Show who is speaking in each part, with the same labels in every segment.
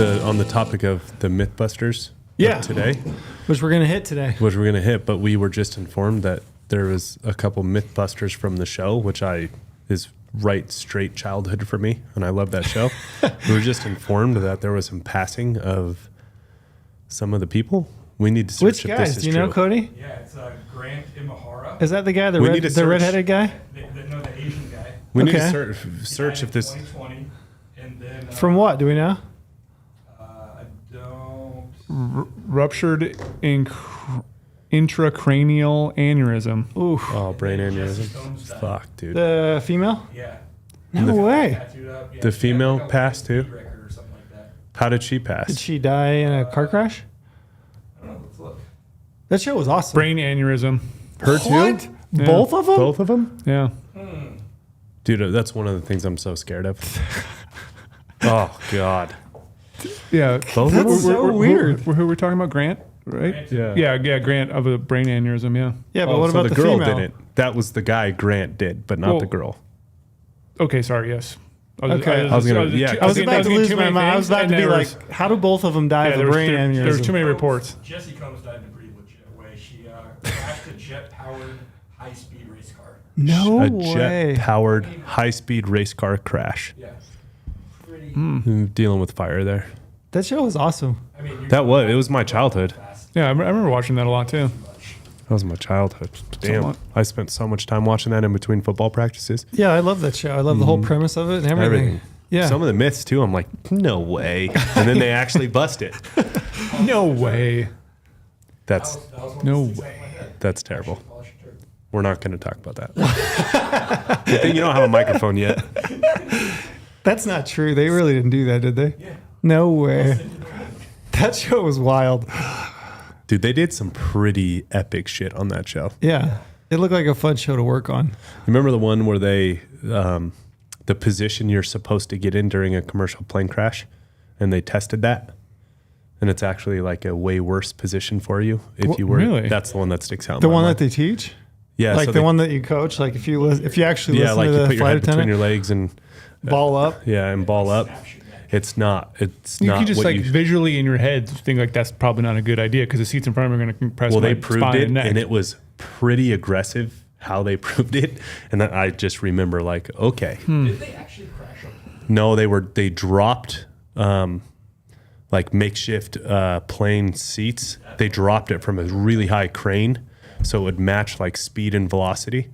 Speaker 1: On the topic of the Mythbusters today.
Speaker 2: Which we're going to hit today.
Speaker 1: But we were just informed that there was a couple Mythbusters from the show, which is right straight childhood for me, and I love that show. We were just informed that there was some passing of some of the people. We need to search
Speaker 2: Which
Speaker 1: if
Speaker 2: guys?
Speaker 1: this is
Speaker 2: Do you know,
Speaker 1: true.
Speaker 2: Cody?
Speaker 3: Yeah, it's Grant Imahara.
Speaker 2: Is that the guy, the redheaded guy?
Speaker 3: No, the Asian guy.
Speaker 1: We need to search if this...
Speaker 3: 2020, and then...
Speaker 2: From what? Do we know?
Speaker 3: I don't...
Speaker 4: Ruptured intracranial aneurysm.
Speaker 2: Ooh.
Speaker 1: Oh, brain aneurysm. Fuck, dude.
Speaker 2: The female?
Speaker 3: Yeah.
Speaker 2: No way.
Speaker 1: The female passed too? How did she pass?
Speaker 2: Did she die in a car crash?
Speaker 3: I don't know. Let's look.
Speaker 2: That show was awesome.
Speaker 4: Brain aneurysm.
Speaker 1: Her too?
Speaker 2: What?
Speaker 4: Yeah.
Speaker 2: Both of them?
Speaker 1: Both of them?
Speaker 4: Yeah.
Speaker 1: Dude, that's one of the things I'm so scared of. Oh, God.
Speaker 4: Yeah.
Speaker 1: Both of them?
Speaker 2: That's so weird.
Speaker 4: Who we're talking about? Grant, right?
Speaker 1: Yeah.
Speaker 4: Yeah, Grant of a brain aneurysm, yeah.
Speaker 2: Yeah, but what
Speaker 1: so
Speaker 2: about
Speaker 1: the
Speaker 2: the
Speaker 1: girl
Speaker 2: female?
Speaker 1: didn't. That was the guy Grant did, but not the girl.
Speaker 4: Okay, sorry, yes.
Speaker 2: Okay.
Speaker 1: I was about
Speaker 2: to lose my mind. I was about to be like, how do both of them die of a brain aneurysm?
Speaker 4: There were too many reports.
Speaker 3: Jesse Combs died in a pretty legit way. She crashed a jet-powered high-speed race car.
Speaker 2: No
Speaker 1: A
Speaker 2: way.
Speaker 1: jet-powered high-speed race car crash.
Speaker 3: Yeah. Pretty...
Speaker 1: Dealing with fire there.
Speaker 2: That show was awesome.
Speaker 3: I mean,
Speaker 1: It was my childhood.
Speaker 4: Yeah, I remember watching that a lot, too.
Speaker 1: That was my childhood. Damn.
Speaker 4: Somewhat.
Speaker 1: I spent so much time watching that in between football practices.
Speaker 2: Yeah, I love that show. I love the whole premise of it and everything. Yeah.
Speaker 1: Some of the myths, too, I'm like, no way. And then they actually bust it.
Speaker 4: No way.
Speaker 1: That's That's terrible. We're not going to talk about that. Good thing you don't have a microphone yet.
Speaker 2: That's not true. They really didn't do that, did they?
Speaker 3: Yeah.
Speaker 2: No way. That show was wild.
Speaker 1: Dude, they did some pretty epic shit on that show.
Speaker 2: Yeah. It looked like a fun show to work on.
Speaker 1: Remember the one where they, the position you're supposed to get in during a commercial plane crash, and they tested that? And it's actually like a way worse position for you if you were.
Speaker 4: Really?
Speaker 1: That's the one that sticks out.
Speaker 2: The one that they teach?
Speaker 1: Yeah.
Speaker 2: Like
Speaker 1: so
Speaker 2: the one that you coach? Like if you actually listen
Speaker 1: like
Speaker 2: to
Speaker 1: you
Speaker 2: the
Speaker 1: put your
Speaker 2: flight
Speaker 1: head between
Speaker 2: attendant?
Speaker 1: your legs and
Speaker 2: Ball up?
Speaker 1: Yeah, and ball up. It's not. It's
Speaker 4: You
Speaker 1: not.
Speaker 4: can just
Speaker 1: what
Speaker 4: like visually in your head think like that's probably not a good idea because the seats in front of me are going to compress
Speaker 1: Well,
Speaker 4: my
Speaker 1: they proved
Speaker 4: spine
Speaker 1: it,
Speaker 4: and neck.
Speaker 1: and it was pretty aggressive how they proved it. And then I just remember like, okay.
Speaker 3: Did they actually crash them?
Speaker 1: No, they dropped like makeshift plane seats. They dropped it from a really high crane so it would match like speed and velocity.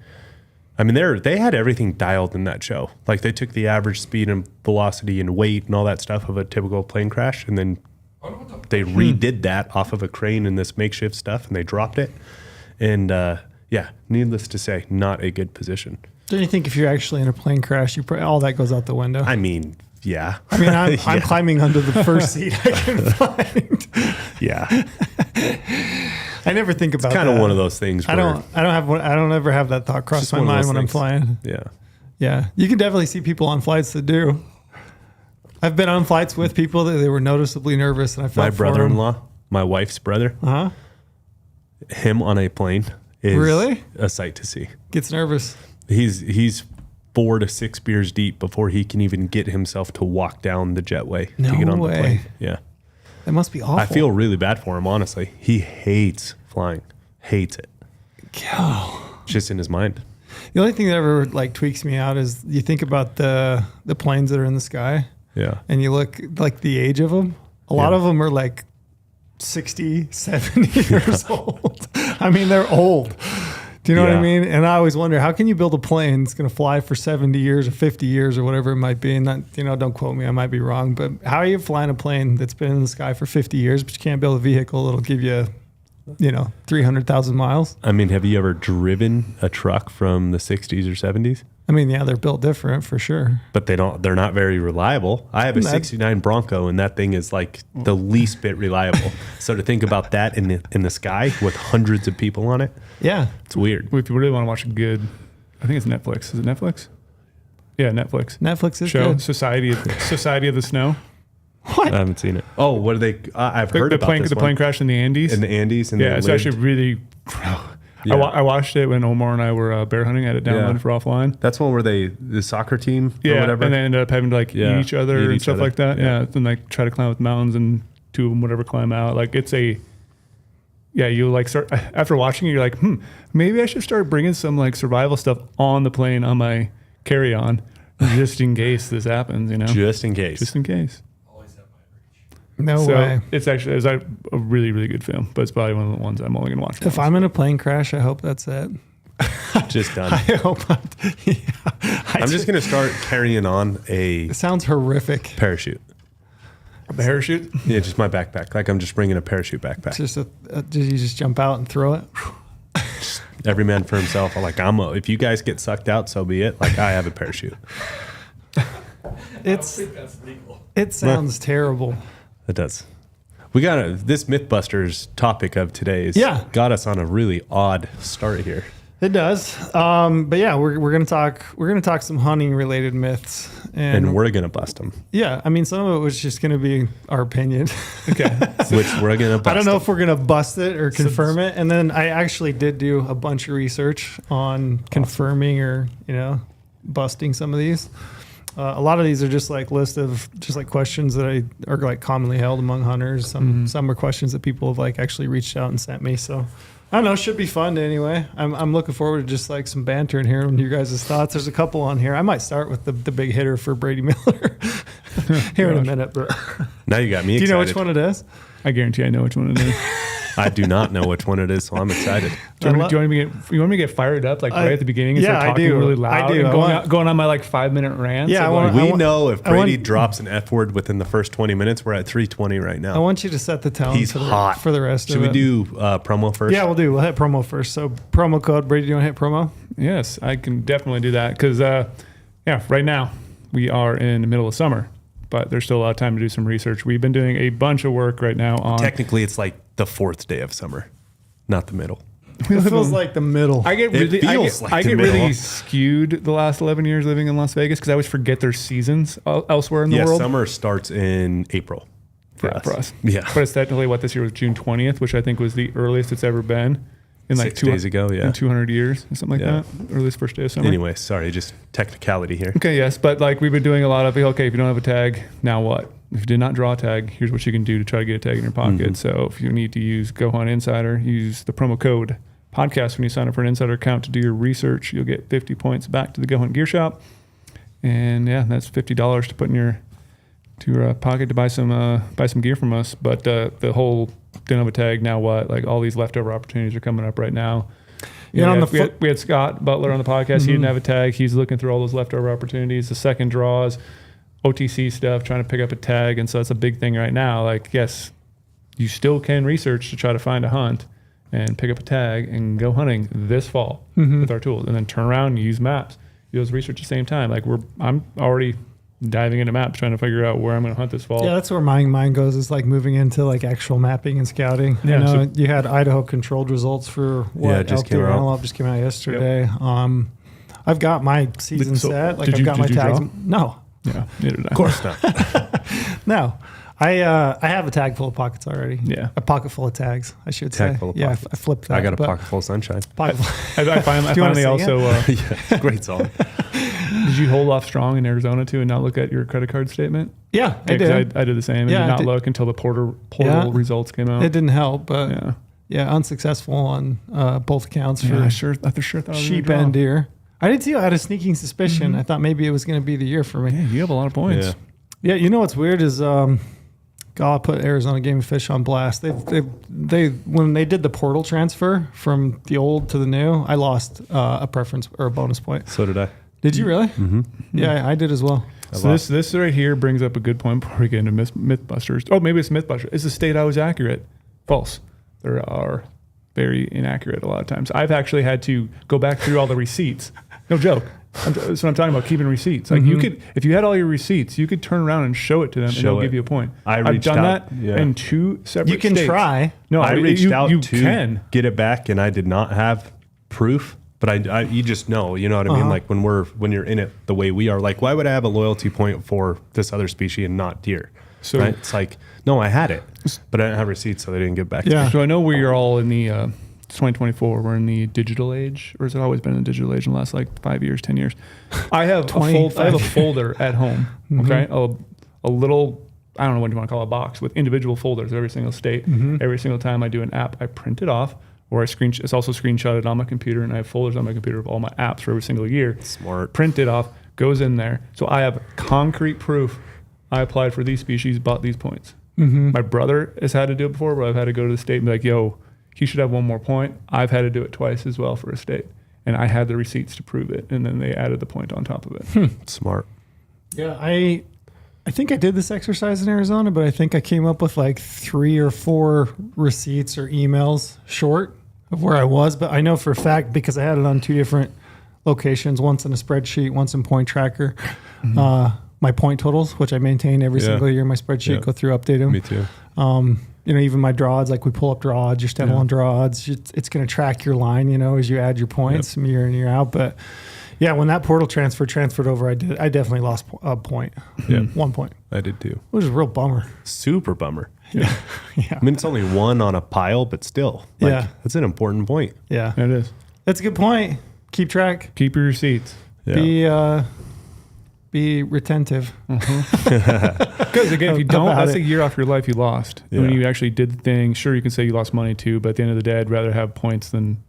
Speaker 1: I mean, they had everything dialed in that show. Like they took the average speed and velocity and weight and all that stuff of a typical plane crash, and then they redid that off of a crane and this makeshift stuff, and they dropped it. And needless to say, not a good position.
Speaker 2: Don't you think if you're actually in a plane crash, all that goes out the window?
Speaker 1: I mean, yeah.
Speaker 2: I mean, I'm climbing under the first seat I can find.
Speaker 1: Yeah.
Speaker 2: I never think about
Speaker 1: It's kind of one of those things. Where
Speaker 2: I don't ever have that thought cross my mind when I'm flying.
Speaker 1: Yeah.
Speaker 2: Yeah. You can definitely see people on flights that do. I've been on flights with people that they were noticeably nervous, and I felt
Speaker 1: My brother-in-law, my wife's brother, him on a plane is
Speaker 2: really
Speaker 1: a sight to see.
Speaker 2: Gets nervous.
Speaker 1: He's 4 to 6 beers deep before he can even get himself to walk down the jetway to get on the plane. Yeah.
Speaker 2: That must be awful.
Speaker 1: I feel really bad for him, honestly. He hates flying. Hates it.
Speaker 2: Oh.
Speaker 1: Just in his mind.
Speaker 2: The only thing that ever like tweaks me out is you think about the planes that are in the sky.
Speaker 1: Yeah.
Speaker 2: And you look like the age of them. A lot of them are like 60, 70 years old. I mean, they're old. Do you know what I mean? And I always wonder, how can you build a plane that's going to fly for 70 years or 50 years or whatever it might be? And not, don't quote me, I might be wrong, but how are you flying a plane that's been in the sky for 50 years, but you can't build a vehicle that'll give you, 300,000 miles?
Speaker 1: I mean, have you ever driven a truck from the 60s or 70s?
Speaker 2: I mean, yeah, they're built different for sure.
Speaker 1: But they're not very reliable. I have a 69 Bronco, and that thing is like the least bit reliable. So to think about that in the sky with hundreds of people on it,
Speaker 2: yeah,
Speaker 1: it's weird.
Speaker 4: If you really want to watch a good, I think it's Netflix. Is it Netflix? Yeah, Netflix.
Speaker 2: Netflix is
Speaker 4: show
Speaker 2: good.
Speaker 4: Society of the Snow.
Speaker 2: What?
Speaker 1: I haven't seen it. Oh, what are they? I've heard about this
Speaker 4: the plane crash in the Andes.
Speaker 1: In the Andes.
Speaker 4: Yeah, it's actually really.
Speaker 1: Yeah.
Speaker 4: I watched it when Omar and I were bear hunting. I had it downloaded for offline.
Speaker 1: That's one where the soccer team or whatever.
Speaker 4: And they ended up having to like eat each other and stuff like that. Yeah. And like try to climb up mountains and two of them whatever climb out. Like it's you like start after watching it, you're like, maybe I should start bringing some like survival stuff on the plane on my carry-on just in case this happens, you know?
Speaker 1: Just in case.
Speaker 4: Just in case.
Speaker 3: Always have my reach.
Speaker 2: No way.
Speaker 4: It's a really, really good film, but it's probably one of the ones I'm only going to watch.
Speaker 2: If I'm in a plane crash, I hope that's it.
Speaker 1: Just done.
Speaker 2: I hope not.
Speaker 1: I'm just going to start carrying on a
Speaker 2: It sounds horrific.
Speaker 1: parachute.
Speaker 4: A parachute?
Speaker 1: Yeah, just my backpack. Like I'm just bringing a parachute backpack.
Speaker 2: Just you just jump out and throw it.
Speaker 1: Every man for himself. I'm like, if you guys get sucked out, so be it. Like I have a parachute.
Speaker 3: I don't think that's legal.
Speaker 2: It sounds terrible.
Speaker 1: It does. We got this Mythbusters topic of today got us on a really odd start here.
Speaker 2: It does. But yeah, we're gonna talk some hunting related myths,
Speaker 1: And we're gonna bust them.
Speaker 2: yeah, I mean some of it was just gonna be our opinion.
Speaker 4: Okay.
Speaker 1: Which we're gonna bust.
Speaker 2: I don't know if we're gonna bust it or confirm it. And then I actually did do a bunch of research on confirming or busting some of these. A lot of these are just like list of just like questions that are like commonly held among hunters. Some are questions that people have like actually reached out and sent me. So I don't know, should be fun anyway. I'm looking forward to just like some banter and hearing your guys' thoughts. There's a couple on here. I might start with the big hitter for Brady Miller here in a minute. But
Speaker 1: Now you got me
Speaker 2: do you
Speaker 1: excited.
Speaker 2: know which one it is?
Speaker 4: I guarantee I know which one it is.
Speaker 1: I do not know which one it is, so I'm excited.
Speaker 4: Do you want me to get fired up like right at the beginning and
Speaker 2: yeah,
Speaker 4: start talking
Speaker 2: I do.
Speaker 4: really loud
Speaker 2: I do.
Speaker 4: and going on my like 5-minute rant?
Speaker 2: Yeah,
Speaker 1: We know if
Speaker 2: I want-
Speaker 1: Brady drops an F word within the first 20 minutes, we're at 320 right
Speaker 2: I
Speaker 1: now.
Speaker 2: want you to set the tone
Speaker 1: He's
Speaker 2: for
Speaker 1: hot.
Speaker 2: the rest
Speaker 1: Should
Speaker 2: of
Speaker 1: we
Speaker 2: it.
Speaker 1: do promo first?
Speaker 2: Yeah, we'll hit promo first. So promo code, Brady, do you want to hit promo?
Speaker 4: Yes, I can definitely do that because right now we are in the middle of summer, but there's still a lot of time to do some research. We've been doing a bunch of work right now on
Speaker 1: Technically, it's like the fourth day of summer, not the middle.
Speaker 2: It feels like the middle.
Speaker 4: I get
Speaker 1: It
Speaker 4: really,
Speaker 1: feels like the
Speaker 4: really
Speaker 1: middle.
Speaker 4: skewed the last 11 years living in Las Vegas because I always forget there's seasons elsewhere in the
Speaker 1: Yeah,
Speaker 4: world.
Speaker 1: summer starts in April for us. Yeah.
Speaker 4: But it's technically this year was June 20th, which I think was the earliest it's ever been in like
Speaker 1: 6 days ago, yeah.
Speaker 4: in 200 years or something like
Speaker 1: Yeah.
Speaker 4: that. Earliest first day of summer.
Speaker 1: Anyway, sorry, just technicality here.
Speaker 4: Okay, yes, but like we've been doing a lot of okay, if you don't have a tag, now what? If you did not draw a tag, here's what you can do to try to get a tag in your pocket.
Speaker 1: Mm-hmm.
Speaker 4: So if you need to use GOHUNT Insider, use the promo code podcast when you sign up for an Insider account to do your research. You'll get 50 points back to the GOHUNT Gear Shop, and yeah, that's $50 to put in your pocket to buy some gear from us. But the whole didn't have a tag, now what? Like all these leftover opportunities are coming up right now. We had Scott Butler on the podcast. He didn't have a tag. He's looking through all those leftover opportunities. The second draws, OTC stuff, trying to pick up a tag. And so that's a big thing right now. Like, yes, you still can research to try to find a hunt and pick up a tag and go hunting this fall with our tools. And then turn around and use maps. Do those research at the same time. Like I'm already diving into maps, trying to figure out where I'm going to hunt this fall.
Speaker 2: Yeah, that's where my mind goes. Is like moving into like actual mapping and scouting.
Speaker 4: Yeah,
Speaker 2: I know
Speaker 4: so-
Speaker 2: you had Idaho controlled results for what?
Speaker 1: Yeah, it just
Speaker 2: elk deer
Speaker 1: came out.
Speaker 2: antelope just came out yesterday. I've got my season
Speaker 4: So,
Speaker 2: set. Like
Speaker 4: did
Speaker 2: I've
Speaker 4: you-
Speaker 2: got my
Speaker 4: did you
Speaker 2: tags.
Speaker 4: draw?
Speaker 2: No,
Speaker 4: Yeah, neither did I.
Speaker 1: Of course not.
Speaker 2: no. I have a tag full of pockets already.
Speaker 4: Yeah.
Speaker 2: A pocket full of tags, I should
Speaker 1: Tag
Speaker 2: say.
Speaker 1: full of
Speaker 2: yeah,
Speaker 1: pockets.
Speaker 2: I flipped that.
Speaker 1: I got a
Speaker 2: but
Speaker 1: pocket full of sunshine.
Speaker 2: pocket full.
Speaker 4: I finally
Speaker 2: Do you wanna
Speaker 4: finally
Speaker 2: sing
Speaker 4: also.
Speaker 1: Yeah, great song.
Speaker 4: Did you hold off strong in Arizona too and not look at your credit card statement?
Speaker 2: Yeah, I
Speaker 4: Yeah, 'cause
Speaker 2: did.
Speaker 4: I did the same and
Speaker 2: Yeah,
Speaker 4: did
Speaker 2: I
Speaker 4: not
Speaker 2: did.
Speaker 4: look until the portal
Speaker 2: Yeah.
Speaker 4: results came out.
Speaker 2: It didn't help, but
Speaker 4: Yeah.
Speaker 2: yeah, unsuccessful on both accounts for
Speaker 4: I sure thought it was
Speaker 2: sheep
Speaker 4: gonna
Speaker 2: and
Speaker 4: draw.
Speaker 2: deer. I did too. I had a sneaking suspicion. I thought maybe it was going to be the year for me.
Speaker 4: Yeah, you have a lot of points.
Speaker 1: Yeah.
Speaker 2: Yeah, you know what's weird is God put Arizona Game and Fish on blast. They when they did the portal transfer from the old to the new, I lost a preference or a bonus point.
Speaker 1: So did I.
Speaker 2: Did you really? Mm-hmm. Yeah, I did as well.
Speaker 4: So this right here brings up a good point before we get into Mythbusters. Oh, maybe it's Mythbusters. It's the state I was accurate. False. There are very inaccurate a lot of times. I've actually had to go back through all the receipts. No joke. That's what I'm talking about, keeping receipts. Like you could, if you had all your receipts, you could turn around and show it to them and they'll give you a point. I've
Speaker 1: reached
Speaker 4: done
Speaker 1: out,
Speaker 4: that
Speaker 1: yeah.
Speaker 4: in 2 separate
Speaker 2: You can
Speaker 4: states.
Speaker 2: try.
Speaker 4: No,
Speaker 1: I reached out
Speaker 4: you
Speaker 1: to
Speaker 4: can.
Speaker 1: get it back, and I did not have proof. But I you just know, you know what I mean? Like when you're in it the way we are, like why would I have a loyalty point for this other species and not deer?
Speaker 4: So-
Speaker 1: It's like, no, I had it, but I didn't have receipts, so they didn't give it back. to
Speaker 2: Yeah.
Speaker 1: me.
Speaker 4: So I know we are all in the It's 2024. We're in the digital age, or has it always been in the digital age in the last like 5 years, 10 years? I have a folder at home. Okay, a little, I don't know what you want to call a box with individual folders every single state. Every single time I do an app, I print it off, or it's also screenshotted on my computer, and I have folders on my computer of all my apps for every single year.
Speaker 1: Smart.
Speaker 4: Print it off, goes in there. So I have concrete proof. I applied for these species, bought these points. My brother has had to do it before, but I've had to go to the state and be like, yo, he should have one more point. I've had to do it twice as well for a state. And I had the receipts to prove it. And then they added the point on top of it.
Speaker 1: Smart.
Speaker 2: Yeah, I think I did this exercise in Arizona, but I think I came up with like 3 or 4 receipts or emails short of where I was. But I know for a fact, because I had it on 2 different locations, once in a spreadsheet, once in Point Tracker, my point totals, which I maintain every single year in my spreadsheet, go through, update them.
Speaker 1: Me too.
Speaker 2: Even my draw odds, like we pull up draw odds, your standalone draw odds, it's going to track your line, as you add your points from year in, year out. But yeah, when that portal transferred over, I definitely lost a point. 1 point.
Speaker 1: I did too.
Speaker 2: Which is a real bummer.
Speaker 1: Super bummer.
Speaker 2: Yeah.
Speaker 1: I mean, it's only 1 on a pile, but still, that's an important point.
Speaker 2: Yeah.
Speaker 4: It is.
Speaker 2: That's a good point. Keep track.
Speaker 4: Keep your receipts.
Speaker 1: Yeah.
Speaker 2: Be retentive.
Speaker 4: Because again, if you don't, that's a year off your life you lost.
Speaker 1: Yeah.
Speaker 4: When you actually did the thing, sure, you can say you lost money too, but at the end of the day, I'd rather have points than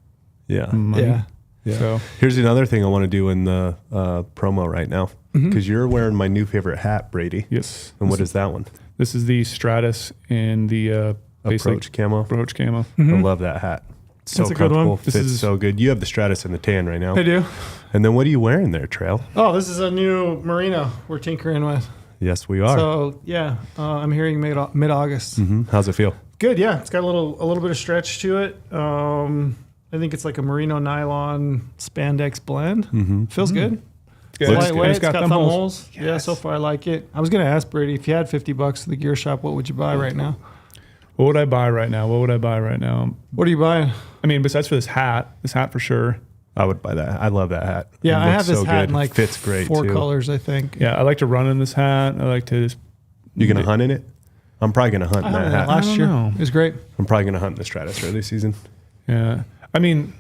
Speaker 4: money.
Speaker 1: Yeah.
Speaker 4: So
Speaker 1: here's another thing I want to do in the promo right now, because you're wearing my new favorite hat, Brady.
Speaker 4: Yes.
Speaker 1: And what is that one?
Speaker 4: This is the Stratus in the
Speaker 1: Approach camo.
Speaker 4: Approach camo.
Speaker 1: I love that hat. It's so
Speaker 2: That's a good
Speaker 1: comfortable.
Speaker 2: one.
Speaker 1: Fits so good. You have the Stratus in the tan right now.
Speaker 2: I do.
Speaker 1: And then what are you wearing there, Trail?
Speaker 2: Oh, this is a new merino we're tinkering with.
Speaker 1: Yes, we are.
Speaker 2: So yeah, I'm hearing mid-August.
Speaker 1: How's it feel?
Speaker 2: Good, yeah. It's got a little bit of stretch to it. I think it's like a merino nylon spandex blend. Feels good.
Speaker 4: Good.
Speaker 2: It's
Speaker 1: Looks
Speaker 2: lightweight.
Speaker 1: good.
Speaker 2: It's got thumb holes.
Speaker 4: Yes.
Speaker 2: Yeah, so far I like it. I was gonna ask Brady, if you had $50 to the gear shop, what would you buy right now?
Speaker 4: What would I buy right now? What
Speaker 2: What are you buying?
Speaker 4: I mean, besides for this hat for sure.
Speaker 1: I would buy that. I love that hat.
Speaker 2: Yeah,
Speaker 1: It
Speaker 2: I
Speaker 1: looks
Speaker 2: have this
Speaker 1: so
Speaker 2: hat
Speaker 1: good.
Speaker 2: in like
Speaker 1: Fits great
Speaker 2: 4
Speaker 1: too.
Speaker 2: colors, I think.
Speaker 4: Yeah, I like to run in this hat. I like to just.
Speaker 1: You gonna hunt in it? I'm probably gonna hunt in
Speaker 2: I
Speaker 1: that
Speaker 2: had it
Speaker 1: hat.
Speaker 2: last year.
Speaker 4: know.
Speaker 2: It was great.
Speaker 1: I'm probably gonna hunt in the Stratus early season.
Speaker 4: Yeah, I mean,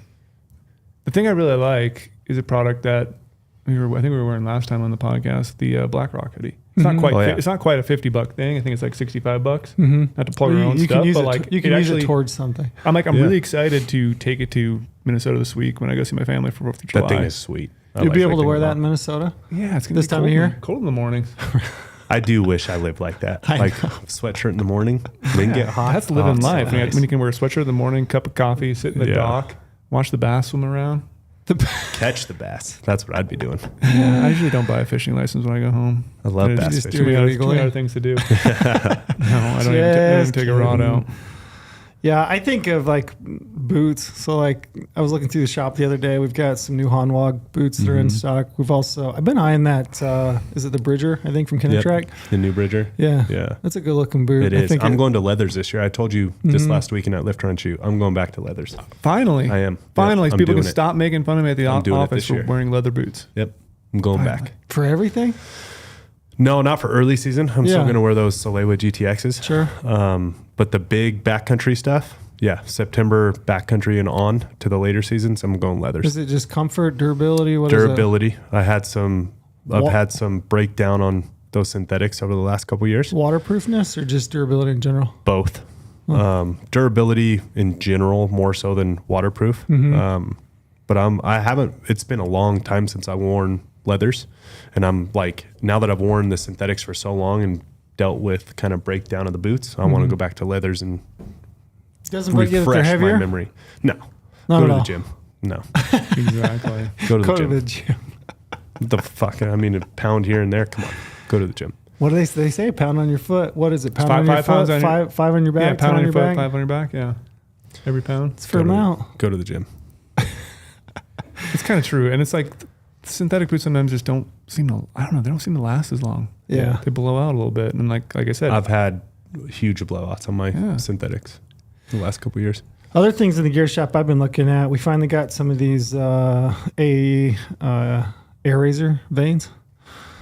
Speaker 4: the thing I really like is a product that I think we were wearing last time on the podcast, the Black Rock hoodie. It's not quite.
Speaker 1: Oh, yeah.
Speaker 4: It's not quite a $50 thing. I think it's like $65. Not to plug our own
Speaker 2: You
Speaker 4: stuff,
Speaker 2: can use
Speaker 4: but
Speaker 2: it.
Speaker 4: like
Speaker 2: You can
Speaker 4: it
Speaker 2: use
Speaker 4: actually,
Speaker 2: it towards something.
Speaker 4: I'm
Speaker 1: Yeah.
Speaker 4: really excited to take it to Minnesota this week when I go see my family for 4th of July.
Speaker 1: That thing is sweet. I
Speaker 2: You'll
Speaker 1: like
Speaker 2: be able to
Speaker 1: thing
Speaker 2: wear
Speaker 1: a
Speaker 2: that
Speaker 1: lot.
Speaker 2: in Minnesota.
Speaker 4: Yeah, it's gonna
Speaker 2: This
Speaker 4: be
Speaker 2: time of
Speaker 4: cold
Speaker 2: year?
Speaker 4: Cold in the mornings.
Speaker 1: I do wish I lived like that.
Speaker 2: I
Speaker 1: Like sweatshirt in the morning, then get hot.
Speaker 4: That's living
Speaker 1: it's so
Speaker 4: life.
Speaker 1: nice.
Speaker 4: When you can wear a sweatshirt in the morning, cup of coffee, sit in the
Speaker 1: Yeah.
Speaker 4: dock, watch the bass swim around.
Speaker 1: Catch the bass. That's what I'd be doing.
Speaker 4: Yeah, I usually don't buy a fishing license when I go home.
Speaker 1: I love
Speaker 4: There's
Speaker 1: bass
Speaker 2: just
Speaker 1: fishing.
Speaker 2: do
Speaker 4: Too
Speaker 2: it
Speaker 4: many
Speaker 2: illegally.
Speaker 4: other things to do. No, I don't even take a rod out.
Speaker 2: Yeah, I think of like boots. So like I was looking through the shop the other day. We've got some new Hanwag boots that are in stock. I've been eyeing that. Is it the Bridger? I think from Kinetrack.
Speaker 1: Yep. The new Bridger.
Speaker 2: Yeah,
Speaker 1: Yeah.
Speaker 2: that's a good looking boot.
Speaker 1: It
Speaker 2: I
Speaker 1: is.
Speaker 2: think
Speaker 1: I'm going to Leathers this year. I told you this last weekend at Lift Run Shoot. I'm going back to Leathers.
Speaker 4: Finally.
Speaker 1: I am.
Speaker 4: Finally,
Speaker 1: Yep, I'm
Speaker 4: people can
Speaker 1: doing it.
Speaker 4: stop making fun of me at the
Speaker 1: I'm doing it
Speaker 4: office
Speaker 1: this
Speaker 4: for
Speaker 1: year.
Speaker 4: wearing leather boots.
Speaker 1: Yep. I'm going back.
Speaker 2: for everything.
Speaker 1: No, not for early season. I'm still
Speaker 2: Yeah.
Speaker 1: going to wear those Solewa GTXs.
Speaker 2: Sure.
Speaker 1: But the big backcountry stuff, yeah, September backcountry and on to the later seasons, I'm going Leathers.
Speaker 2: Is it just comfort, durability? What is
Speaker 1: Durability. I've had some breakdown on those synthetics over the last couple of years.
Speaker 2: it? Waterproofness or just durability in general?
Speaker 1: Both. Durability in general more so than waterproof. But I haven't. It's been a long time since I've worn leathers, and I'm like, now that I've worn the synthetics for so long and dealt with kind of breakdown of the boots, I want to go back to leathers and
Speaker 2: Doesn't break you that they're
Speaker 1: refresh my
Speaker 2: heavier?
Speaker 1: memory. No,
Speaker 2: Not
Speaker 1: go
Speaker 2: at
Speaker 1: to
Speaker 2: all.
Speaker 1: the gym. No,
Speaker 4: Exactly.
Speaker 1: go to the
Speaker 2: Go to
Speaker 1: gym.
Speaker 2: the gym.
Speaker 1: What the fuck? I mean, a pound here and there. Come on, go to the gym.
Speaker 2: What do they say? Pound on your foot. What is it? Pound on your
Speaker 4: five
Speaker 2: foot.
Speaker 4: pounds on your-
Speaker 2: Five on your back.
Speaker 4: Yeah,
Speaker 2: 10
Speaker 4: pound on your foot,
Speaker 2: back.
Speaker 4: 5 on your back. Yeah. Every pound.
Speaker 2: It's for amount.
Speaker 1: Go to the gym.
Speaker 4: It's kind of true. And it's like synthetic boots sometimes just don't seem to, I don't know, they don't seem to last as long.
Speaker 2: Yeah.
Speaker 4: They blow out a little bit. And like I said,
Speaker 1: I've had huge blowouts on my
Speaker 4: Yeah.
Speaker 1: synthetics the last couple of years.
Speaker 2: Other things in the gear shop I've been looking at. We finally got some of these air razor veins.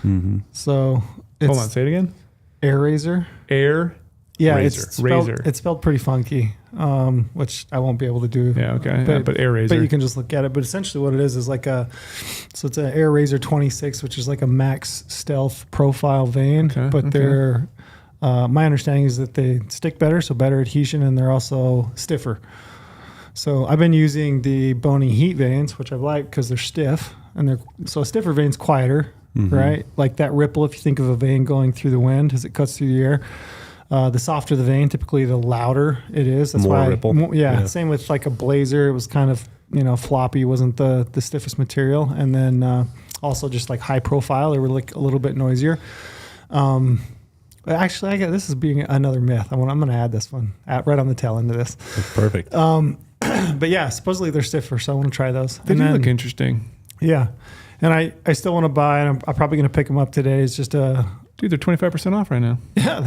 Speaker 1: Mm-hmm.
Speaker 2: So it's
Speaker 4: hold on, say it again.
Speaker 2: air razor.
Speaker 4: Air
Speaker 2: Yeah,
Speaker 1: razor.
Speaker 4: Razor.
Speaker 2: It's spelled pretty funky, which I won't be able to do.
Speaker 4: Yeah, okay. But Air Razor.
Speaker 2: But you can just look at it. But essentially what it is like so it's an Air Razor 26, which is like a max stealth profile vein.
Speaker 4: Okay,
Speaker 2: But they're, my understanding is that they stick better, so better adhesion, and they're also stiffer. So I've been using the Bony Heat veins, which I like because they're stiff, and so a stiffer vein's quieter, right? Like that ripple, if you think of a vein going through the wind as it cuts through the air. The softer the vein, typically the louder it is. That's
Speaker 1: More
Speaker 2: why,
Speaker 1: ripple.
Speaker 2: Yeah. Same with like a blazer. It was kind of, floppy, wasn't the stiffest material. And then also just like high profile, they were like a little bit noisier. Actually, this is being another myth. I'm going to add this one right on the tail end of this.
Speaker 1: That's perfect.
Speaker 2: But yeah, supposedly they're stiffer, so I want to try those.
Speaker 4: They do look interesting.
Speaker 2: Yeah. And I still want to buy, and I'm probably going to pick them up today. It's just
Speaker 4: Dude, they're 25% off right now.
Speaker 2: yeah,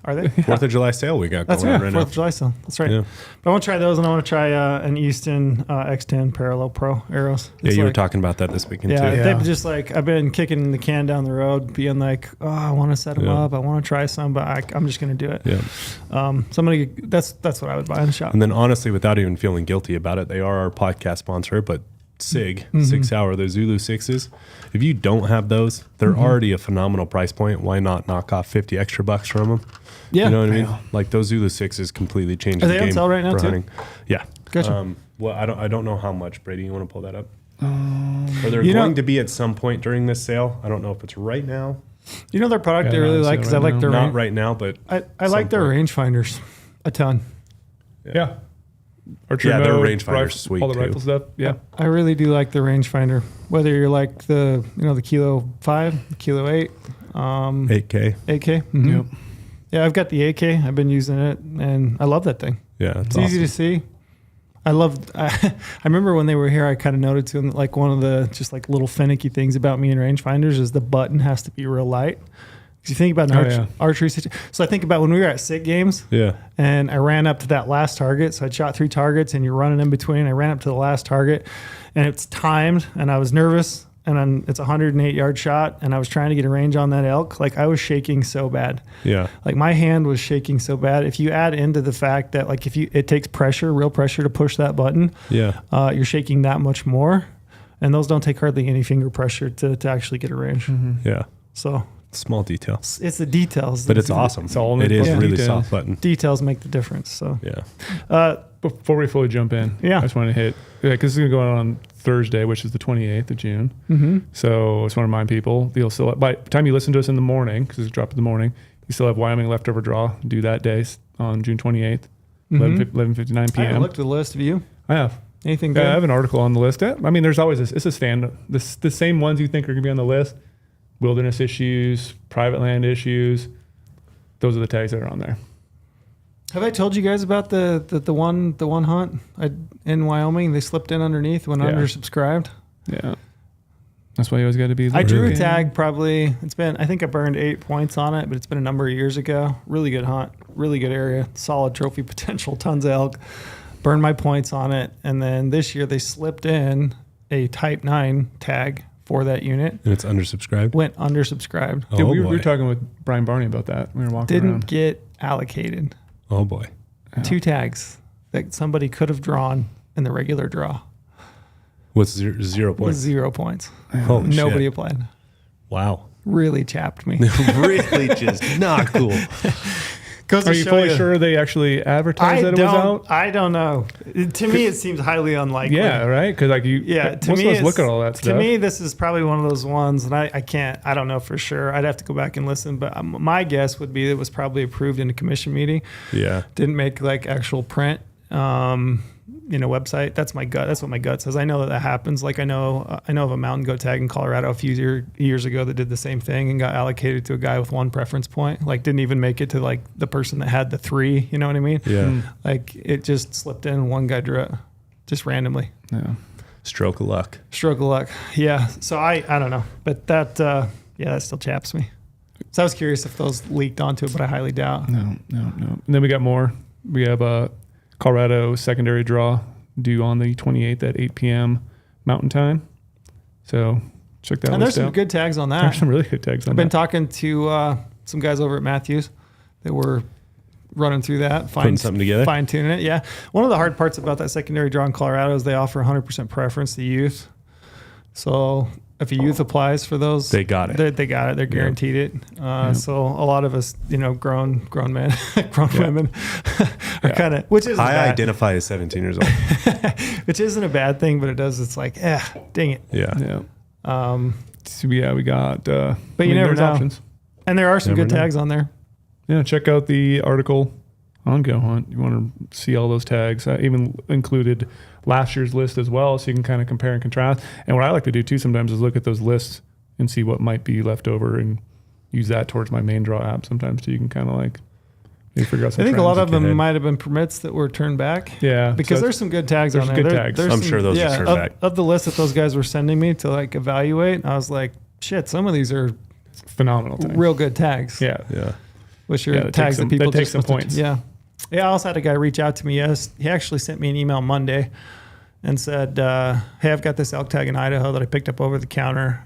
Speaker 2: are they?
Speaker 1: 4th of July sale we got
Speaker 2: That's
Speaker 1: going
Speaker 2: right.
Speaker 1: on right
Speaker 2: 4th
Speaker 1: now.
Speaker 2: of July sale. That's right.
Speaker 1: Yeah.
Speaker 2: But I want to try those, and I want to try an Easton X10 Parallel Pro arrows.
Speaker 1: Yeah,
Speaker 2: It's
Speaker 1: you were
Speaker 2: like-
Speaker 1: talking about that this weekend
Speaker 2: Yeah,
Speaker 1: too.
Speaker 2: they've just like I've been kicking the can down the road, being like, oh, I want to set them
Speaker 1: Yeah.
Speaker 2: up. I want to try some, but I'm just going to do it.
Speaker 1: Yeah.
Speaker 2: So I'm gonna that's what I would buy in the shop.
Speaker 1: And then honestly, without even feeling guilty about it, they are our podcast sponsor, but SIG,
Speaker 2: Mm-hmm.
Speaker 1: 6 Hour, the Zulu 6s. If you don't have those, they're
Speaker 2: Mm-hmm.
Speaker 1: already a phenomenal price point. Why not knock off 50 extra bucks from them?
Speaker 2: Yeah.
Speaker 1: You know what I mean? Like those Zulu 6s completely changed
Speaker 2: Are
Speaker 1: the
Speaker 2: they
Speaker 1: game
Speaker 2: on sale right now
Speaker 1: for
Speaker 2: too?
Speaker 1: hunting. Yeah.
Speaker 2: Gotcha.
Speaker 1: Well, I don't know how much, Brady. You want to pull that up? Or they're
Speaker 2: you know-
Speaker 1: going to be at some point during this sale. I don't know if it's right now.
Speaker 2: Their product
Speaker 4: Yeah,
Speaker 2: I really
Speaker 4: not
Speaker 2: like because
Speaker 4: right
Speaker 2: I like
Speaker 4: now.
Speaker 2: their
Speaker 1: Not right now, but
Speaker 2: I like their
Speaker 1: point.
Speaker 2: rangefinders a ton.
Speaker 4: Yeah. Archer
Speaker 1: Yeah, their
Speaker 4: mode,
Speaker 1: rangefinder's sweet,
Speaker 4: all the
Speaker 1: too.
Speaker 4: rifle stuff. Yeah.
Speaker 2: I really do like the rangefinder. Whether you're like the Kilo 5, the Kilo 8,
Speaker 1: 8K.
Speaker 2: 8K. Mhm.
Speaker 4: Yep.
Speaker 2: Yeah, I've got the 8K. I've been using it, and I love that thing.
Speaker 1: Yeah,
Speaker 2: It's easy to see. I remember when they were here, I kind of noted to them that like one of the just like little finicky things about me and rangefinders is the button has to be real light. Because you think about an archery situation. So I think about when we were at SIG games
Speaker 1: Yeah.
Speaker 2: and I ran up to that last target. So I'd shot 3 targets and you're running in between. I ran up to the last target and it's timed and I was nervous and it's a 108-yard shot and I was trying to get a range on that elk. Like I was shaking so bad.
Speaker 1: Yeah.
Speaker 2: Like my hand was shaking so bad. If you add into the fact that like it takes pressure, real pressure to push that button,
Speaker 1: Yeah.
Speaker 2: you're shaking that much more. And those don't take hardly any finger pressure to actually get a range.
Speaker 1: Yeah.
Speaker 2: So
Speaker 1: Small detail.
Speaker 2: it's the details.
Speaker 1: But it's awesome.
Speaker 4: It's all in
Speaker 1: It
Speaker 4: the
Speaker 1: is
Speaker 4: fucking
Speaker 1: really
Speaker 4: details.
Speaker 1: soft button.
Speaker 2: Details make the difference. So
Speaker 1: Yeah.
Speaker 4: Before we fully jump in,
Speaker 2: Yeah.
Speaker 4: I just want to hit, because this is going to go on Thursday, which is the 28th of June.
Speaker 2: mm-hmm.
Speaker 4: So I just want to remind people, you'll still, by the time you listen to us in the morning, because it's dropped in the morning, you still have Wyoming leftover draw due that day on June 28th, 11:59
Speaker 2: I haven't
Speaker 4: p.m.
Speaker 2: looked at the list. Have you?
Speaker 4: I have.
Speaker 2: Anything
Speaker 4: Yeah, I
Speaker 2: good?
Speaker 4: have an article on the list. I mean, there's always this. It's a stand. The same ones you think are going to be on the list: wilderness issues, private land issues. Those are the tags that are on there.
Speaker 2: Have I told you guys about the one hunt in Wyoming? They slipped in underneath when
Speaker 4: Yeah.
Speaker 2: undersubscribed.
Speaker 4: Yeah, that's why you always got to be.
Speaker 2: I drew a
Speaker 4: looking.
Speaker 2: tag probably. I think I burned 8 points on it, but it's been a number of years ago. Really good hunt, really good area, solid trophy potential, tons of elk. Burned my points on it, and then this year they slipped in a Type 9 tag for that unit.
Speaker 1: And it's undersubscribed.
Speaker 2: Went undersubscribed.
Speaker 1: Oh,
Speaker 4: Dude, we
Speaker 1: boy.
Speaker 4: were talking with Brian Barney about that. We were walking
Speaker 2: Didn't
Speaker 4: around.
Speaker 2: get allocated.
Speaker 1: Oh, boy.
Speaker 4: Yeah.
Speaker 2: 2 tags that somebody could have drawn in the regular draw.
Speaker 1: What's 0
Speaker 2: Was
Speaker 1: points?
Speaker 2: 0 points.
Speaker 1: Holy
Speaker 2: Nobody
Speaker 1: shit.
Speaker 2: applied.
Speaker 1: Wow.
Speaker 2: Really chapped me.
Speaker 1: Really just not cool.
Speaker 2: Goes to
Speaker 4: Are you
Speaker 2: show
Speaker 4: fully sure they actually advertised that it was out?
Speaker 2: I don't know. To me, it seems highly unlikely.
Speaker 4: Yeah, right. Because like you,
Speaker 2: Yeah, to
Speaker 4: most
Speaker 2: me,
Speaker 4: of us
Speaker 2: it's-
Speaker 4: look at all that stuff.
Speaker 2: To me, this is probably one of those ones, and I don't know for sure. I'd have to go back and listen, but my guess would be it was probably approved in a commission meeting.
Speaker 1: Yeah.
Speaker 2: Didn't make like actual print, website. That's my gut. That's what my gut says. I know that happens. Like I know of a mountain goat tag in Colorado a few years ago that did the same thing and got allocated to a guy with 1 preference point. Like didn't even make it to like the person that had the 3. You know what I mean?
Speaker 1: Yeah.
Speaker 2: Like it just slipped in. One guy drew it just randomly.
Speaker 4: yeah.
Speaker 1: Stroke of luck.
Speaker 2: Stroke of luck. Yeah. So I don't know, but that that still chaps me. So I was curious if those leaked onto it, but I highly doubt.
Speaker 4: No. And then we got more. We have a Colorado secondary draw due on the 28th at 8 p.m. Mountain Time. So check that
Speaker 2: And there's
Speaker 4: list
Speaker 2: some
Speaker 4: out.
Speaker 2: good tags on that.
Speaker 4: There's some really good tags on
Speaker 2: I've been
Speaker 4: that.
Speaker 2: talking to some guys over at Matthews that were running through that,
Speaker 1: Putting something together.
Speaker 2: fine tuning it. Yeah. One of the hard parts about that secondary draw in Colorado is they offer 100% preference to youth. So if a youth applies for those,
Speaker 1: They got it.
Speaker 2: They got it. They're guaranteed it. So a lot of us, grown men, grown women, are kind of, which is
Speaker 1: I identify as 17 years old.
Speaker 2: which isn't a bad thing, but it does. It's like, dang it.
Speaker 1: Yeah.
Speaker 4: So yeah, we got. But
Speaker 2: you never know.
Speaker 4: Options.
Speaker 2: And there are some
Speaker 1: Never
Speaker 2: good
Speaker 1: know.
Speaker 2: tags on there.
Speaker 4: Yeah, check out the article on GoHunt. You want to see all those tags. I even included last year's list as well, so you can kind of compare and contrast. And what I like to do too sometimes is look at those lists and see what might be left over and use that towards my main draw app sometimes too. You can kind of like maybe figure out some
Speaker 2: I think a
Speaker 4: trends.
Speaker 2: lot of them
Speaker 1: ahead.
Speaker 2: might have been permits that were turned back.
Speaker 4: Yeah.
Speaker 2: Because
Speaker 4: so
Speaker 2: there's some good tags on
Speaker 4: there's
Speaker 2: there.
Speaker 4: good tags.
Speaker 2: There's
Speaker 1: I'm sure those are turned back.
Speaker 2: Of the list that those guys were sending me to like evaluate, I was like, shit, some of these are
Speaker 4: phenomenal tags.
Speaker 2: real good tags.
Speaker 4: Yeah.
Speaker 1: Yeah.
Speaker 2: Which are
Speaker 4: Yeah, that
Speaker 2: tags
Speaker 4: takes
Speaker 2: that people
Speaker 4: that takes
Speaker 2: just
Speaker 4: some
Speaker 2: supposed to-
Speaker 4: points.
Speaker 2: Yeah. Yeah. I also had a guy reach out to me. Yes. He actually sent me an email Monday and said, hey, I've got this elk tag in Idaho that I picked up over the counter.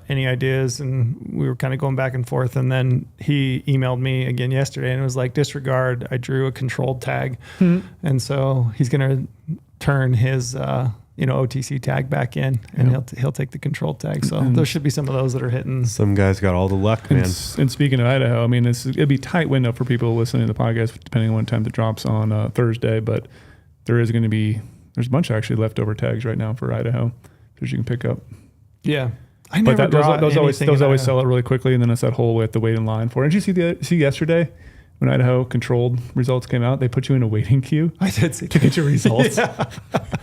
Speaker 2: Any ideas? And we were kind of going back and forth. And then he emailed me again yesterday and it was like, disregard, I drew a controlled tag. And so he's going to turn his, OTC tag back in and he'll take the controlled tag. So there should be some of those that are hitting.
Speaker 1: Some guys got all the luck, man.
Speaker 4: And speaking of Idaho, I mean, it'd be a tight window for people listening to the podcast, depending on what time it drops on Thursday. But there's a bunch of actually leftover tags right now for Idaho that you can pick up.
Speaker 2: Yeah. I
Speaker 4: But
Speaker 2: never draw
Speaker 4: those always
Speaker 2: anything in
Speaker 4: always
Speaker 2: Idaho.
Speaker 4: sell it really quickly, and then it's that whole we have to wait in line for. Did you see yesterday when Idaho controlled results came out? They put you in a waiting queue
Speaker 2: I did see
Speaker 4: to get your results.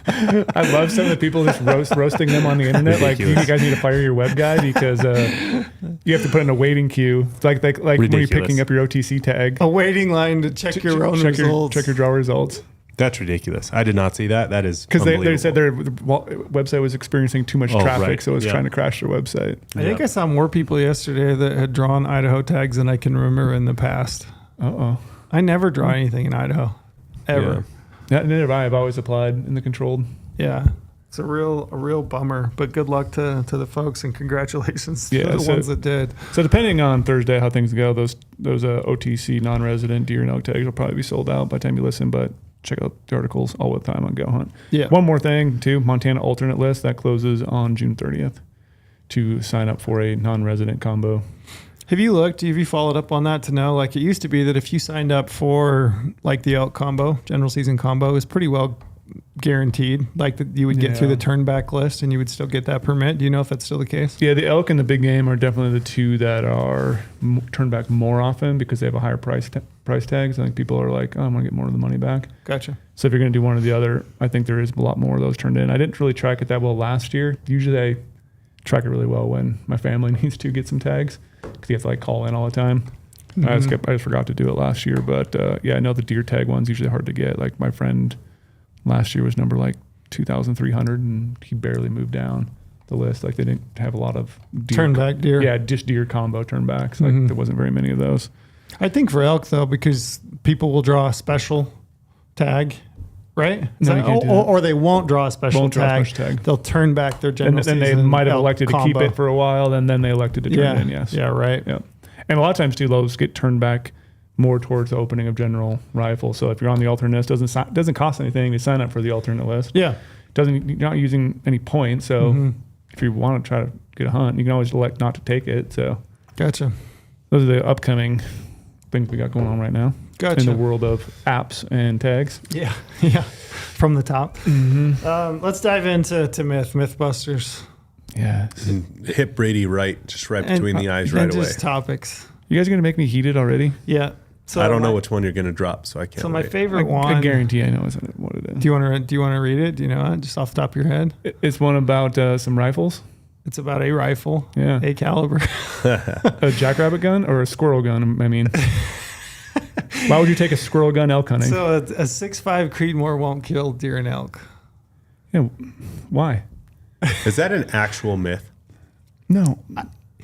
Speaker 4: I love some of the people just roasting them on the internet. Like, you guys need to fire your web guy because you have to put in a waiting queue. It's like when you're
Speaker 1: Ridiculous.
Speaker 4: picking up your OTC tag.
Speaker 2: a waiting line to check your own results.
Speaker 4: Check your draw results.
Speaker 1: That's ridiculous. I did not see that. That is
Speaker 4: Because they
Speaker 1: unbelievable.
Speaker 4: said their website was experiencing too much traffic,
Speaker 1: right.
Speaker 4: so it was
Speaker 1: Yeah.
Speaker 4: trying to crash their website.
Speaker 2: I think I saw more people yesterday that had drawn Idaho tags than I can remember in the past.
Speaker 4: Uh-oh.
Speaker 2: I never draw anything in Idaho, ever.
Speaker 4: Yeah, neither have I. I've always applied in the controlled.
Speaker 2: Yeah. It's a real bummer, but good luck to the folks and congratulations to the ones that did.
Speaker 4: So depending on Thursday how things go, those OTC non-resident deer and elk tags will probably be sold out by the time you listen, but check out the articles all the time on GoHunt.
Speaker 2: Yeah.
Speaker 4: One more thing too, Montana alternate list that closes on June 30th to sign up for a non-resident combo.
Speaker 2: Have you looked? Have you followed up on that to know? Like, it used to be that if you signed up for like the elk combo, general season combo, it was pretty well guaranteed. Like that you would get through the turn back list and you would still get that permit. Do you know if that's still the case?
Speaker 4: Yeah, the elk and the big game are definitely the two that are turned back more often because they have a higher price tags. I think people are like, oh, I'm going to get more of the money back.
Speaker 2: Gotcha.
Speaker 4: So if you're going to do one or the other, I think there is a lot more of those turned in. I didn't really track it that well last year. Usually I track it really well when my family needs to get some tags because you have to like call in all the time. I just forgot to do it last year. But I know the deer tag one's usually hard to get. Like my friend last year was number like 2,300 and he barely moved down the list. Like they didn't have a lot of deer
Speaker 2: Turn back deer.
Speaker 4: Yeah, just deer combo turn backs. Like there wasn't very many of those.
Speaker 2: I think for elk though, because people will draw a special tag, right?
Speaker 4: No, you can't do that.
Speaker 2: Or they won't draw a special
Speaker 4: Won't draw a
Speaker 2: tag.
Speaker 4: special tag.
Speaker 2: They'll turn back their general
Speaker 4: And then they
Speaker 2: season
Speaker 4: might have
Speaker 2: elk
Speaker 4: elected to keep
Speaker 2: combo.
Speaker 4: it for a while, and then they elected to turn it in. Yes.
Speaker 2: Yeah. Right.
Speaker 4: Yeah. And a lot of times too, those get turned back more towards the opening of general rifle. So if you're on the alternate list, doesn't cost anything to sign up for the alternate list.
Speaker 2: Yeah.
Speaker 4: You're not using any points. So if you want to try to get a hunt, you can always elect not to take it. So
Speaker 2: Gotcha.
Speaker 4: those are the upcoming things we got going on right now
Speaker 2: Gotcha.
Speaker 4: in the world of apps and tags.
Speaker 2: Yeah. Yeah. From the top. Let's dive into Mythbusters.
Speaker 4: Yeah.
Speaker 1: And hit Brady right, just right between the eyes right
Speaker 2: and
Speaker 1: away.
Speaker 2: just topics.
Speaker 4: You guys are going to make me heated already?
Speaker 2: Yeah. So
Speaker 1: I don't know which one you're going to drop, so I can't.
Speaker 2: So my
Speaker 1: wait.
Speaker 2: favorite one.
Speaker 4: I guarantee I know what it is.
Speaker 2: Do you want to read it? Do you know it just off the top of your head?
Speaker 4: It's one about some rifles.
Speaker 2: It's about a rifle,
Speaker 4: Yeah.
Speaker 2: a caliber.
Speaker 4: A jackrabbit gun or a squirrel gun? I mean, why would you take a squirrel gun elk hunting?
Speaker 2: So a 6.5 Creedmoor won't kill deer and elk.
Speaker 4: Yeah, why?
Speaker 1: Is that an actual myth?
Speaker 4: No.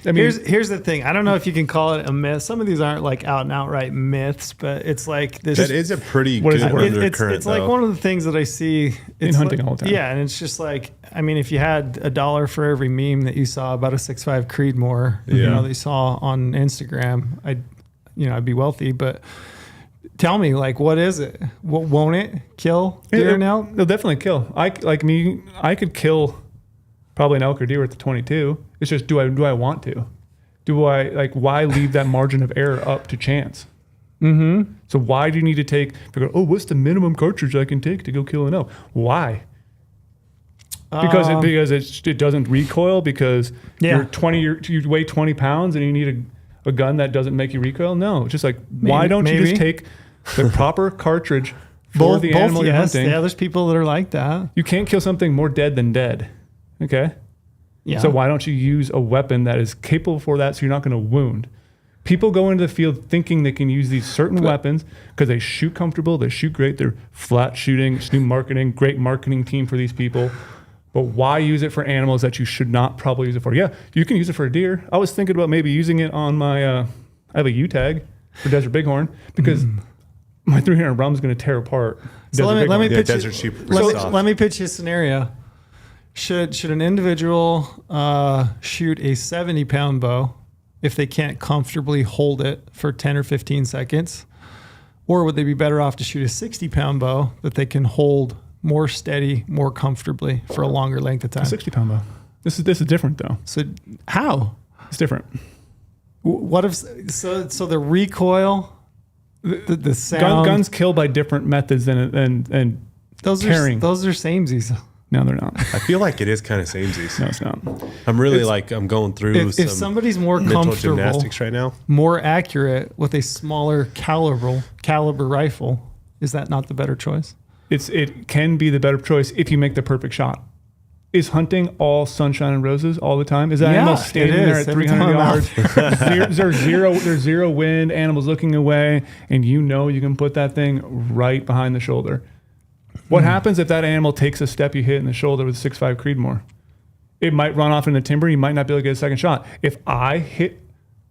Speaker 4: I mean,
Speaker 2: Here's the thing. I don't know if you can call it a myth. Some of these aren't like out and outright myths, but it's like this.
Speaker 1: That is a pretty
Speaker 4: What
Speaker 1: good
Speaker 4: is it?
Speaker 1: undercurrent,
Speaker 2: It's like one of the things that I see
Speaker 4: In hunting all the time.
Speaker 2: Yeah, and it's just like, I mean, if you had $1 for every meme that you saw about a 6.5 Creedmoor,
Speaker 1: Yeah.
Speaker 2: that you saw on Instagram, I'd be wealthy. But Tell me, like, what is it? Won't it kill deer and elk?
Speaker 4: They'll definitely kill. I could kill probably an elk or deer with the 22. It's just, do I want to? Why leave that margin of error up to chance?
Speaker 2: Mm-hmm.
Speaker 4: So why do you need to figure, what's the minimum cartridge I can take to go kill an elk? Why? Because it doesn't recoil, because you weigh 20 pounds and you need a gun that doesn't make you recoil? No, it's just like, why don't you just take the proper cartridge for the animal you're hunting?
Speaker 2: Yeah, there's people that are like that.
Speaker 4: You can't kill something more dead than dead. Okay?
Speaker 2: Yeah.
Speaker 4: So why don't you use a weapon that is capable for that, so you're not going to wound? People go into the field thinking they can use these certain weapons because they shoot comfortable, they shoot great, they're flat shooting, it's new marketing, great marketing team for these people. But why use it for animals that you should not probably use it for? Yeah, you can use it for a deer. I was thinking about maybe using it on my, I have a U-tag for Desert Bighorn, because my 300 rum is going to tear apart.
Speaker 2: So let me pitch
Speaker 1: Desert sheep.
Speaker 2: let me pitch you a scenario. Should an individual shoot a 70-pound bow if they can't comfortably hold it for 10 or 15 seconds? Or would they be better off to shoot a 60-pound bow that they can hold more steady, more comfortably for a longer length of time?
Speaker 4: 60-pound bow. This is different, though.
Speaker 2: So how?
Speaker 4: It's different.
Speaker 2: What if so the recoil, the sound,
Speaker 4: guns kill by different methods and
Speaker 2: those
Speaker 4: tearing.
Speaker 2: Those are samesies.
Speaker 4: No, they're not.
Speaker 1: I feel like it is kind of samesies.
Speaker 4: No, it's not.
Speaker 1: I'm going through
Speaker 2: If somebody's more
Speaker 1: mental
Speaker 2: comfortable,
Speaker 1: gymnastics right now,
Speaker 2: more accurate with a smaller caliber rifle, is that not the better choice?
Speaker 4: It can be the better choice if you make the perfect shot. Is hunting all sunshine and roses all the time? Is that animal standing there at 300 yards? There's zero wind, animals looking away, and you can put that thing right behind the shoulder. What happens if that animal takes a step you hit in the shoulder with a 6.5 Creedmoor? It might run off in the timber. You might not be able to get a second shot. If I hit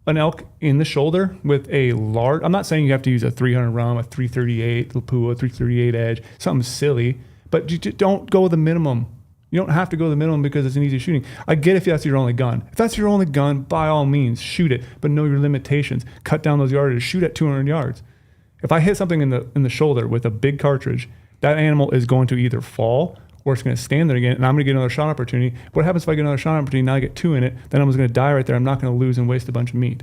Speaker 4: an elk in the shoulder with a large, I'm not saying you have to use a 300 rum, a 338 Lapua, 338 edge, something silly, but you don't go with the minimum. You don't have to go the minimum because it's an easy shooting. I get if that's your only gun. If that's your only gun, by all means, shoot it, but know your limitations. Cut down those yardages. Shoot at 200 yards. If I hit something in the shoulder with a big cartridge, that animal is going to either fall or it's going to stand there again, and I'm going to get another shot opportunity. What happens if I get another shot opportunity, now I get two in it, then I'm going to die right there. I'm not going to lose and waste a bunch of meat.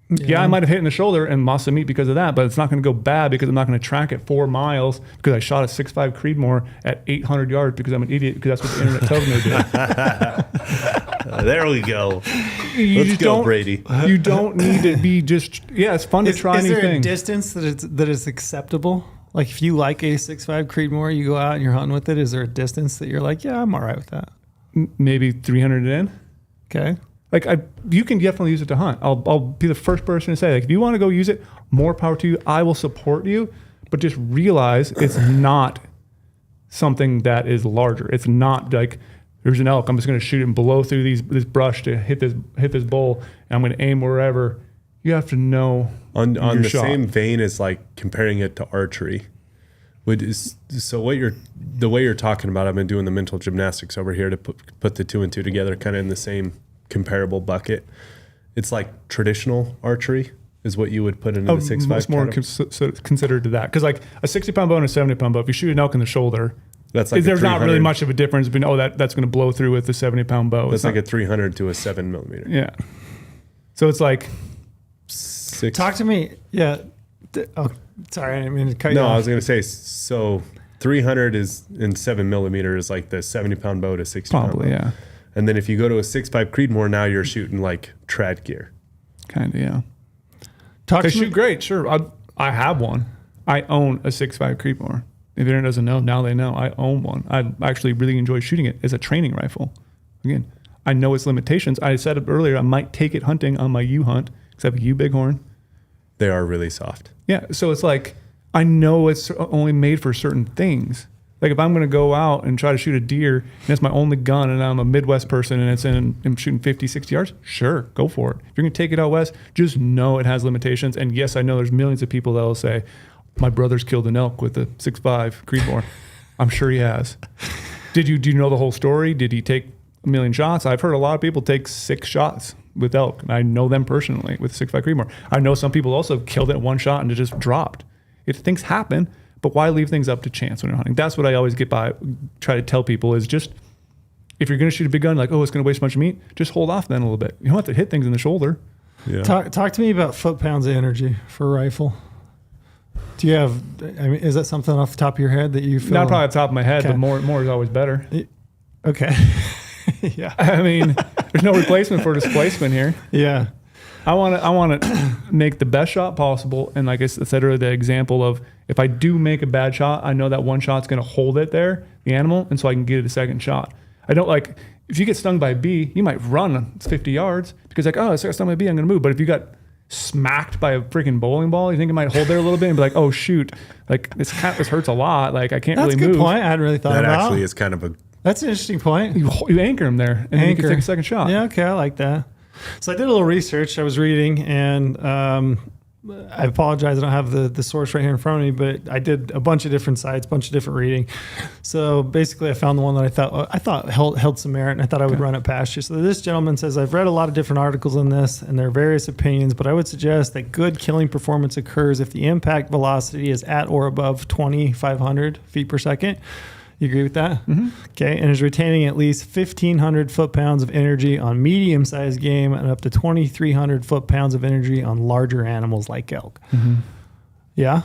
Speaker 4: Yeah, I might have hit in the shoulder and lost some meat because of that, but it's not going to go bad because I'm not going to track it 4 miles because I shot a 6.5 Creedmoor at 800 yards because I'm an idiot, because that's what the internet tells me to do.
Speaker 1: There we go. Let's go, Brady.
Speaker 4: You don't need to be it's fun to try anything.
Speaker 2: Is there a distance that is acceptable? Like if you like a 6.5 Creedmoor, you go out and you're hunting with it, is there a distance that you're like, yeah, I'm all right with that?
Speaker 4: Maybe 300 in.
Speaker 2: Okay.
Speaker 4: Like you can definitely use it to hunt. I'll be the first person to say, like, if you want to go use it, more power to you. I will support you, but just realize it's not something that is larger. It's not like there's an elk. I'm just going to shoot it and blow through this brush to hit this bull, and I'm going to aim wherever. You have to know
Speaker 1: on the
Speaker 4: shot.
Speaker 1: Same vein as like comparing it to archery. The way you're talking about, I've been doing the mental gymnastics over here to put the 2 and 2 together, kind of in the same comparable bucket. It's like traditional archery is what you would put into the 6.5.
Speaker 4: Much more considered to that, because like a 60-pound bow and a 70-pound bow, if you shoot an elk in the shoulder,
Speaker 1: that's like
Speaker 4: there's not really much of a difference between that's going to blow through with the 70-pound bow.
Speaker 1: That's like a 300 to a 7mm.
Speaker 4: Yeah. So it's like
Speaker 1: 6.
Speaker 2: Talk to me. Yeah. Oh, sorry, I didn't mean to cut you off.
Speaker 1: No, I was going to say, so 300 is in 7mm is like the 70-pound bow to 60-pound
Speaker 4: probably,
Speaker 1: bow.
Speaker 4: yeah.
Speaker 1: And then if you go to a 6.5 Creedmoor, now you're shooting like trad gear.
Speaker 4: Kind of, yeah.
Speaker 2: They
Speaker 4: shoot great, sure. I have one. I own a 6.5 Creedmoor. If anyone doesn't know, now they know. I own one. I actually really enjoy shooting it as a training rifle. Again, I know its limitations. I said it earlier, I might take it hunting on my U-hunt, because I have a U-Bighorn.
Speaker 1: They are really soft.
Speaker 4: Yeah, so it's like, I know it's only made for certain things. Like if I'm going to go out and try to shoot a deer, and it's my only gun, and I'm a Midwest person, and I'm shooting 50, 60 yards, sure, go for it. If you're going to take it out west, just know it has limitations. And yes, I know there's millions of people that will say, my brother's killed an elk with a 6.5 Creedmoor. I'm sure he has. Do you know the whole story? Did he take a million shots? I've heard a lot of people take 6 shots with elk, and I know them personally with 6.5 Creedmoor. I know some people also killed it in 1 shot and it just dropped. things happen, but why leave things up to chance when you're hunting? That's what I always try to tell people is just, if you're going to shoot a big gun, like, oh, it's going to waste a bunch of meat, just hold off then a little bit. You don't have to hit things in the shoulder.
Speaker 1: Yeah.
Speaker 2: Talk to me about foot-pounds of energy for a rifle. Do you have, I mean, is that something off the top of your head that you feel?
Speaker 4: Not probably off the top of my head,
Speaker 2: Okay.
Speaker 4: but more is always better.
Speaker 2: Okay. Yeah.
Speaker 4: I mean, there's no replacement for displacement here.
Speaker 2: Yeah.
Speaker 4: I want to make the best shot possible. And like I said earlier, the example of if I do make a bad shot, I know that one shot's going to hold it there, the animal, and so I can get it a second shot. I don't like, if you get stung by a bee, you might run 50 yards because like, oh, I got stung by a bee, I'm going to move. But if you got smacked by a freaking bowling ball, you think it might hold there a little bit and be like, oh shoot, like this hurts a lot. Like I can't
Speaker 2: That's
Speaker 4: really
Speaker 2: a good
Speaker 4: move.
Speaker 2: point. I hadn't really thought
Speaker 1: That
Speaker 2: about.
Speaker 1: actually is kind of a
Speaker 2: That's an interesting point.
Speaker 4: You anchor him there and then you can take a second shot.
Speaker 2: Yeah, okay, I like that. So I did a little research. I was reading, and I apologize, I don't have the source right here in front of me, but I did a bunch of different sites, a bunch of different reading. So basically, I found the one that I thought held some merit, and I thought I would run it past you. So this gentleman says, I've read a lot of different articles on this, and there are various opinions, but I would suggest that good killing performance occurs if the impact velocity is at or above 2,500 feet per second. You agree with that?
Speaker 4: Mm-hmm.
Speaker 2: Okay. And is retaining at least 1,500 foot-pounds of energy on medium-sized game and up to 2,300 foot-pounds of energy on larger animals like elk.
Speaker 4: Mm-hmm.
Speaker 2: Yeah?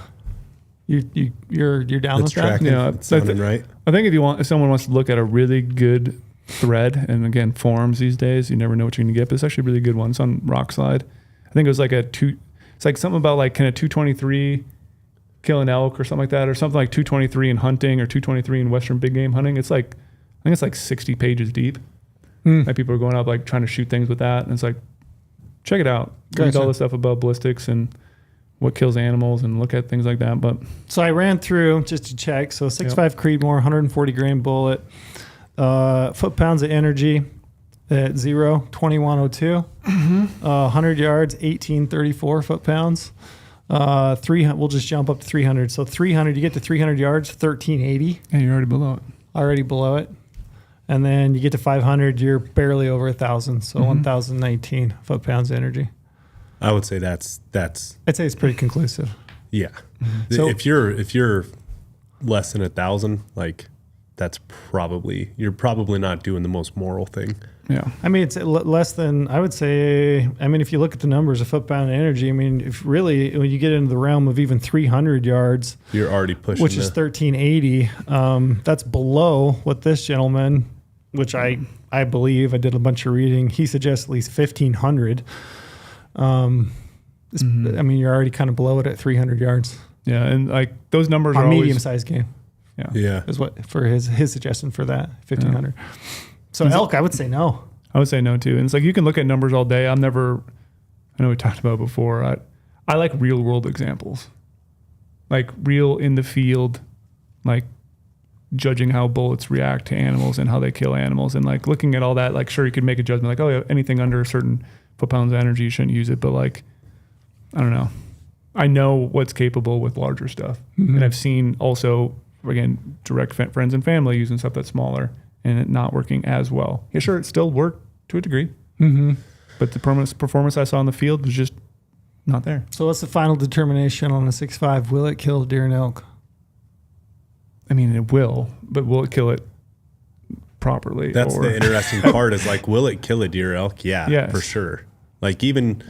Speaker 2: You're down
Speaker 1: That's
Speaker 2: with that?
Speaker 1: tracking.
Speaker 4: Yeah,
Speaker 1: It's sounding right.
Speaker 4: I think if someone wants to look at a really good thread, and again, forums these days, you never know what you're going to get, but it's actually a really good one. It's on Rockslide. I think it was like it's like something about like kind of 223 killing elk or something like that, or something like 223 in hunting or 223 in Western big game hunting. It's like, I think it's like 60 pages deep. Like people are going up like trying to shoot things with that. And it's like, check it out. Read all the stuff about ballistics and what kills animals and look at things like that. But
Speaker 2: So I ran through just to check. So 6.5 Creedmoor, 140 grain bullet, foot-pounds of energy at 0, 2102, 100 yards, 1834 foot-pounds. 300, we'll just jump up to 300. So 300, you get to 300 yards, 1380.
Speaker 4: yeah, you're already below it.
Speaker 2: Already below it. And then you get to 500, you're barely over 1,000. So 1,019 foot-pounds of energy.
Speaker 1: I would say that's
Speaker 2: I'd say it's pretty conclusive.
Speaker 1: yeah.
Speaker 2: So-
Speaker 1: if you're less than 1,000, like you're probably not doing the most moral thing.
Speaker 4: Yeah.
Speaker 2: I mean, it's less than, I would say, I mean, if you look at the numbers of foot-pound of energy, I mean, if really, when you get into the realm of even 300 yards,
Speaker 1: You're already pushing,
Speaker 2: which is 1380, that's below what this gentleman, which I believe, I did a bunch of reading, he suggests at least 1,500. I mean, you're already kind of below it at 300 yards.
Speaker 4: Yeah. And like those numbers are
Speaker 2: On
Speaker 4: always,
Speaker 2: medium-sized game
Speaker 1: yeah.
Speaker 2: is what, for his suggestion for that, 1,500. So elk, I would say no.
Speaker 4: I would say no too. And it's like, you can look at numbers all day. I know we talked about it before. I like real world examples, like real in the field, like judging how bullets react to animals and how they kill animals. And like looking at all that, like, sure, you could make a judgment like, oh yeah, anything under a certain foot-pounds of energy, you shouldn't use it. But like, I don't know. I know what's capable with larger stuff. And I've seen also, again, direct friends and family using stuff that's smaller and it not working as well. Yeah, sure, it still worked to a degree. But the performance I saw in the field was just not there.
Speaker 2: So what's the final determination on a 6.5? Will it kill deer and elk?
Speaker 4: I mean, it will, but will it kill it properly?
Speaker 1: That's the interesting part is like, will it kill a deer elk? Yeah,
Speaker 4: Yes.
Speaker 1: for sure. Like even,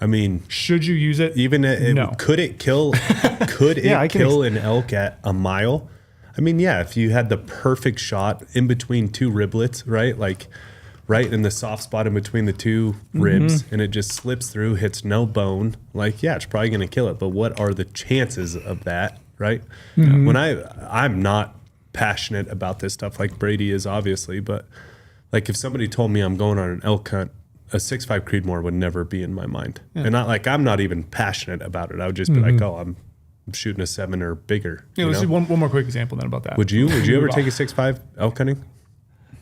Speaker 1: I mean,
Speaker 4: Should you use it?
Speaker 1: even
Speaker 4: No.
Speaker 1: could it kill
Speaker 2: I can
Speaker 1: kill an elk at a mile? I mean, yeah, if you had the perfect shot in between two riblets, right? Like right in the soft spot in between the two ribs, and it just slips through, hits no bone, like, yeah, it's probably going to kill it. But what are the chances of that, right? When I'm not passionate about this stuff like Brady is, obviously, but like if somebody told me I'm going on an elk hunt, a 6.5 Creedmoor would never be in my mind. And I'm not even passionate about it. I would just be like, oh, I'm shooting a 7 or bigger.
Speaker 4: Yeah, let's do one more quick example then about that.
Speaker 1: Would you ever take a 6.5 elk hunting?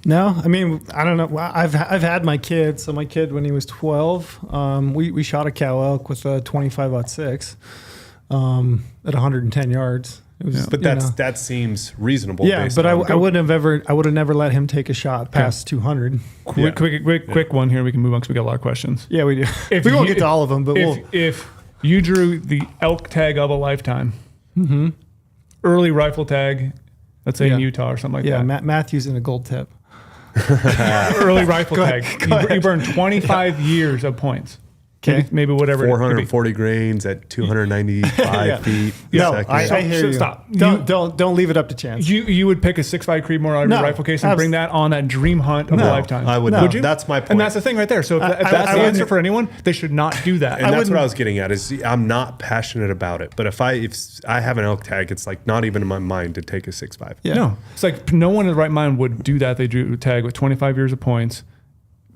Speaker 2: No, I mean, I don't know. Well, I've had my kid. So my kid, when he was 12, we shot a cow elk with a 25-06 at 110 yards. It was,
Speaker 1: But that seems reasonable.
Speaker 2: yeah.
Speaker 1: based
Speaker 2: But I
Speaker 1: on-
Speaker 2: would have never let him take a shot past 200.
Speaker 4: Quick one here. We can move on because we got a lot of questions.
Speaker 2: Yeah, we do.
Speaker 4: If
Speaker 2: We won't
Speaker 4: you-
Speaker 2: get to all of them, but we'll.
Speaker 4: If you drew the elk tag of a lifetime, Early rifle tag, let's say in
Speaker 2: Yeah.
Speaker 4: Utah or something like
Speaker 2: Yeah,
Speaker 4: that.
Speaker 2: Matthew's in a gold tip.
Speaker 4: Early rifle tag.
Speaker 2: ahead.
Speaker 4: You burn 25 years of points.
Speaker 2: Okay.
Speaker 4: Maybe whatever. it could be.
Speaker 1: 440 grains at 295 feet a
Speaker 2: No,
Speaker 1: second.
Speaker 2: I hear
Speaker 4: So
Speaker 2: you.
Speaker 4: stop.
Speaker 2: Don't leave it up to chance.
Speaker 4: You would pick a 6.5 Creedmoor out of your
Speaker 2: No,
Speaker 4: rifle case and bring that on that dream hunt of a lifetime.
Speaker 1: I would
Speaker 2: No.
Speaker 1: not.
Speaker 2: Would
Speaker 4: you?
Speaker 1: That's my point.
Speaker 4: And that's the thing right there. So if that's
Speaker 2: I
Speaker 4: the answer
Speaker 2: wouldn't-
Speaker 4: for anyone, they should not do that.
Speaker 1: and that's
Speaker 2: wouldn't-
Speaker 1: what I was getting at is I'm not passionate about it. But if I have an elk tag, it's like not even in my mind to take a 6.5.
Speaker 2: Yeah.
Speaker 4: No, it's like no one in the right mind would do that. They drew a tag with 25 years of points,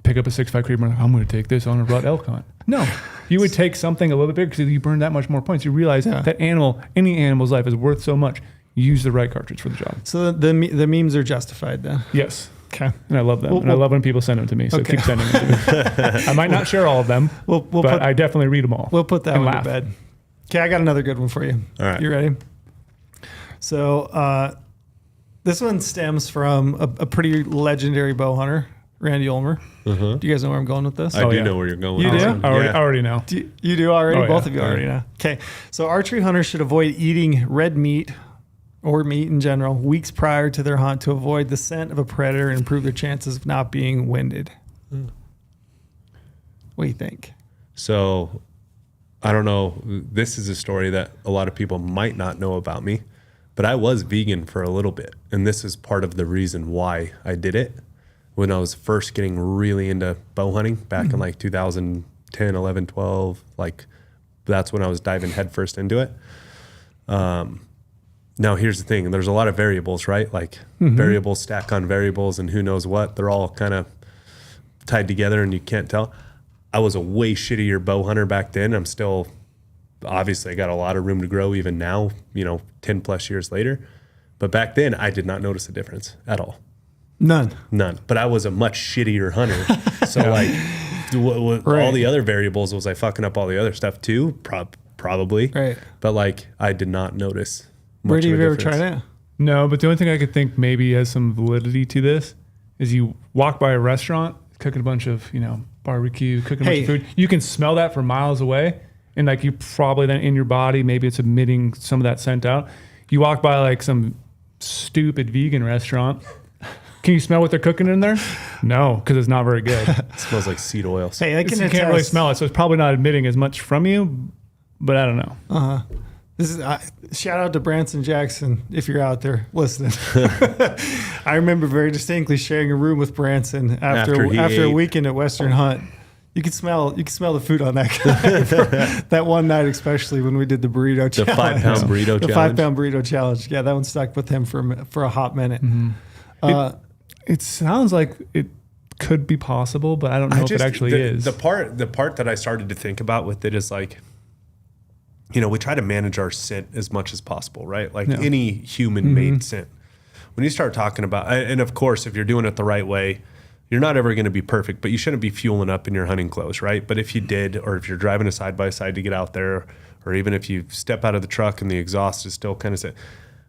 Speaker 4: pick up a 6.5 Creedmoor. Like, I'm going to take this on a rut elk hunt. No, you would take something a little bit bigger because you burn that much more points. You realize that any animal's life is worth so much. Use the right cartridge for the job.
Speaker 2: So the memes are justified then.
Speaker 4: Yes.
Speaker 2: Okay.
Speaker 4: And I love them. And I love when people send them to me. So
Speaker 2: Okay.
Speaker 4: keep sending them to me. I might not share all of them,
Speaker 2: We'll
Speaker 4: but
Speaker 2: put
Speaker 4: I definitely read them all.
Speaker 2: we'll put that
Speaker 4: and
Speaker 2: one
Speaker 4: laugh.
Speaker 2: to bed. Okay, I got another good one for you.
Speaker 1: All right.
Speaker 2: You ready? So this one stems from a pretty legendary bow hunter, Randy Ulmer. Do you guys know where I'm going with this?
Speaker 1: I do
Speaker 4: yeah.
Speaker 1: know where you're going.
Speaker 2: You do?
Speaker 1: Awesome.
Speaker 4: I
Speaker 1: Yeah.
Speaker 4: already know.
Speaker 2: You do already?
Speaker 4: Oh,
Speaker 2: Both
Speaker 4: yeah.
Speaker 2: of you already know. Okay. So archery hunters should avoid eating red meat or meat in general weeks prior to their hunt to avoid the scent of a predator and improve their chances of not being winded. What do you think?
Speaker 1: So I don't know. This is a story that a lot of people might not know about me, but I was vegan for a little bit. And this is part of the reason why I did it. When I was first getting really into bow hunting back in like 2010, 11, 12, like that's when I was diving headfirst into it. Now here's the thing. There's a lot of variables, right? Like variables stack on variables and who knows what. They're all kind of tied together and you can't tell. I was a way shittier bow hunter back then. I'm still, obviously I got a lot of room to grow even now, 10 plus years later. But back then I did not notice a difference at all.
Speaker 2: None.
Speaker 1: None. But I was a much shittier hunter. So like all the other variables, was I fucking up all the other stuff too? Probably.
Speaker 2: Right.
Speaker 1: But like I did not notice much
Speaker 2: Where do
Speaker 1: of
Speaker 2: you
Speaker 1: a
Speaker 2: ever
Speaker 1: difference.
Speaker 2: tried it?
Speaker 4: No, but the only thing I could think maybe has some validity to this is you walk by a restaurant cooking a bunch of, barbecue, cooking a bunch of food. You can smell that from miles away. And like you probably then in your body, maybe it's emitting some of that scent out. You walk by like some stupid vegan restaurant. Can you smell what they're cooking in there? No, because it's not very good.
Speaker 1: It smells like seed oils.
Speaker 2: Hey, I
Speaker 4: You
Speaker 2: can
Speaker 4: can't really
Speaker 2: attest.
Speaker 4: smell it, so it's probably not emitting as much from you. But I don't know.
Speaker 2: This is shout out to Branson Jackson if you're out there listening. I remember very distinctly sharing a room with Branson after
Speaker 1: he
Speaker 2: a
Speaker 1: ate.
Speaker 2: weekend at Western Hunt. You could smell the food on that guy for that one night, especially when we did the burrito
Speaker 1: The
Speaker 2: challenge.
Speaker 1: 5-pound burrito
Speaker 2: The
Speaker 1: challenge.
Speaker 2: 5-pound burrito challenge. Yeah, that one stuck with him for a hot minute.
Speaker 4: It sounds like it could be possible, but I don't know if it actually is.
Speaker 1: The part that I started to think about with it is like, we try to manage our scent as much as possible, right? Like any human made scent. When you start talking about, and of course, if you're doing it the right way, you're not ever going to be perfect, but you shouldn't be fueling up in your hunting clothes, right? But if you did, or if you're driving a side by side to get out there, or even if you step out of the truck and the exhaust is still kind of set,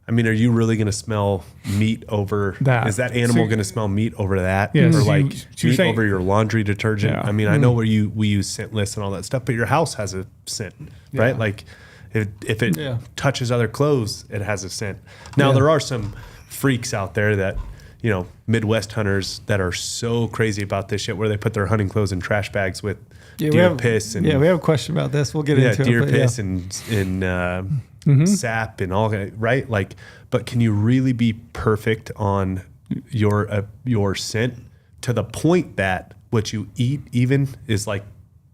Speaker 1: are you really going to smell meat over
Speaker 4: that?
Speaker 1: Is that animal
Speaker 4: So-
Speaker 1: going to smell meat over that?
Speaker 4: Yeah,
Speaker 1: Or
Speaker 4: so
Speaker 1: like
Speaker 4: you- so you're
Speaker 1: meat
Speaker 4: saying-
Speaker 1: over your laundry detergent?
Speaker 4: Yeah.
Speaker 1: I know where we use scentless and all that stuff, but your house has a scent, right? Like if it touches other clothes, it has a scent. Now there are some freaks out there that, Midwest hunters that are so crazy about this shit where they put their hunting clothes in trash bags with deer piss and
Speaker 2: we have a question about this. We'll get into
Speaker 1: deer
Speaker 2: it. but
Speaker 1: piss and sap and all that, right? Like, but can you really be perfect on your scent to the point that what you eat even is like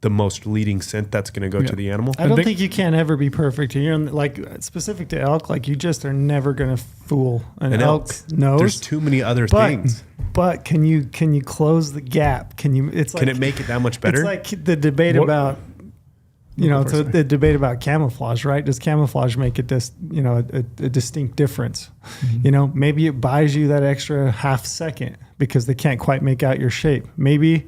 Speaker 1: the most leading scent that's going to go to the animal?
Speaker 2: I don't think you can ever be perfect. Like specific to elk, like you just are never going to fool an elk nose.
Speaker 1: There's too many other things.
Speaker 2: But can you close the gap? Can
Speaker 1: it make it that much better?
Speaker 2: It's like the debate about the debate about camouflage, right? Does camouflage make it a distinct difference? Maybe it buys you that extra half second because they can't quite make out your shape. Maybe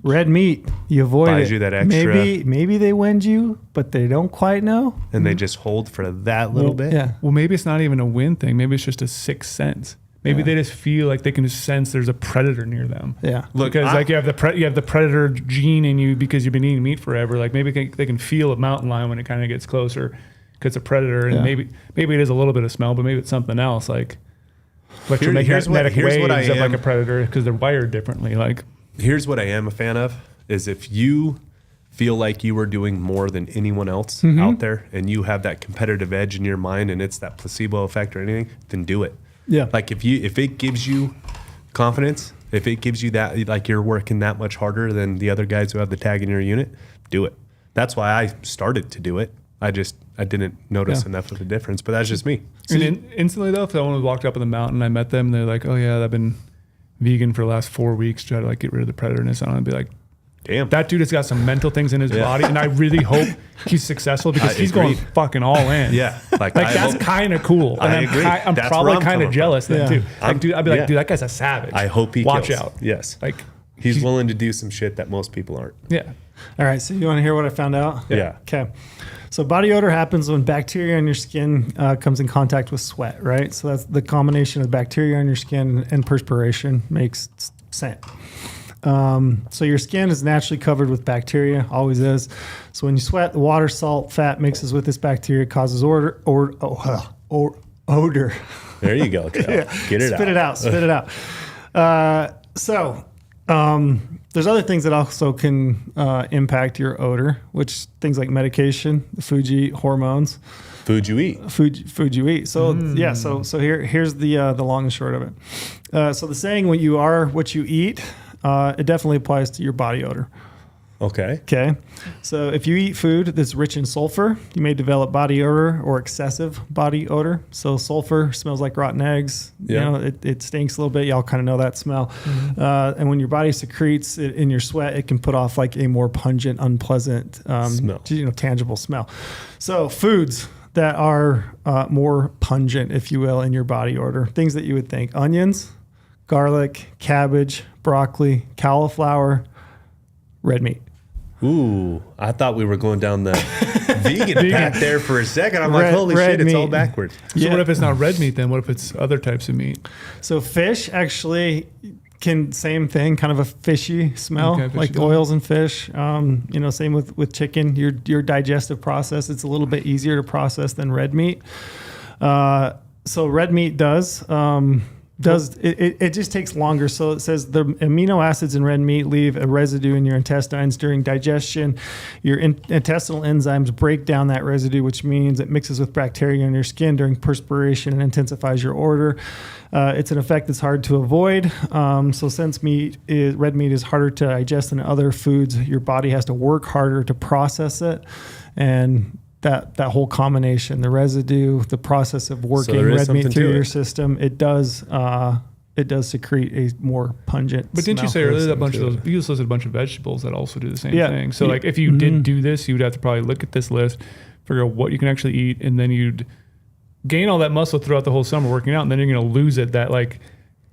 Speaker 2: red meat, you avoid
Speaker 1: Buys
Speaker 2: it.
Speaker 1: you that extra.
Speaker 2: Maybe they wind you, but they don't quite know.
Speaker 1: and they just hold for that little bit.
Speaker 2: Yeah.
Speaker 4: Well, maybe it's not even a wind thing. Maybe it's just a sixth sense. Maybe they just feel like they can just sense there's a predator near them.
Speaker 2: Yeah.
Speaker 1: Look,
Speaker 4: Because like you have the predator gene in you because you've been eating meat forever. Like maybe they can feel a mountain lion when it kind of gets closer. because it's a predator, and maybe it is a little bit of smell, but maybe it's something else like electromagnetic waves of like a predator because they're wired differently. Like,
Speaker 1: here's what I am a fan of is if you feel like you are doing more than anyone else out there and you have that competitive edge in your mind and it's that placebo effect or anything, then do it.
Speaker 2: Yeah.
Speaker 1: Like if it gives you confidence, if it gives you that, like you're working that much harder than the other guys who have the tag in your unit, do it. That's why I started to do it. I didn't notice enough of a difference, but that's just me.
Speaker 4: And instantly though, if someone walked up on the mountain, I met them, they're like, oh yeah, I've been vegan for the last 4 weeks, try to like get rid of the predatorness on it. I'd be like,
Speaker 1: damn,
Speaker 4: that dude has got some mental things in his body, and I really hope he's successsul because he's going fucking all in.
Speaker 1: Yeah, like
Speaker 4: that's kind of cool. And
Speaker 1: I agree.
Speaker 4: I'm
Speaker 1: That's
Speaker 4: probably
Speaker 1: where I'm
Speaker 4: kind of
Speaker 1: coming
Speaker 4: jealous
Speaker 1: from.
Speaker 4: then too. Like, dude, I'd be like, dude, that guy's a savage.
Speaker 1: I hope he
Speaker 4: watch
Speaker 1: kills.
Speaker 4: out.
Speaker 1: Yes,
Speaker 4: like
Speaker 1: he's willing to do some shit that most people aren't.
Speaker 4: Yeah.
Speaker 2: All right. So you want to hear what I found out?
Speaker 1: Yeah.
Speaker 2: Okay. So body odor happens when bacteria on your skin comes in contact with sweat, right? So that's the combination of bacteria on your skin and perspiration makes scent. So your skin is naturally covered with bacteria, always is. So when you sweat, the water, salt, fat mixes with this bacteria, causes odor.
Speaker 1: There you go. Get it out.
Speaker 2: Spit it out. There's other things that also can impact your odor, which things like medication, the food you eat, hormones.
Speaker 1: Food you eat.
Speaker 2: Food you eat. So so here's the long and short of it. So the saying, "What you are, what you eat," it definitely applies to your body odor. Okay. So if you eat food that's rich in sulfur, you may develop body odor or excessive body odor. So sulfur smells like rotten eggs.
Speaker 1: Yeah.
Speaker 2: You know, it stinks a little bit. Y'all kind of know that smell. And when your body secretes it in your sweat, it can put off like a more pungent, unpleasant,
Speaker 1: smell.
Speaker 2: Tangible smell. So foods that are more pungent, if you will, in your body odor, things that you would think: onions, garlic, cabbage, broccoli, cauliflower, red meat.
Speaker 1: Ooh, I thought we were going down the vegan path there for a second. I'm like, holy shit, it's all backwards.
Speaker 4: So what if it's not red meat then? What if it's other types of meat?
Speaker 2: So fish actually can, same thing, kind of a fishy smell,
Speaker 4: Okay,
Speaker 2: like
Speaker 4: fishy.
Speaker 2: oils and fish. Same with chicken. Your digestive process, it's a little bit easier to process than red meat. So red meat does it just takes longer. So it says the amino acids in red meat leave a residue in your intestines during digestion. Your intestinal enzymes break down that residue, which means it mixes with bacteria in your skin during perspiration and intensifies your odor. It's an effect that's hard to avoid. So since red meat is harder to digest than other foods, your body has to work harder to process it. And that whole combination, the residue, the process of working red meat through your system, it does secrete a more pungent
Speaker 4: But
Speaker 2: smell.
Speaker 4: didn't you say earlier that you just listed a bunch of vegetables that also do the same thing? So like if you did do this, you would have to probably look at this list, figure out what you can actually eat, and then you'd gain all that muscle throughout the whole summer working out, and then you're going to lose it that like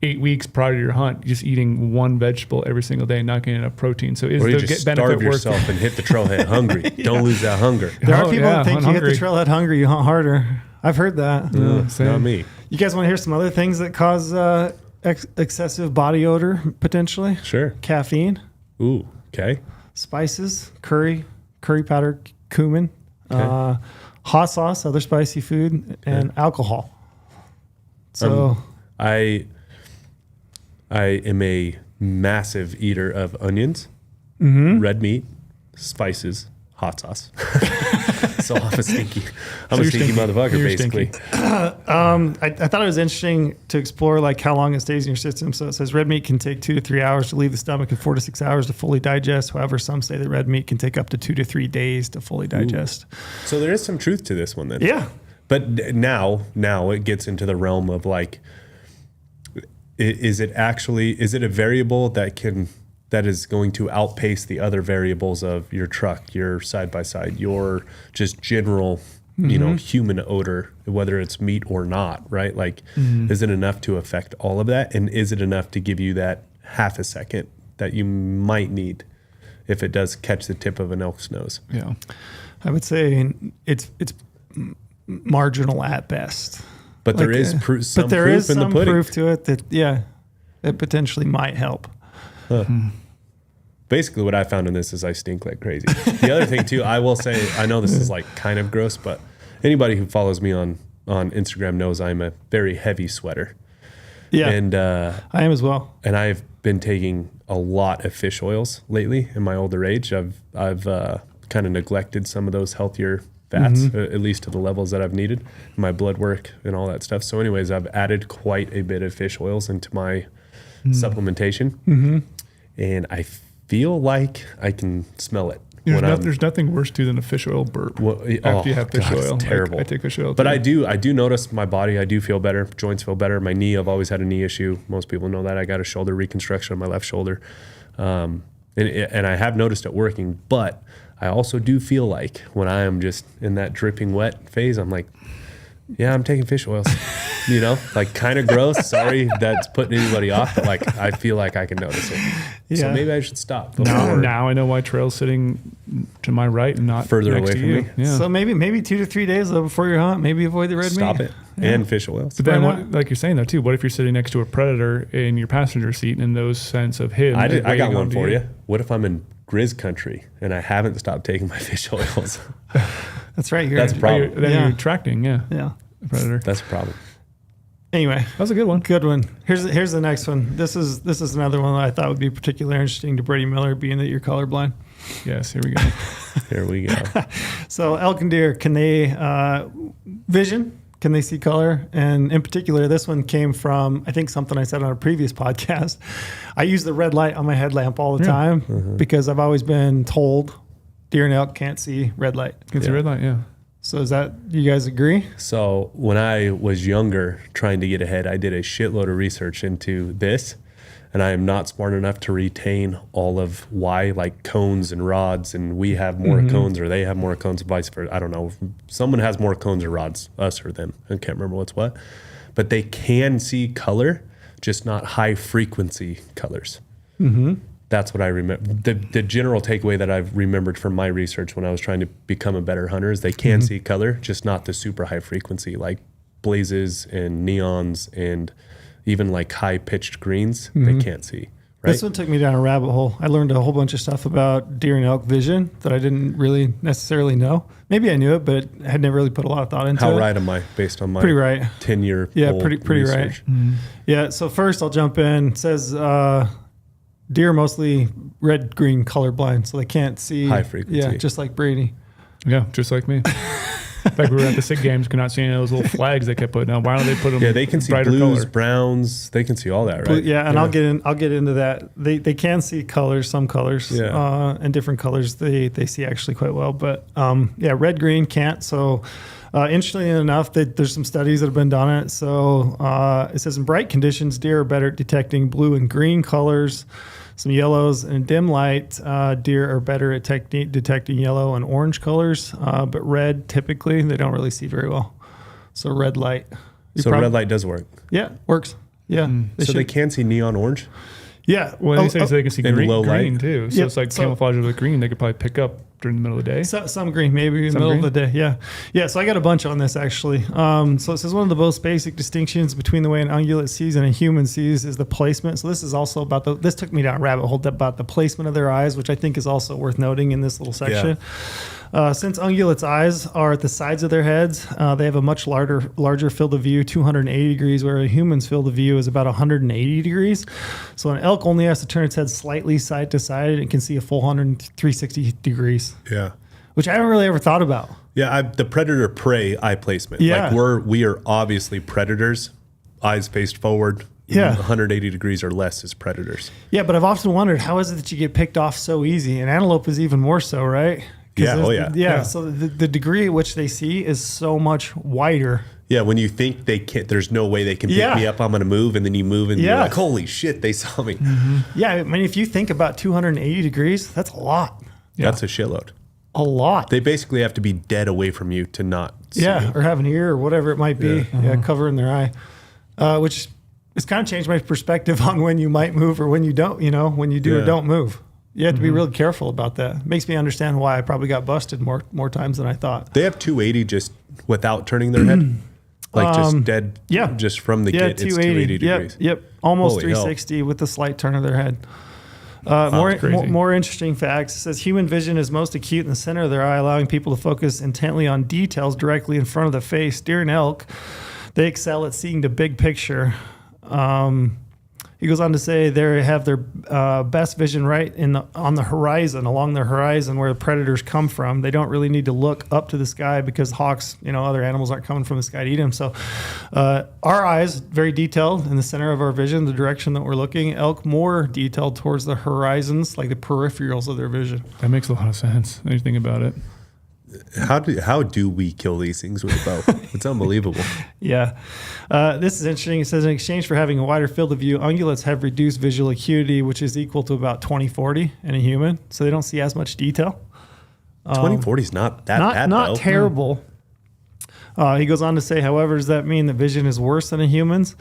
Speaker 4: 8 weeks prior to your hunt, just eating one vegetable every single day and not getting enough protein. So is
Speaker 1: or you
Speaker 4: the
Speaker 1: just
Speaker 4: benefit
Speaker 1: starve
Speaker 4: worth
Speaker 1: yourself and hit the trailhead hungry. Don't lose that hunger.
Speaker 2: There are people that think you hit the trailhead hungry, you hunt harder. I've heard that.
Speaker 1: Not me.
Speaker 2: You guys want to hear some other things that cause excessive body odor potentially?
Speaker 1: Sure.
Speaker 2: Caffeine.
Speaker 1: Ooh, okay.
Speaker 2: Spices, curry powder, cumin, hot sauce, other spicy food, and alcohol. So
Speaker 1: I am a massive eater of onions, red meat, spices, hot sauce. So I'm a stinky motherfucker, basically.
Speaker 2: I thought it was interesting to explore like how long it stays in your system. So it says red meat can take 2 to 3 hours to leave the stomach and 4 to 6 hours to fully digest. However, some say that red meat can take up to 2 to 3 days to fully digest.
Speaker 1: So there is some truth to this one then.
Speaker 2: Yeah.
Speaker 1: But now it gets into the realm of like, is it a variable that is going to outpace the other variables of your truck, your side-by-side, your just general, human odor, whether it's meat or not, right? Like, is it enough to affect all of that? And is it enough to give you that half a second that you might need if it does catch the tip of an elk's nose?
Speaker 4: Yeah.
Speaker 2: I would say it's marginal at best.
Speaker 1: But there is some proof in the pudding.
Speaker 2: Proof to it that, it potentially might help.
Speaker 1: Basically, what I found in this is I stink like crazy. The other thing, too, I will say, I know this is like kind of gross, but anybody who follows me on Instagram knows I'm a very heavy sweater.
Speaker 2: Yeah.
Speaker 1: And
Speaker 2: I am as well.
Speaker 1: and I've been taking a lot of fish oils lately in my older age. I've kind of neglected some of those healthier fats, at least to the levels that I've needed, my blood work and all that stuff. So anyways, I've added quite a bit of fish oils into my supplementation. And I feel like I can smell it.
Speaker 4: There's nothing worse too than a fish oil burp. After you have fish oil,
Speaker 1: it's terrible.
Speaker 4: I take fish oil,
Speaker 1: but
Speaker 4: too.
Speaker 1: I do notice my body. I do feel better. Joints feel better. My knee. I've always had a knee issue. Most people know that. I got a shoulder reconstruction on my left shoulder, and I have noticed it working. But I also do feel like when I am just in that dripping wet phase, I'm like, yeah, I'm taking fish oils. You know, like kind of gross. Sorry, that's putting anybody off. But like, I feel like I can notice it.
Speaker 2: Yeah.
Speaker 1: So maybe I should stop.
Speaker 4: Now I know why Trail's sitting to my right and not
Speaker 1: Further
Speaker 4: next
Speaker 1: away
Speaker 4: to
Speaker 1: from
Speaker 4: you.
Speaker 1: me.
Speaker 4: Yeah.
Speaker 2: So maybe 2 to 3 days though before your hunt, maybe avoid the red
Speaker 1: Stop
Speaker 2: meat.
Speaker 1: it. And fish oils.
Speaker 4: But then,
Speaker 2: Why
Speaker 4: what, like you're saying though too, what if you're sitting next to a predator in your passenger seat and those scents of him?
Speaker 1: I got
Speaker 4: waiting
Speaker 1: one
Speaker 4: on
Speaker 1: for you. What if I'm in Grizz country and I haven't stopped taking my fish oils?
Speaker 2: That's right.
Speaker 1: That's a problem.
Speaker 4: Then
Speaker 2: Yeah.
Speaker 4: you're attracting,
Speaker 2: Yeah.
Speaker 4: the predator.
Speaker 1: That's a problem.
Speaker 2: Anyway,
Speaker 4: That was a good one.
Speaker 2: good one. Here's the next one. This is another one that I thought would be particularly interesting to Brady Miller, being that you're colorblind.
Speaker 4: Yes, here we go.
Speaker 1: Here we go.
Speaker 2: So elk and deer, can they vision? Can they see color? And in particular, this one came from, I think, something I said on a previous podcast. I use the red light on my headlamp all the time because I've always been told deer and elk can't see red light.
Speaker 4: Can see red light, yeah.
Speaker 2: So is that, you guys agree?
Speaker 1: So when I was younger, trying to get ahead, I did a shitload of research into this, and I am not smart enough to retain all of why, like cones and rods, and we have more cones or they have more cones, vice versa. I don't know. Someone has more cones or rods, us or them. I can't remember what's what. But they can see color, just not high frequency colors. That's what I remember. The general takeaway that I've remembered from my research when I was trying to become a better hunter is they can see color, just not the super high frequency, like blazes and neons and even like high pitched greens. They can't see. Right?
Speaker 2: This one took me down a rabbit hole. I learned a whole bunch of stuff about deer and elk vision that I didn't really necessarily know. Maybe I knew it, but I had never really put a lot of thought into it.
Speaker 1: How right am I based on my
Speaker 2: Pretty right.
Speaker 1: 10-year
Speaker 2: Yeah,
Speaker 1: old
Speaker 2: pretty
Speaker 1: research?
Speaker 2: right. Yeah, so first I'll jump in. It says deer are mostly red-green colorblind, so they can't see.
Speaker 1: High frequency.
Speaker 2: Yeah, just like Brady.
Speaker 4: Yeah, just like me. In fact, we were at the SIG games, could not see any of those little flags they kept putting out. Why don't they put them?
Speaker 1: Yeah, they can see
Speaker 4: brighter
Speaker 1: blues,
Speaker 4: color?
Speaker 1: browns. They can see all that, right?
Speaker 2: Yeah, and I'll get into that. They can see colors, some colors, and different colors they see actually quite well. But red green can't. So interestingly enough, there's some studies that have been done on it. So it says in bright conditions, deer are better at detecting blue and green colors. Some yellows and dim light, deer are better at detecting yellow and orange colors, but red typically they don't really see very well. So red light.
Speaker 1: Red light does work.
Speaker 2: Yeah, works. Yeah.
Speaker 1: They can see neon orange.
Speaker 2: Yeah.
Speaker 4: Well, they say so they can see
Speaker 1: in
Speaker 4: green,
Speaker 1: low
Speaker 4: green
Speaker 1: light.
Speaker 4: too. So
Speaker 2: Yep.
Speaker 4: it's like
Speaker 2: So-
Speaker 4: camouflage with green. They could probably pick up during the middle of the day.
Speaker 2: Some green, maybe in the
Speaker 4: Some
Speaker 2: middle
Speaker 4: green?
Speaker 2: of the day. Yeah. Yeah. So I got a bunch on this actually. So it says one of the most basic distinctions between the way an ungulate sees and a human sees is the placement. So this is also about this took me down a rabbit hole about the placement of their eyes, which I think is also worth noting in this little section. Since ungulates' eyes are at the sides of their heads, they have a much larger field of view, 280 degrees, where a human's field of view is about 180 degrees. So an elk only has to turn its head slightly side to side and it can see a full 360 degrees,
Speaker 1: Yeah.
Speaker 2: which I haven't really ever thought about.
Speaker 1: Yeah, the predator prey eye placement.
Speaker 2: Yeah.
Speaker 1: Like we are obviously predators, eyes faced forward.
Speaker 2: Yeah.
Speaker 1: 180 degrees or less is predators.
Speaker 2: Yeah, but I've often wondered, how is it that you get picked off so easy? And antelope is even more so, right? 'Cause
Speaker 1: Yeah,
Speaker 2: there's
Speaker 1: yeah.
Speaker 2: So the degree at which they see is so much wider.
Speaker 1: Yeah, when you think they can't, there's no way they can pick me up. I'm going to move, and then you move, and you're
Speaker 2: Yeah.
Speaker 1: like, "Holy shit, they saw me."
Speaker 2: Yeah, I mean, if you think about 280 degrees, that's a lot.
Speaker 1: That's a shitload.
Speaker 2: A lot.
Speaker 1: They basically have to be dead away from you to not see you.
Speaker 2: or have an ear or whatever it might be. Covering their eye, which has kind of changed my perspective on when you might move or when you don't. When you do or don't move. You have to be really careful about that. Makes me understand why I probably got busted more times than I thought.
Speaker 1: They have 280 just without turning their head, like just dead.
Speaker 2: yeah.
Speaker 1: just from the get, it's 280 degrees.
Speaker 2: Yep. Almost
Speaker 1: Holy hell.
Speaker 2: 360 with a slight turn of their head. More interesting facts. It says human vision is most acute in the center of their eye, allowing people to focus intently on details directly in front of the face. Deer and elk, they excel at seeing the big picture. He goes on to say they have their best vision right on the horizon, along the horizon where the predators come from. They don't really need to look up to the sky because hawks, other animals aren't coming from the sky to eat them. So our eyes, very detailed in the center of our vision, the direction that we're looking. Elk, more detailed towards the horizons, like the peripherals of their vision.
Speaker 4: That makes a lot of sense when you think about it.
Speaker 1: How do we kill these things with a bow? It's unbelievable.
Speaker 2: Yeah. This is interesting. It says in exchange for having a wider field of view, ungulates have reduced visual acuity, which is equal to about 20/40 in a human. So they don't see as much detail.
Speaker 1: 20/40 is not that bad,
Speaker 2: Not
Speaker 1: though.
Speaker 2: terrible. He goes on to say, however, does that mean that vision is worse than a human's?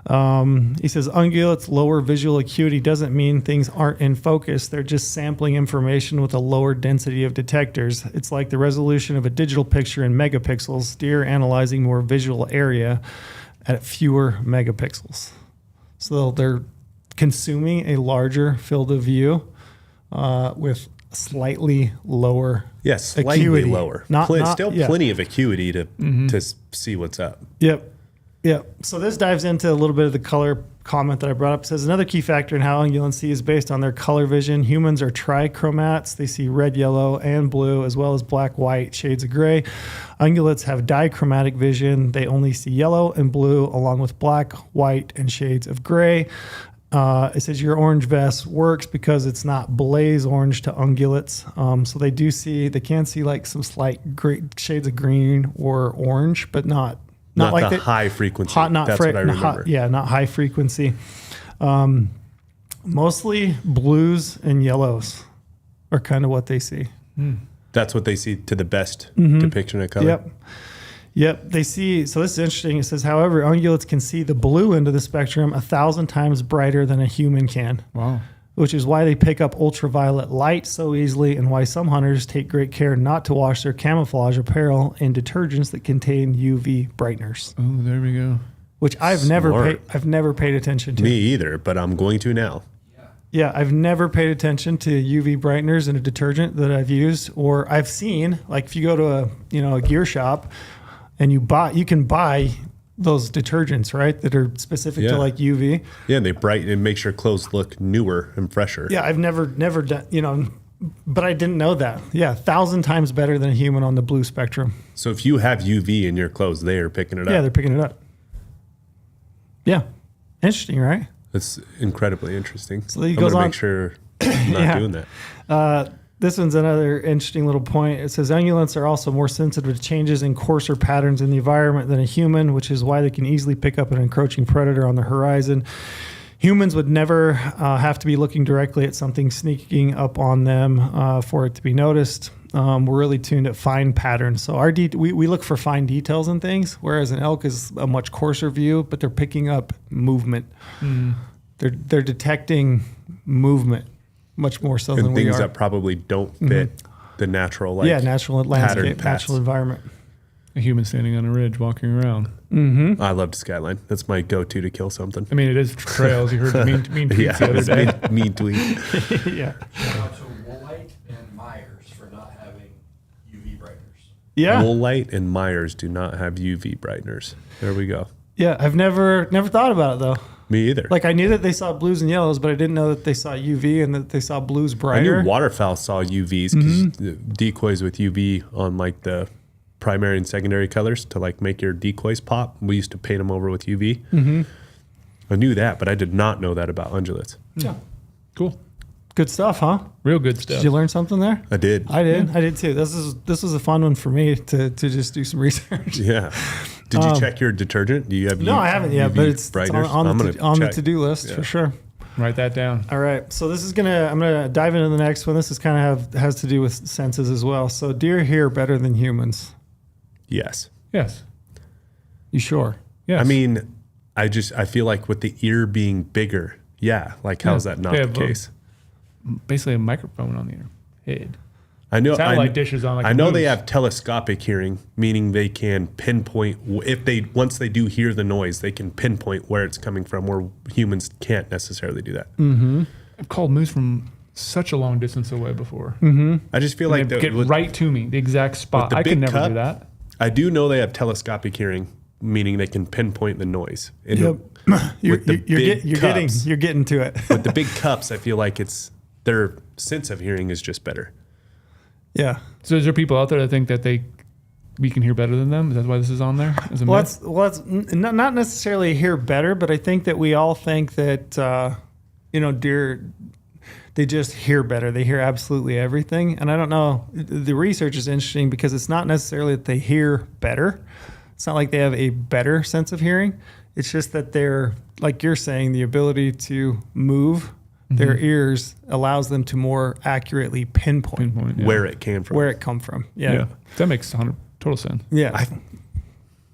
Speaker 2: He says ungulates' lower visual acuity doesn't mean things aren't in focus. They're just sampling information with a lower density of detectors. It's like the resolution of a digital picture in megapixels. Deer analyzing more visual area at fewer megapixels. So they're consuming a larger field of view with slightly lower
Speaker 1: slightly
Speaker 2: acuity.
Speaker 1: lower. Still plenty of acuity to see what's up.
Speaker 2: Yep. So this dives into a little bit of the color comment that I brought up. It says another key factor in how ungulates see is based on their color vision. Humans are trichromats. They see red, yellow, and blue, as well as black, white, shades of gray. Ungulates have dichromatic vision. They only see yellow and blue, along with black, white, and shades of gray. It says your orange vest works because it's not blaze orange to ungulates. So they can see like some slight shades of green or orange, but not like
Speaker 1: the high frequency. That's what I remember.
Speaker 2: Not high frequency. Mostly blues and yellows are kind of what they see.
Speaker 1: That's what they see to the best depiction of color.
Speaker 2: Yep. They see. So this is interesting. It says, however, ungulates can see the blue end of the spectrum 1,000 times brighter than a human can.
Speaker 4: Wow.
Speaker 2: Which is why they pick up ultraviolet light so easily, and why some hunters take great care not to wash their camouflage apparel in detergents that contain UV brighteners.
Speaker 4: Oh, there we go.
Speaker 2: Which I've never paid attention to.
Speaker 1: Me either, but I'm going to now.
Speaker 2: Yeah, I've never paid attention to UV brighteners in a detergent that I've used, or I've seen. Like if you go to a gear shop, and you can buy those detergents, right, that are specific to like UV.
Speaker 1: Yeah, and they brighten and make sure clothes look newer and fresher.
Speaker 2: Yeah, I've never done, but I didn't know that. Yeah, 1,000 times better than a human on the blue spectrum.
Speaker 1: So if you have UV in your clothes, they are picking it up.
Speaker 2: Yeah, they're picking it up. Yeah, interesting, right?
Speaker 1: That's incredibly interesting.
Speaker 2: So he
Speaker 1: I'm
Speaker 2: goes
Speaker 1: going to
Speaker 2: on.
Speaker 1: make sure I'm not doing that.
Speaker 2: This one's another interesting little point. It says ungulates are also more sensitive to changes in coarser patterns in the environment than a human, which is why they can easily pick up an encroaching predator on the horizon. Humans would never have to be looking directly at something sneaking up on them for it to be noticed. We're really tuned at fine patterns. So we look for fine details in things, whereas an elk is a much coarser view, but they're picking up movement. They're detecting movement. Much more so than we are.
Speaker 1: And things that probably don't fit the natural
Speaker 2: natural landscape, natural environment.
Speaker 4: A human standing on a ridge walking around.
Speaker 1: I love the skyline. That's my go-to to kill something.
Speaker 4: I mean, it is trails. You heard the mean tweets the other day.
Speaker 1: Mean tweet.
Speaker 2: Yeah.
Speaker 3: Shout out to Woolite and Myers for not having UV brighteners.
Speaker 2: Yeah.
Speaker 1: Woolite and Myers do not have UV brighteners. There we go.
Speaker 2: Yeah, I've never thought about it though.
Speaker 1: Me either.
Speaker 2: Like I knew that they saw blues and yellows, but I didn't know that they saw UV and that they saw blues brighter.
Speaker 1: I knew waterfowl saw UVs because decoys with UV on like the primary and secondary colors to like make your decoys pop. We used to paint them over with UV. I knew that, but I did not know that about undulates.
Speaker 2: Yeah.
Speaker 4: Cool.
Speaker 2: Good stuff, huh?
Speaker 4: Real good stuff.
Speaker 2: Did you learn something there?
Speaker 1: I did.
Speaker 2: I did too. This was a fun one for me to just do some research.
Speaker 1: Yeah. Did you check your detergent? Do you have
Speaker 2: No, I haven't yet,
Speaker 1: UV
Speaker 2: but it's
Speaker 1: brighteners?
Speaker 2: on the to-do list for sure.
Speaker 4: Write that down.
Speaker 2: All right. So I'm gonna dive into the next one. This is kind of has to do with senses as well. So deer hear better than humans.
Speaker 1: Yes.
Speaker 4: Yes.
Speaker 2: You sure?
Speaker 4: Yes.
Speaker 1: I mean, I feel like with the ear being bigger, like how's that not the case?
Speaker 4: Basically a microphone on their head.
Speaker 1: I know.
Speaker 4: Satellite dishes on like
Speaker 1: I know
Speaker 4: moose.
Speaker 1: they have telescopic hearing, meaning they can pinpoint once they do hear the noise, they can pinpoint where it's coming from, where humans can't necessarily do that.
Speaker 4: I've called moose from such a long distance away before.
Speaker 1: I just feel like
Speaker 4: They get right to me, the exact spot.
Speaker 1: the
Speaker 4: I could
Speaker 1: big
Speaker 4: never
Speaker 1: cup,
Speaker 4: do that.
Speaker 1: I do know they have telescopic hearing, meaning they can pinpoint the noise. And
Speaker 2: Yep. You're
Speaker 1: big cups.
Speaker 2: getting to it.
Speaker 1: with the big cups, I feel like their sense of hearing is just better.
Speaker 2: Yeah.
Speaker 4: So is there people out there that think that we can hear better than them? Is that why this is on there? As a myth?
Speaker 2: That's not necessarily hear better, but I think that we all think that deer, they just hear better. They hear absolutely everything. And I don't know. The research is interesting because it's not necessarily that they hear better. It's not like they have a better sense of hearing. It's just that they're, like you're saying, the ability to move their ears allows them to more accurately pinpoint
Speaker 4: yeah.
Speaker 1: Where it came from.
Speaker 2: where it come from. Yeah.
Speaker 4: That makes total sense.
Speaker 2: Yeah.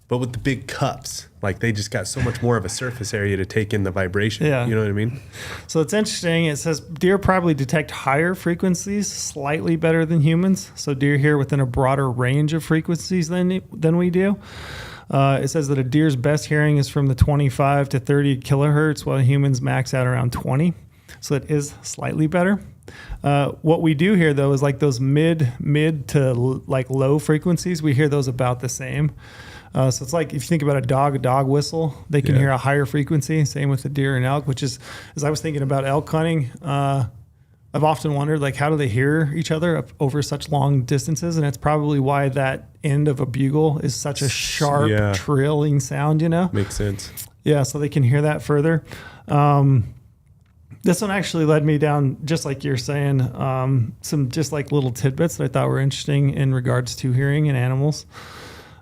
Speaker 1: But with the big cups, like they just got so much more of a surface area to take in the vibration.
Speaker 2: Yeah.
Speaker 1: You know what I mean?
Speaker 2: So it's interesting. It says deer probably detect higher frequencies slightly better than humans. So deer hear within a broader range of frequencies than we do. It says that a deer's best hearing is from the 25 to 30 kilohertz, while humans max out around 20. So it is slightly better. What we do hear though is like those mid to like low frequencies. We hear those about the same. So it's like if you think about a dog whistle, they can hear a higher frequency. Same with the deer and elk, which is, as I was thinking about elk hunting, I've often wondered, like, how do they hear each other over such long distances? And it's probably why that end of a bugle is such a sharp, trilling sound,
Speaker 1: Makes sense.
Speaker 2: Yeah, so they can hear that further. This one actually led me down, just like you're saying, some just like little tidbits that I thought were interesting in regards to hearing in animals.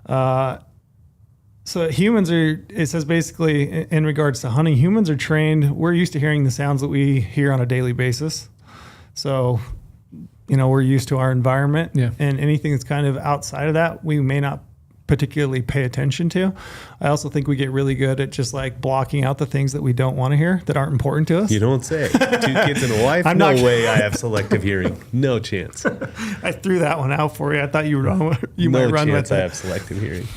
Speaker 2: So humans are, it says basically in regards to hunting, humans are trained, we're used to hearing the sounds that we hear on a daily basis. So, we're used to our environment, and anything that's kind of outside of that, we may not particularly pay attention to. I also think we get really good at just like blocking out the things that we don't want to hear that aren't important to us.
Speaker 1: You don't say. 2 kids and a wife? No way I have selective hearing. No chance.
Speaker 2: I threw that one out for you. I thought you might run with it.
Speaker 1: No chance I have selective hearing.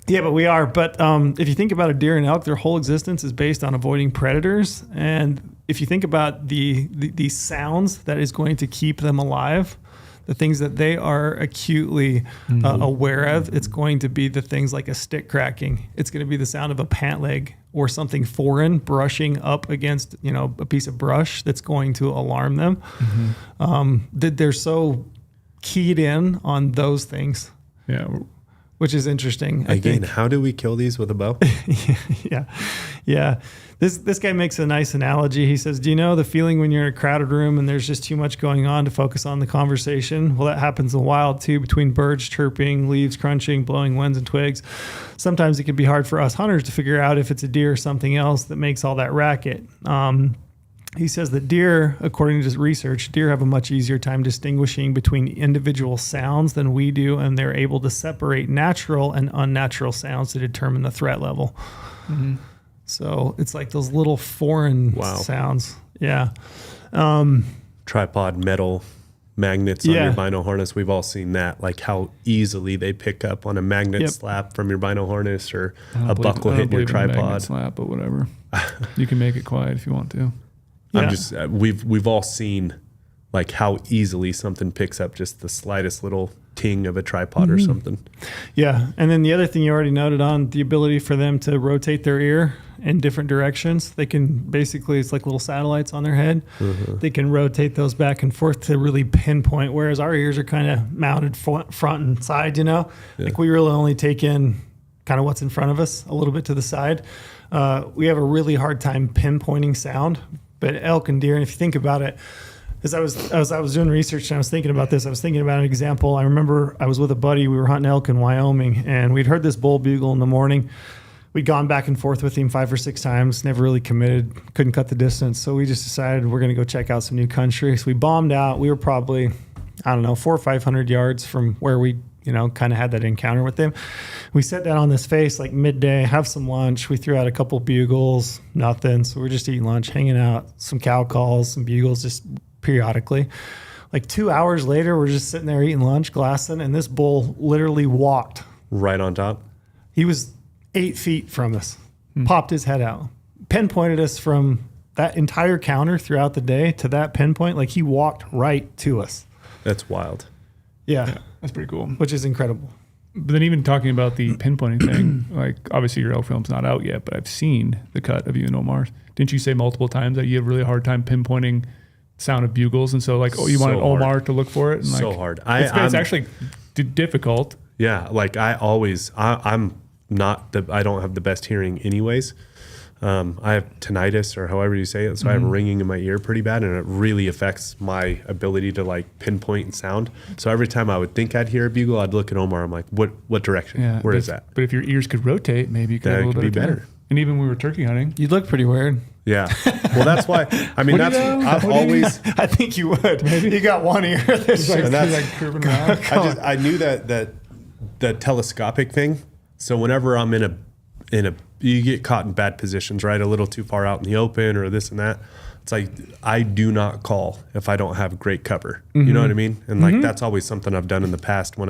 Speaker 2: Yeah, but we are. But if you think about a deer and elk, their whole existence is based on avoiding predators. And if you think about the sounds that is going to keep them alive, the things that they are acutely aware of, it's going to be the things like a stick cracking. It's going to be the sound of a pant leg or something foreign brushing up against, a piece of brush that's going to alarm them. They're so keyed in on those things.
Speaker 4: Yeah.
Speaker 2: Which is interesting.
Speaker 1: Again, how do we kill these with a bow?
Speaker 2: Yeah. This guy makes a nice analogy. He says, do you know the feeling when you're in a crowded room and there's just too much going on to focus on the conversation? Well, that happens in the wild too, between birds chirping, leaves crunching, blowing winds and twigs. Sometimes it can be hard for us hunters to figure out if it's a deer or something else that makes all that racket. He says that deer, according to his research, deer have a much easier time distinguishing between individual sounds than we do, and they're able to separate natural and unnatural sounds to determine the threat level. So it's like those little foreign sounds. Yeah.
Speaker 1: Tripod metal magnets on your bino harness. We've all seen that, like how easily they pick up on a magnet slap from your bino harness or a buckle hitting your tripod.
Speaker 4: Magnet slap, but whatever. You can make it quiet if you want to.
Speaker 1: I'm just we've all seen like how easily something picks up just the slightest little ting of a tripod or something. Yeah.
Speaker 2: And then the other thing you already noted on, the ability for them to rotate their ear in different directions. They can basically, it's like little satellites on their head. They can rotate those back and forth to really pinpoint, whereas our ears are kind of mounted front and side, like we really only take in kind of what's in front of us, a little bit to the side. We have a really hard time pinpointing sound. But elk and deer, and if you think about it, as I was doing research and I was thinking about this, I was thinking about an example. I remember I was with a buddy. We were hunting elk in Wyoming, and we'd heard this bull bugle in the morning. We'd gone back and forth with him 5 or 6 times, never really committed, couldn't cut the distance. So we just decided we're going to go check out some new country. So we bombed out. We were probably, 400 or 500 yards from where we kind of had that encounter with them. We sat down on this face like midday, have some lunch. We threw out a couple bugles, nothing. So we're just eating lunch, hanging out, some cow calls, some bugles just periodically. Like 2 hours later, we're just sitting there eating lunch, glassing, and this bull literally walked.
Speaker 1: Right on top?
Speaker 2: He was 8 feet from us, popped his head out, pinpointed us from that entire counter throughout the day to that pinpoint, like he walked right to us.
Speaker 1: That's wild.
Speaker 2: Yeah.
Speaker 4: That's pretty cool.
Speaker 2: Which is incredible.
Speaker 4: But then even talking about the pinpointing thing, like obviously your elk film's not out yet, but I've seen the cut of you and Omar's. Didn't you say multiple times that you have a really hard time pinpointing sound of bugles? And so like, you wanted Omar to look for it? And
Speaker 1: So
Speaker 4: like,
Speaker 1: hard.
Speaker 4: It's actually difficult.
Speaker 1: Yeah. Like I'm not I don't have the best hearing anyways. I have tinnitus or however you say it. So I have ringing in my ear pretty bad, and it really affects my ability to like pinpoint sound. So every time I would think I'd hear a bugle, I'd look at Omar. I'm like, what direction?
Speaker 4: Yeah,
Speaker 1: Where is that?
Speaker 4: But if your ears could rotate, maybe you could have a little bit better. And even when we were turkey hunting,
Speaker 2: You look pretty weird.
Speaker 1: Yeah. Well, that's why, I mean, that's, I've always,
Speaker 2: I think you would. Maybe. You got one ear. This
Speaker 4: like,
Speaker 2: shit.
Speaker 1: And that's-
Speaker 4: like curving around.
Speaker 1: I knew that telescopic thing. So whenever I'm in a, you get caught in bad positions, right? A little too far out in the open or this and that. It's like, I do not call if I don't have great cover. You know what I mean? And like, that's always something I've done in the past when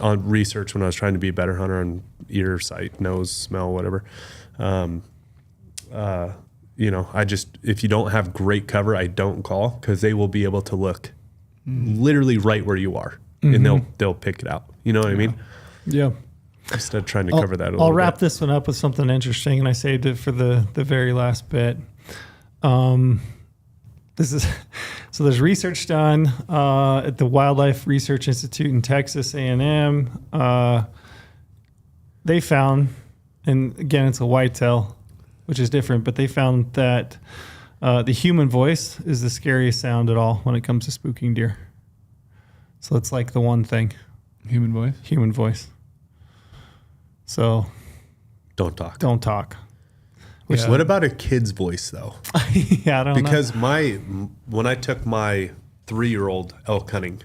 Speaker 1: on research, when I was trying to be a better hunter on ear, sight, nose, smell, whatever. You know, if you don't have great cover, I don't call, because they will be able to look literally right where you are, and they'll pick it out. You know what I mean?
Speaker 2: Yeah.
Speaker 1: Instead of trying to cover that a little
Speaker 2: I'll wrap
Speaker 1: bit.
Speaker 2: this one up with something interesting, and I saved it for the very last bit. There's research done at the Wildlife Research Institute in Texas A&M. They found, and again, it's a whitetail, which is different, but they found that the human voice is the scariest sound at all when it comes to spooking deer. So it's like the one thing.
Speaker 4: human voice.
Speaker 2: Human voice. So
Speaker 1: Don't talk.
Speaker 2: don't talk.
Speaker 4: Yeah.
Speaker 1: What about a kid's voice though?
Speaker 2: Yeah, I don't know.
Speaker 1: Because when I took my 3-year-old elk hunting,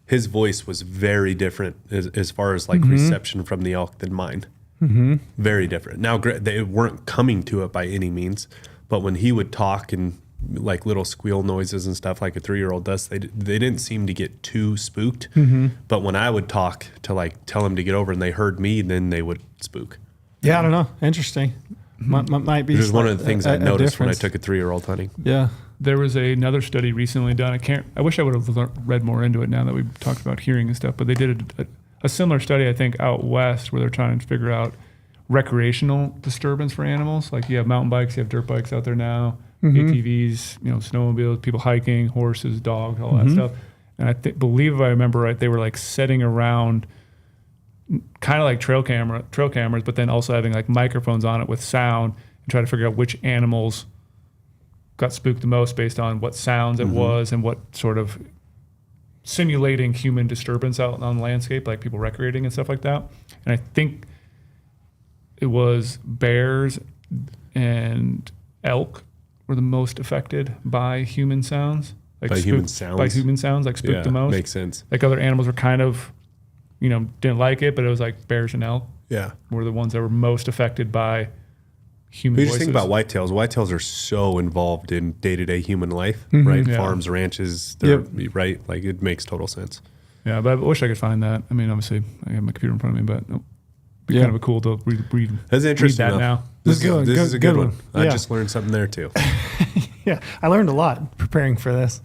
Speaker 1: his voice was very different as far as like reception from the elk than mine. Very different. Now they weren't coming to it by any means, but when he would talk and like little squeal noises and stuff like a 3-year-old does, they didn't seem to get too spooked. But when I would talk to like tell them to get over and they heard me, then they would spook.
Speaker 2: Yeah, I don't know. Interesting. Might be.
Speaker 1: Which is one of the things I noticed when I
Speaker 2: difference.
Speaker 1: took a 3-year-old hunting.
Speaker 2: Yeah.
Speaker 4: There was another study recently done. I wish I would have read more into it now that we've talked about hearing and stuff. But they did a similar study, I think, out west, where they're trying to figure out recreational disturbance for animals. Like you have mountain bikes, you have dirt bikes out there now, ATVs, snowmobiles, people hiking, horses, dogs, all that stuff. And I believe if I remember right, they were like setting around kind of like trail cameras, but then also having like microphones on it with sound and try to figure out which animals got spooked the most based on what sounds it was and what sort of simulating human disturbance out on the landscape, like people recreating and stuff like that. And I think it was bears and elk were the most affected by human sounds. Like
Speaker 1: By human sounds?
Speaker 4: By human sounds, like spooked the most.
Speaker 1: Makes sense.
Speaker 4: Like other animals were kind of, didn't like it, but it was like bears and elk
Speaker 1: Yeah.
Speaker 4: were the ones that were most affected by human
Speaker 1: You
Speaker 4: voices.
Speaker 1: just think about whitetails. Whitetails are so involved in day-to-day human life, right?
Speaker 4: Yeah.
Speaker 1: Farms, ranches, they're right. Like it makes total sense.
Speaker 4: Yeah, but I wish I could find that. I mean, obviously, I have my computer in front of me, but it'd be kind of a cool to read
Speaker 1: That's interesting.
Speaker 4: that
Speaker 1: though.
Speaker 4: now.
Speaker 1: This is a good one. I
Speaker 2: Yeah.
Speaker 1: just learned something there too.
Speaker 2: Yeah, I learned a lot preparing for this.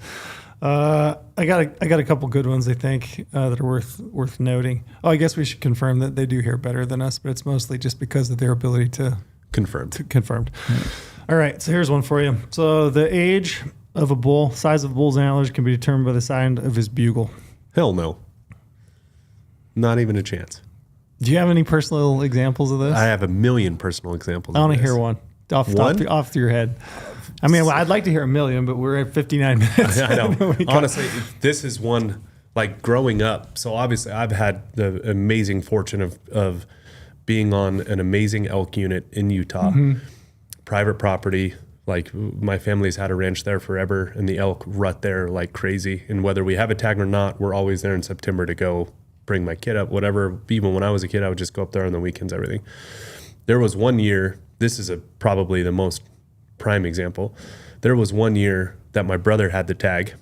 Speaker 2: I got a couple good ones, I think, that are worth noting. Oh, I guess we should confirm that they do hear better than us, but it's mostly just because of their ability to
Speaker 1: Confirmed.
Speaker 2: confirmed. All right, so here's one for you. So the age of a bull, size of a bull's antlers can be determined by the sound of his bugle.
Speaker 1: Hell no. Not even a chance.
Speaker 2: Do you have any personal examples of this?
Speaker 1: I have a million personal examples.
Speaker 2: I want
Speaker 1: of
Speaker 2: to
Speaker 1: this.
Speaker 2: hear one off your head. I mean, I'd like to hear a million, but we're at 59 minutes.
Speaker 1: I know. Honestly, this is one, like growing up. So obviously I've had the amazing fortune of being on an amazing elk unit in Utah, private property. Like my family's had a ranch there forever, and the elk rut there like crazy. And whether we have a tag or not, we're always there in September to go bring my kid up, whatever. Even when I was a kid, I would just go up there on the weekends, everything. There was one year, this is probably the most prime example. There was one year that my brother had the tag,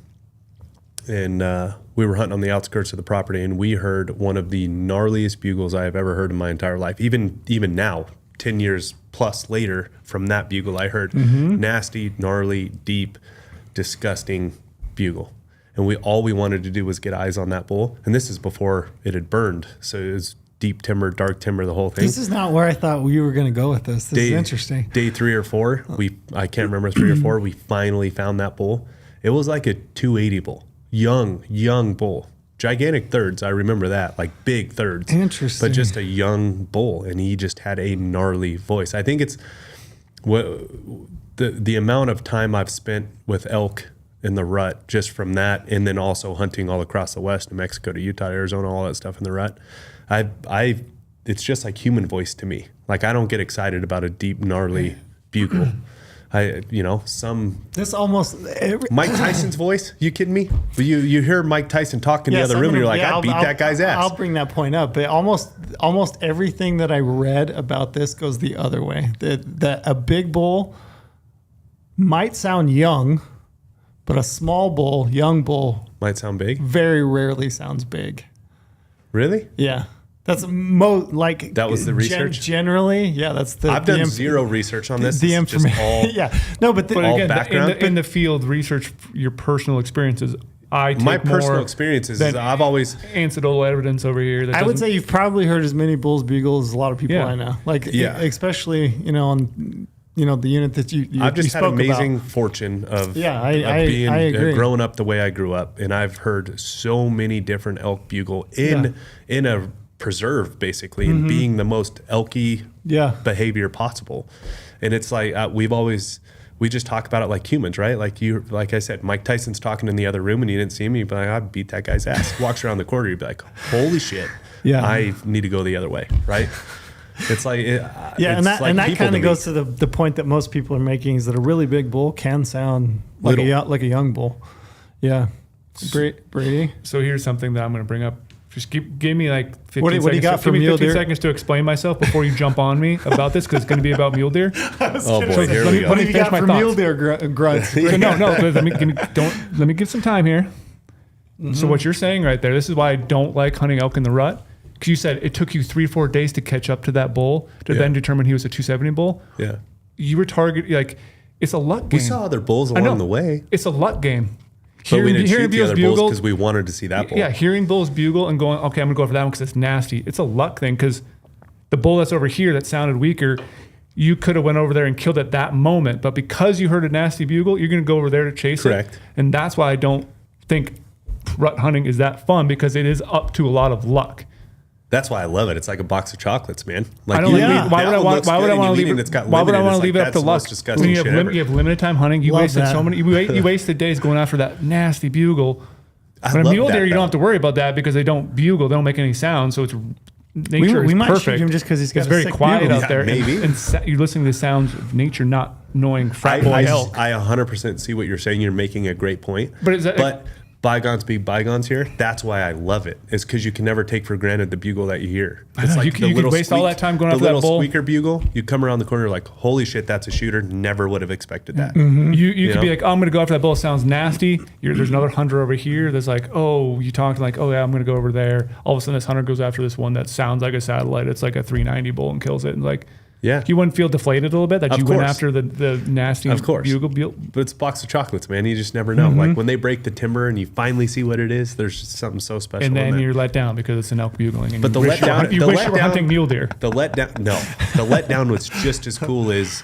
Speaker 1: and we were hunting on the outskirts of the property, and we heard one of the gnarliest bugles I have ever heard in my entire life. Even now, 10 years plus later from that bugle, I heard nasty, gnarly, deep, disgusting bugle. And all we wanted to do was get eyes on that bull. And this is before it had burned. So it was deep timber, dark timber, the whole thing.
Speaker 2: This is not where I thought we were going to go with this. This is interesting.
Speaker 1: Day 3 or 4, I can't remember, 3 or 4, we finally found that bull. It was like a 280 bull. Young bull. Gigantic thirds, I remember that, like big thirds.
Speaker 2: Interesting.
Speaker 1: But just a young bull, and he just had a gnarly voice. I think it's the amount of time I've spent with elk in the rut just from that, and then also hunting all across the West, New Mexico to Utah, Arizona, all that stuff in the rut. It's just like human voice to me. Like I don't get excited about a deep, gnarly bugle.
Speaker 2: This almost
Speaker 1: Mike Tyson's voice. You kidding me? You hear Mike Tyson talk in the other room, and you're like, I beat that guy's ass.
Speaker 2: I'll bring that point up, but almost everything that I read about this goes the other way. That a big bull might sound young, but a small bull, young bull,
Speaker 1: might sound big.
Speaker 2: Very rarely sounds big.
Speaker 1: Really?
Speaker 2: Yeah. That's like
Speaker 1: that was the research.
Speaker 2: Generally, yeah, that's the.
Speaker 1: I've done zero research on this.
Speaker 2: The information,
Speaker 1: yeah,
Speaker 2: no, but
Speaker 4: again,
Speaker 1: background.
Speaker 4: in the field research, your personal experiences.
Speaker 1: My personal experiences is I've always
Speaker 4: anecdotal evidence over here.
Speaker 2: I would say you've probably heard as many bulls bugle as a lot of people
Speaker 4: Yeah.
Speaker 2: I know. Especially on the unit that you
Speaker 1: I've just had
Speaker 2: spoke
Speaker 1: amazing
Speaker 2: about.
Speaker 1: fortune of
Speaker 2: I
Speaker 1: being
Speaker 2: agree.
Speaker 1: Growing up the way I grew up, and I've heard so many different elk bugle in a preserve basically, and being the most elky behavior possible. And it's like we just talk about it like humans, right? Like I said, Mike Tyson's talking in the other room and you didn't see me, but I beat that guy's ass. Walks around the corner, you'd be like, holy shit, I need to go the other way, right? It's like
Speaker 2: and that kind of goes to the point that most people are making, is that a really big bull can sound like a young bull. Yeah. Brady.
Speaker 4: So here's something that I'm going to bring up. Just give me like 15
Speaker 2: what
Speaker 4: seconds.
Speaker 2: Do you got for mule
Speaker 4: 15
Speaker 2: deer?
Speaker 4: Seconds to explain myself before you jump on me about this, because it's going to be about mule deer.
Speaker 1: Oh boy, here we go.
Speaker 2: What do you got for mule deer grunts?
Speaker 4: So no. Let me give some time here. So what you're saying right there, this is why I don't like hunting elk in the rut. Because you said it took you 3-4 days to catch up to that bull to then determine he was a 270 bull.
Speaker 1: Yeah.
Speaker 4: You were it's a luck game.
Speaker 1: We saw other bulls along the way.
Speaker 4: It's a luck game.
Speaker 1: But we didn't shoot the other bulls because we wanted to see that bull.
Speaker 4: Yeah, hearing bulls bugle and going, okay, I'm going to go for that one because it's nasty. It's a luck thing, because the bull that's over here that sounded weaker, you could have went over there and killed at that moment. But because you heard a nasty bugle, you're going to go over there to chase it. And that's why I don't think rut hunting is that fun, because it is up to a lot of luck.
Speaker 1: That's why I love it. It's like a box of chocolates, man.
Speaker 4: Why would I want to leave it up to luck? When you have limited time hunting, you wasted so many. You wasted days going after that nasty bugle. But a mule deer, you don't have to worry about that because they don't bugle. They don't make any sound. So it's nature.
Speaker 2: We
Speaker 4: is
Speaker 2: might
Speaker 4: perfect.
Speaker 2: shoot him just because he's got
Speaker 4: it's very quiet
Speaker 2: bugle.
Speaker 4: out there.
Speaker 1: Maybe.
Speaker 4: And you're listening to the sounds of nature, not knowing frat boy elk.
Speaker 1: I 100% see what you're saying. You're making a great point.
Speaker 4: But
Speaker 1: bygones be bygones here. That's why I love it. It's because you can never take for granted the bugle that you hear. It's like
Speaker 4: you could waste all that time going after that bull.
Speaker 1: The little squeaker bugle, you come around the corner like, holy shit, that's a shooter. Never would have expected that.
Speaker 4: You could be like, oh, I'm going to go after that bull. It sounds nasty. There's another hunter over here that's like, oh, you talked like, oh yeah, I'm going to go over there. All of a sudden this hunter goes after this one that sounds like a satellite. It's like a 390 bull and kills it. And like,
Speaker 1: yeah,
Speaker 4: you wouldn't feel deflated a little bit that you went after the nasty bugle.
Speaker 1: But it's a box of chocolates, man. You just never know. Like when they break the timber and you finally see what it is, there's just something so special.
Speaker 4: And then you're let down because it's an elk bugling. And
Speaker 1: but
Speaker 4: you wish you were hunting mule deer.
Speaker 1: The letdown was just as cool as,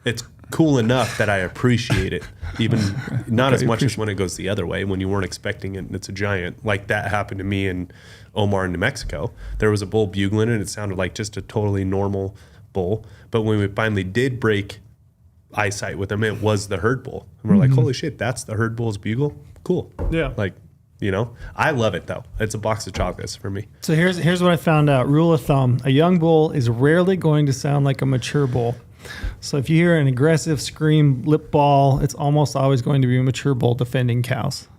Speaker 1: it's cool enough that I appreciate it, even not as much as when it goes the other way, when you weren't expecting it and it's a giant. Like that happened to me in Omar, New Mexico. There was a bull bugling and it sounded like just a totally normal bull. But when we finally did break eyesight with him, it was the herd bull. And we're like, holy shit, that's the herd bull's bugle? Cool.
Speaker 2: Yeah.
Speaker 1: Like, I love it though. It's a box of chocolates for me.
Speaker 2: So here's what I found out. Rule of thumb: a young bull is rarely going to sound like a mature bull. So if you hear an aggressive scream, lip ball, it's almost always going to be a mature bull defending cows.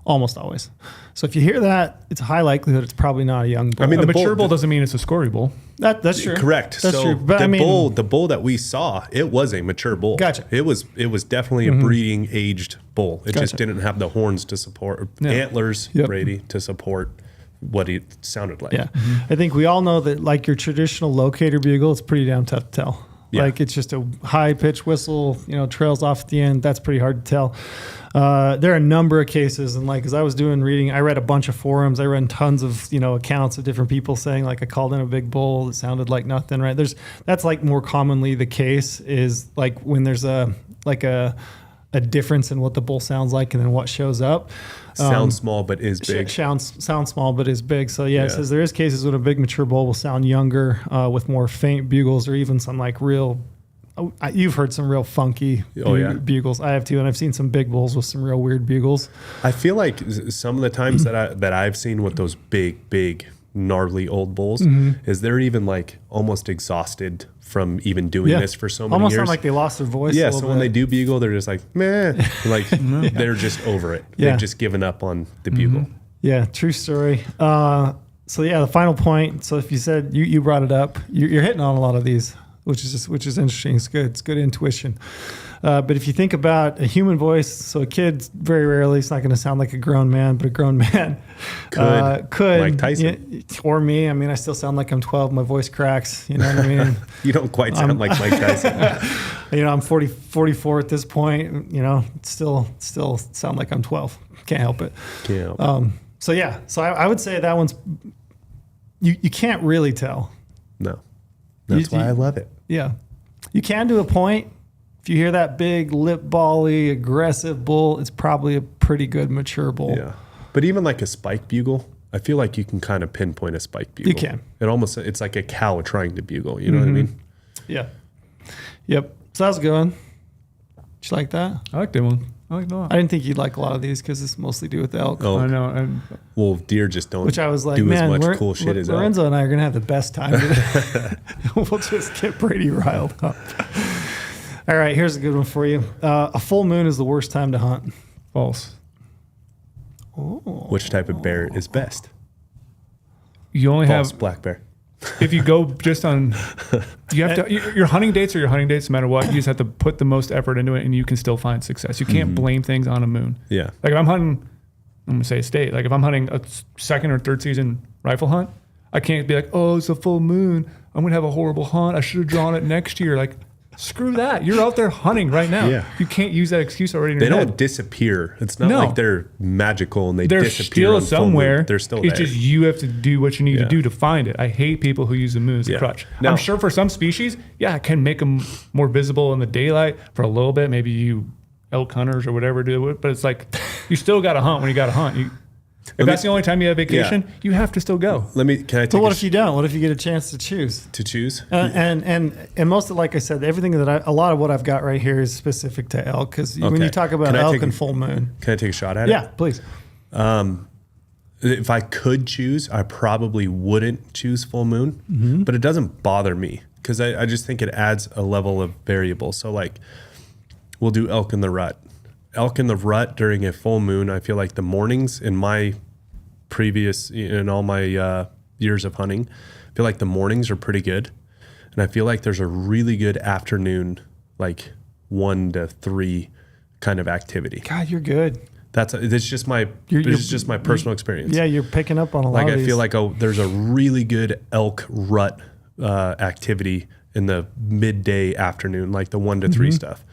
Speaker 2: Almost always. So if you hear that, it's a high likelihood it's probably not a young bull.
Speaker 4: I mean, a mature bull doesn't mean it's a scory bull.
Speaker 2: That's true.
Speaker 1: Correct.
Speaker 2: That's true. But
Speaker 1: the bull that we saw, it was a mature bull.
Speaker 2: Gotcha.
Speaker 1: It was definitely a breeding aged bull. It just didn't have the horns to support, antlers, Brady, to support what it sounded like.
Speaker 2: Yeah. I think we all know that like your traditional locator bugle, it's pretty damn tough to tell.
Speaker 1: Yeah.
Speaker 2: Like it's just a high pitch whistle, trails off at the end. That's pretty hard to tell. There are a number of cases, and like as I was doing reading, I read a bunch of forums. I read tons of accounts of different people saying like I called in a big bull that sounded like nothing. Right? That's like more commonly the case is like when there's a difference in what the bull sounds like and then what shows up.
Speaker 1: Sounds small but is big.
Speaker 2: Sounds small but is big. So yeah, it says there is cases when a big mature bull will sound younger with more faint bugles or even some like real. You've heard some real funky bugles. I have too, and I've seen some big bulls with some real weird bugles.
Speaker 1: I feel like some of the times that I've seen with those big gnarly old bulls is they're even like almost exhausted from even doing this for so many
Speaker 2: almost
Speaker 1: years.
Speaker 2: Sound like they lost their voice.
Speaker 1: Yeah, so when they do bugle, they're just like meh, like they're just over it.
Speaker 2: Yeah.
Speaker 1: They've just given up on the bugle.
Speaker 2: Yeah, true story. So yeah, the final point. So if you said you brought it up, you're hitting on a lot of these, which is interesting. It's good. It's good intuition. But if you think about a human voice, so a kid very rarely it's not going to sound like a grown man, but a grown man could
Speaker 1: Mike Tyson
Speaker 2: or me. I mean, I still sound like I'm 12. My voice cracks. You know what I mean?
Speaker 1: You don't quite sound like Mike Tyson.
Speaker 2: I'm 44 at this point. Still sound like I'm 12. Can't help it.
Speaker 1: Yeah.
Speaker 2: So I would say that one's you can't really tell.
Speaker 1: No. That's why I love it.
Speaker 2: Yeah. You can to a point. If you hear that big lip bally aggressive bull, it's probably a pretty good mature bull.
Speaker 1: Yeah. But even like a spike bugle, I feel like you can kind of pinpoint a spike bugle.
Speaker 2: You can.
Speaker 1: It's like a cow trying to bugle. You know what I mean?
Speaker 2: Yeah. Yep. So that was a good one. Did you like that?
Speaker 4: I like that one. I like that a lot.
Speaker 2: I didn't think you'd like a lot of these because it's mostly do with elk.
Speaker 1: Oh,
Speaker 4: I know.
Speaker 1: well, deer just don't
Speaker 2: Which I was like,
Speaker 1: do
Speaker 2: man,
Speaker 1: as much cool shit as elk.
Speaker 2: Lorenzo and I are going to have the best time today. We'll just get Brady riled up. All right, here's a good one for you. A full moon is the worst time to hunt.
Speaker 4: False.
Speaker 2: Oh.
Speaker 1: Which type of bear is best?
Speaker 4: You only
Speaker 1: False,
Speaker 4: have,
Speaker 1: black bear.
Speaker 4: if you go just on, you have to, your hunting dates are your hunting dates no matter what. You just have to put the most effort into it and you can still find success. You can't blame things on a moon.
Speaker 1: Yeah.
Speaker 4: Like if I'm hunting, I'm going to say a state. Like if I'm hunting a second or third season rifle hunt, I can't be like, oh, it's a full moon. I'm going to have a horrible hunt. I should have drawn it next year. Like, screw that. You're out there hunting right now.
Speaker 1: Yeah.
Speaker 4: You can't use that excuse already in
Speaker 1: They
Speaker 4: your
Speaker 1: don't
Speaker 4: head.
Speaker 1: disappear. It's not
Speaker 4: No.
Speaker 1: like they're magical and
Speaker 4: They're
Speaker 1: disappear
Speaker 4: still
Speaker 1: on full moon.
Speaker 4: somewhere.
Speaker 1: They're still
Speaker 4: It's
Speaker 1: there.
Speaker 4: just you have to do what you need
Speaker 1: Yeah.
Speaker 4: to do to find it. I hate people who use the moon as a crutch.
Speaker 1: Now-
Speaker 4: I'm sure for some species, it can make them more visible in the daylight for a little bit. Maybe you elk hunters or whatever do it, but it's like you still got to hunt when you got to hunt. If that's the only time you have vacation, you have to still go.
Speaker 1: Can I take
Speaker 2: But what if you don't? What if you get a chance to choose?
Speaker 1: to choose?
Speaker 2: And most of, like I said, everything that a lot of what I've got right here is specific to elk. Because when you talk about
Speaker 1: Can I
Speaker 2: elk
Speaker 1: take
Speaker 2: and
Speaker 1: a-
Speaker 2: full moon,
Speaker 1: Can I take a shot at it?
Speaker 2: yeah, please.
Speaker 1: If I could choose, I probably wouldn't choose full moon, but it doesn't bother me because I just think it adds a level of variable. So like we'll do elk in the rut. Elk in the rut during a full moon, I feel like the mornings in my in all my years of hunting, I feel like the mornings are pretty good. And I feel like there's a really good afternoon, like 1 to 3 kind of activity.
Speaker 2: God, you're good.
Speaker 1: It's just my personal experience.
Speaker 2: Yeah, you're picking up on a lot
Speaker 1: Like
Speaker 2: of
Speaker 1: I
Speaker 2: these.
Speaker 1: feel like there's a really good elk rut activity in the midday afternoon, like the 1 to 3 stuff.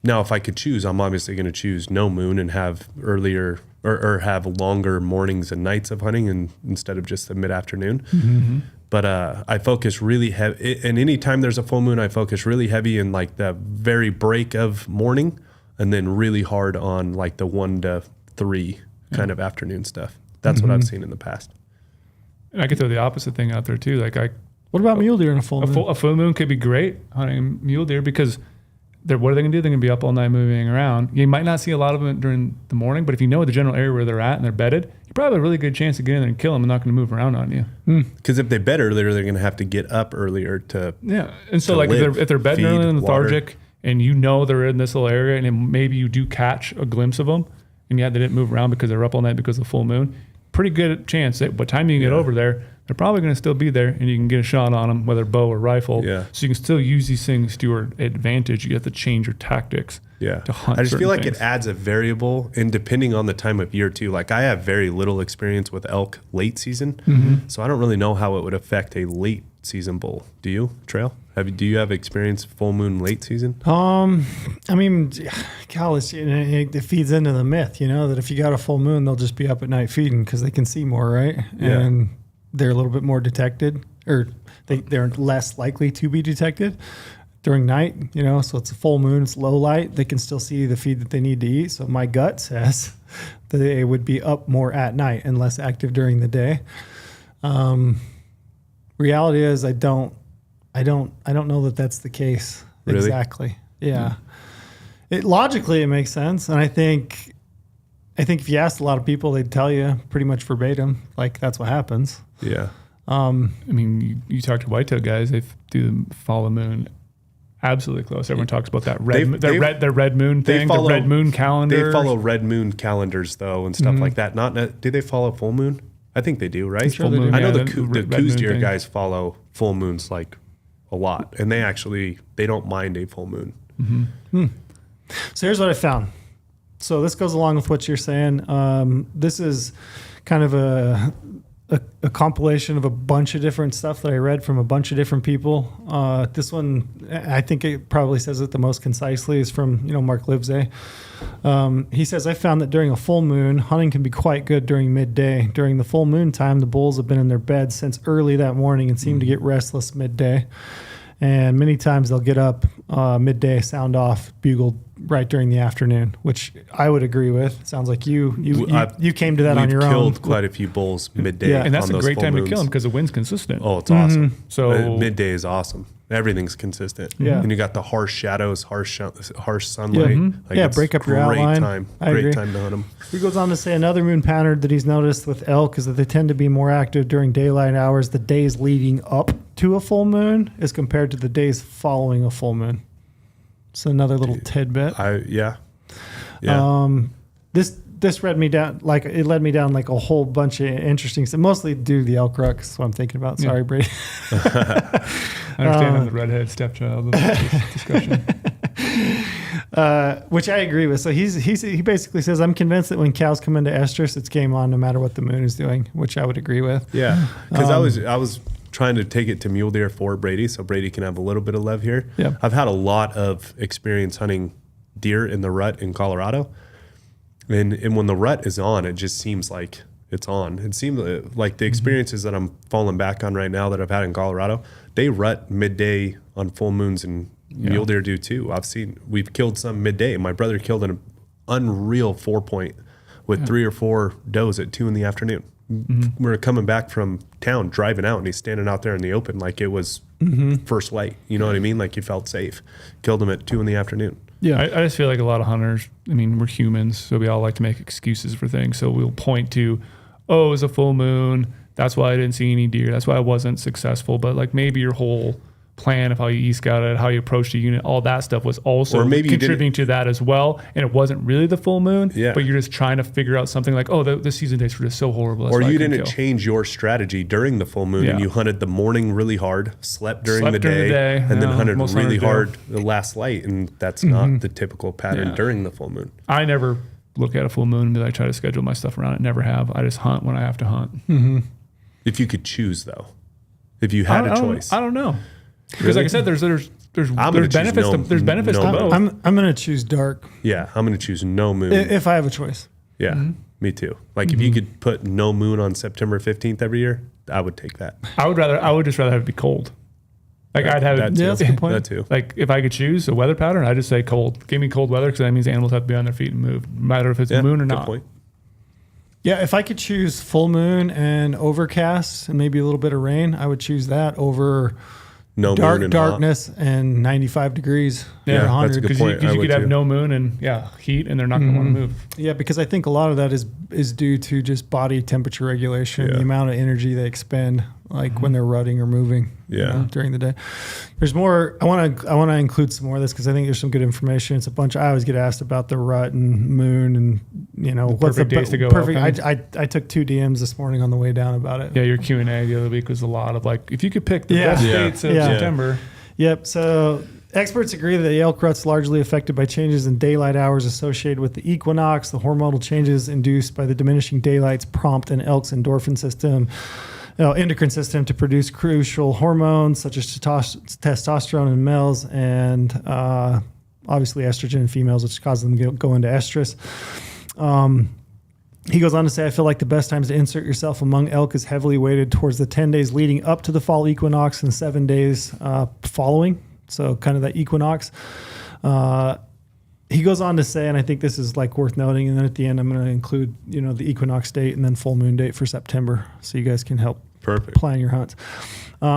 Speaker 1: Now, if I could choose, I'm obviously going to choose no moon and have earlier or have longer mornings and nights of hunting instead of just the mid afternoon. But I focus really heavy, and anytime there's a full moon, I focus really heavy in like the very break of morning, and then really hard on like the 1 to 3 kind of afternoon stuff. That's what I've seen in the past.
Speaker 4: And I could throw the opposite thing out there too. Like
Speaker 2: What about mule deer in a full moon?
Speaker 4: a full moon could be great hunting mule deer because what are they going to do? They're going to be up all night moving around. You might not see a lot of them during the morning, but if you know the general area where they're at and they're bedded, you probably have a really good chance to get in there and kill them and not going to move around on you.
Speaker 1: Because if they bed earlier, they're going to have to get up earlier to.
Speaker 4: Yeah. And so
Speaker 1: To
Speaker 4: like
Speaker 1: live,
Speaker 4: if they're bedding
Speaker 1: feed,
Speaker 4: early and
Speaker 1: water.
Speaker 4: lethargic and you know they're in this little area and then maybe you do catch a glimpse of them and they didn't move around because they're up all night because of the full moon, pretty good chance that by the time you get over there, they're probably going to still be there and you can get a shot on them, whether bow or rifle.
Speaker 1: Yeah.
Speaker 4: So you can still use these things to your advantage. You have to change your tactics.
Speaker 1: Yeah.
Speaker 4: to hunt.
Speaker 1: I just feel like
Speaker 4: certain
Speaker 1: it adds a variable, and depending on the time of year too. Like I have very little experience with elk late season, so I don't really know how it would affect a late season bull. Do you, Trail? Do you have experience full moon late season?
Speaker 2: I mean, gosh, it feeds into the myth, that if you got a full moon, they'll just be up at night feeding because they can see more, right?
Speaker 1: Yeah.
Speaker 2: And they're a little bit more detected, or they're less likely to be detected during night, so it's a full moon, it's low light. They can still see the feed that they need to eat. So my gut says that they would be up more at night and less active during the day. Reality is I don't know that that's the case.
Speaker 1: Really?
Speaker 2: Exactly. Yeah. Logically it makes sense. And I think if you asked a lot of people, they'd tell you pretty much verbatim, like that's what happens.
Speaker 1: Yeah.
Speaker 4: I mean, you talk to whitetail guys, they do follow the moon absolutely close. Everyone talks about that their red moon thing, the red moon calendar.
Speaker 1: They follow red moon calendars though and stuff like that. Do they follow full moon? I think they do, right?
Speaker 2: Sure, full moon,
Speaker 1: I know
Speaker 4: yeah,
Speaker 1: the
Speaker 4: red
Speaker 1: Coos
Speaker 4: moon
Speaker 1: deer
Speaker 4: thing.
Speaker 1: guys follow full moons like a lot, and they don't mind a full moon.
Speaker 2: So here's what I found. So this goes along with what you're saying. This is kind of a compilation of a bunch of different stuff that I read from a bunch of different people. This one, I think it probably says it the most concisely, is from Mark Livesay. He says, I found that during a full moon, hunting can be quite good during midday. During the full moon time, the bulls have been in their beds since early that morning and seem to get restless midday. And many times they'll get up midday, sound off, bugle right during the afternoon, which I would agree with. Sounds like you came to that on your own.
Speaker 1: We've killed quite a few bulls midday.
Speaker 2: Yeah.
Speaker 4: And that's
Speaker 1: on
Speaker 4: a
Speaker 1: those
Speaker 4: great
Speaker 1: full
Speaker 4: time
Speaker 1: moons.
Speaker 4: to kill them because the wind's consistent.
Speaker 1: Oh, it's awesome.
Speaker 4: So
Speaker 1: Midday is awesome. Everything's consistent.
Speaker 2: Yeah.
Speaker 1: And you got the harsh shadows, harsh sunlight. It's
Speaker 2: break up your
Speaker 1: great
Speaker 2: outline.
Speaker 1: time.
Speaker 2: I
Speaker 1: Great
Speaker 2: agree.
Speaker 1: time to hunt them.
Speaker 2: He goes on to say another moon pattern that he's noticed with elk is that they tend to be more active during daylight hours the days leading up to a full moon as compared to the days following a full moon. So another little tidbit.
Speaker 1: Yeah.
Speaker 2: This led me down like a whole bunch of interesting stuff, mostly due to the elk rut. That's what I'm thinking about. Sorry, Brady.
Speaker 4: I understand I'm the redhead stepchild of this discussion.
Speaker 2: Which I agree with. So he basically says, I'm convinced that when cows come into estrus, it's game on no matter what the moon is doing, which I would agree with.
Speaker 1: Yeah. Because I was trying to take it to mule deer for Brady so Brady can have a little bit of love here.
Speaker 2: Yeah.
Speaker 1: I've had a lot of experience hunting deer in the rut in Colorado. And when the rut is on, it just seems like it's on. It seems like the experiences that I'm falling back on right now that I've had in Colorado, they rut midday on full moons, and mule deer do too. We've killed some midday. My brother killed an unreal 4-point with 3 or 4 does at 2 p.m. We were coming back from town, driving out, and he's standing out there in the open like it was first light. You know what I mean? Like you felt safe. Killed him at 2 p.m.
Speaker 4: Yeah, I just feel like a lot of hunters, I mean, we're humans, so we all like to make excuses for things. So we'll point to, oh, it was a full moon. That's why I didn't see any deer. That's why I wasn't successful. But like maybe your whole plan of how you e-scouted, how you approached a unit, all that stuff was also
Speaker 1: Or maybe you
Speaker 4: contributing to that as well. And it wasn't really the full moon,
Speaker 1: Yeah.
Speaker 4: but you're just trying to figure out something like, oh, the season days were just so horrible. That's
Speaker 1: Or
Speaker 4: why I
Speaker 1: you
Speaker 4: couldn't
Speaker 1: didn't
Speaker 4: kill.
Speaker 1: change your strategy during the full moon, and
Speaker 4: Yeah.
Speaker 1: you hunted the morning really hard, slept during the
Speaker 4: during the
Speaker 1: day,
Speaker 4: day.
Speaker 1: and then
Speaker 4: Yeah,
Speaker 1: hunted
Speaker 4: most
Speaker 1: really
Speaker 4: hunters do.
Speaker 1: hard the last light, and that's not the typical pattern
Speaker 4: Yeah.
Speaker 1: during the full moon.
Speaker 4: I never look at a full moon and be like, try to schedule my stuff around it. Never have. I just hunt when I have to hunt.
Speaker 1: If you could choose, though, if you had a choice,
Speaker 4: I don't know. Because like I said, there's
Speaker 1: gonna
Speaker 4: benefits.
Speaker 1: choose
Speaker 4: There's benefits
Speaker 1: no
Speaker 4: to both.
Speaker 1: moon.
Speaker 2: I'm going to choose dark
Speaker 1: yeah, I'm going to choose no moon.
Speaker 2: if I have a choice.
Speaker 1: Yeah, me too. Like if you could put no moon on September 15th every year, I would take that.
Speaker 4: I would just rather have it be cold. Like I'd have
Speaker 1: That
Speaker 4: it.
Speaker 1: too.
Speaker 2: Yeah, that's a good point.
Speaker 1: That too.
Speaker 4: Like if I could choose a weather pattern, I'd just say cold. Give me cold weather because that means animals have to be on their feet and move, no matter if it's
Speaker 1: Yeah,
Speaker 4: moon or
Speaker 1: good
Speaker 4: not.
Speaker 1: point.
Speaker 2: Yeah, if I could choose full moon and overcast and maybe a little bit of rain, I would choose that over
Speaker 1: No moon and
Speaker 2: darkness and 95 degrees.
Speaker 1: Yeah,
Speaker 2: or
Speaker 1: that's a
Speaker 2: 100.
Speaker 1: good
Speaker 4: Because
Speaker 1: point. I
Speaker 4: you
Speaker 1: would
Speaker 4: could have
Speaker 1: too.
Speaker 4: no moon and heat, and they're not going to want to move.
Speaker 2: Yeah, because I think a lot of that is due to just body temperature regulation,
Speaker 1: Yeah.
Speaker 2: the amount of energy they expend, like when they're rutting or moving.
Speaker 1: Yeah.
Speaker 2: During the day. There's more. I want to include some more of this because I think there's some good information. It's a bunch. I always get asked about the rut and moon and what's the
Speaker 4: perfect days to go
Speaker 2: perfect.
Speaker 4: elk
Speaker 2: I took 2 DMs this morning on the way down about it.
Speaker 4: Yeah, your Q&A the other week was a lot of like, if you could pick the
Speaker 2: Yeah.
Speaker 4: best
Speaker 1: Yeah.
Speaker 4: dates of
Speaker 2: Yeah.
Speaker 4: September.
Speaker 2: Yep. So Experts agree that the elk rut's largely affected by changes in daylight hours associated with the equinox. The hormonal changes induced by the diminishing daylights prompt an elk's endorphin system, endocrine system to produce crucial hormones such as testosterone in males and obviously estrogen in females, which causes them to go into estrus. He goes on to say, I feel like the best times to insert yourself among elk is heavily weighted towards the 10 days leading up to the fall equinox and 7 days following. So kind of that equinox. He goes on to say, and I think this is like worth noting, and then at the end, I'm going to include, the equinox date and then full moon date for September. So you guys can help plan your hunts.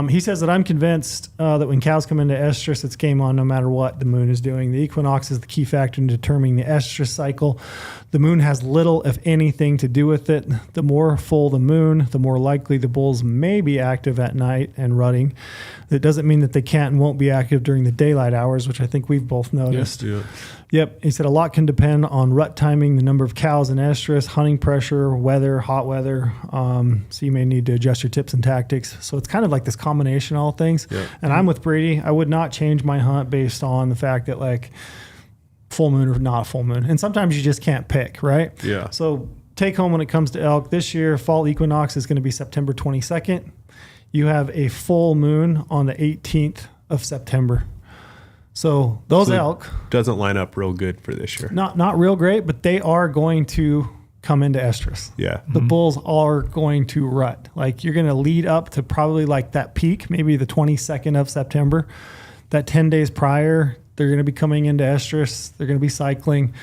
Speaker 2: He says that I'm convinced that when cows come into estrus, it's game on no matter what the moon is doing. The equinox is the key factor in determining the estrus cycle. The moon has little, if anything, to do with it. The more full the moon, the more likely the bulls may be active at night and rutting. That doesn't mean that they can't and won't be active during the daylight hours, which I think we've both noticed.
Speaker 1: Yes,
Speaker 2: Yep. He said a lot can depend on rut timing, the number of cows in estrus, hunting pressure, weather, hot weather. So you may need to adjust your tips and tactics. So it's kind of like this combination of all things. Yep. And I'm with Brady. I would not change my hunt based on the fact that like full moon or not full moon. And sometimes you just can't pick, right?
Speaker 1: Yeah.
Speaker 2: So take home when it comes to elk this year, fall equinox is going to be September 22nd. You have a full moon on the 18th of September. So those elk
Speaker 1: doesn't line up real good for this year.
Speaker 2: Not real great, but they are going to come into estrus.
Speaker 1: Yeah.
Speaker 2: The bulls are going to rut. Like you're going to lead up to probably like that peak, maybe the 22nd of September. That 10 days prior, they're going to be coming into estrus. They're going to be cycling.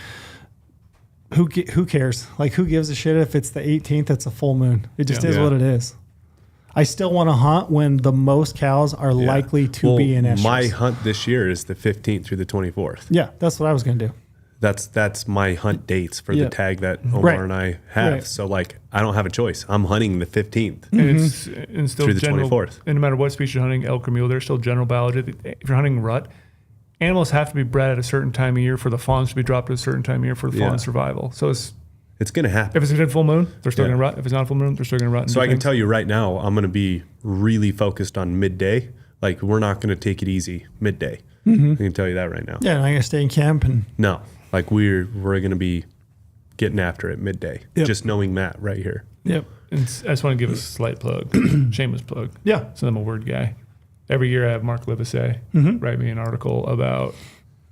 Speaker 2: Who cares? Like who gives a shit if it's the 18th? It's a full moon. It just is what it is. I still want to hunt when the most cows are likely to be in estrus.
Speaker 1: My hunt this year is the 15th through the 24th.
Speaker 2: Yeah, that's what I was going to do.
Speaker 1: That's my hunt dates for the tag that Omar and I have. Right. So like I don't have a choice. I'm hunting the 15th
Speaker 4: and still
Speaker 1: through the
Speaker 4: general,
Speaker 1: 24th.
Speaker 4: And no matter what species you're hunting, elk or mule, there's still general biology. If you're hunting rut, animals have to be bred at a certain time of year for the fawns to be dropped at a certain time of year for the fawn survival. So
Speaker 1: it's going to happen.
Speaker 4: If it's a full moon, they're still going to rut. If it's not a full moon, they're still going to rut.
Speaker 1: So I can tell you right now, I'm going to be really focused on midday. Like we're not going to take it easy midday. I can tell you that right now.
Speaker 2: Yeah, and I'm going to stay in camp
Speaker 1: no, like we're going to be getting after it midday. Just knowing Matt right here.
Speaker 2: Yep.
Speaker 4: And I just want to give a slight plug, shameless plug.
Speaker 2: Yeah.
Speaker 4: So I'm a word guy. Every year I have Mark Livesey write me an article about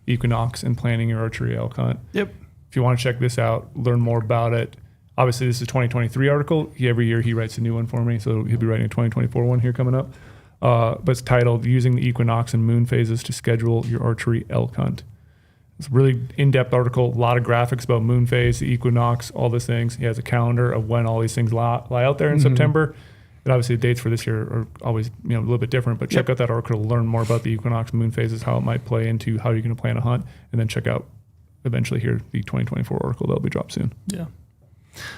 Speaker 4: equinox and planning your archery elk hunt. Yep. If you want to check this out, learn more about it. Obviously, this is a 2023 article. Every year he writes a new one for me, so he'll be writing a 2024 one here coming up. But it's titled Using the Equinox and Moon Phases to Schedule Your Archery Elk Hunt. It's a really in-depth article, a lot of graphics about moon phase, the equinox, all these things. He has a calendar of when all these things lie out there in September. And obviously the dates for this year are always a little bit different, but check out that article to learn more about the equinox, moon phases, how it might play into how you're going to plan a hunt, and then check out eventually here the 2024 article that'll be dropped soon.
Speaker 2: Yeah.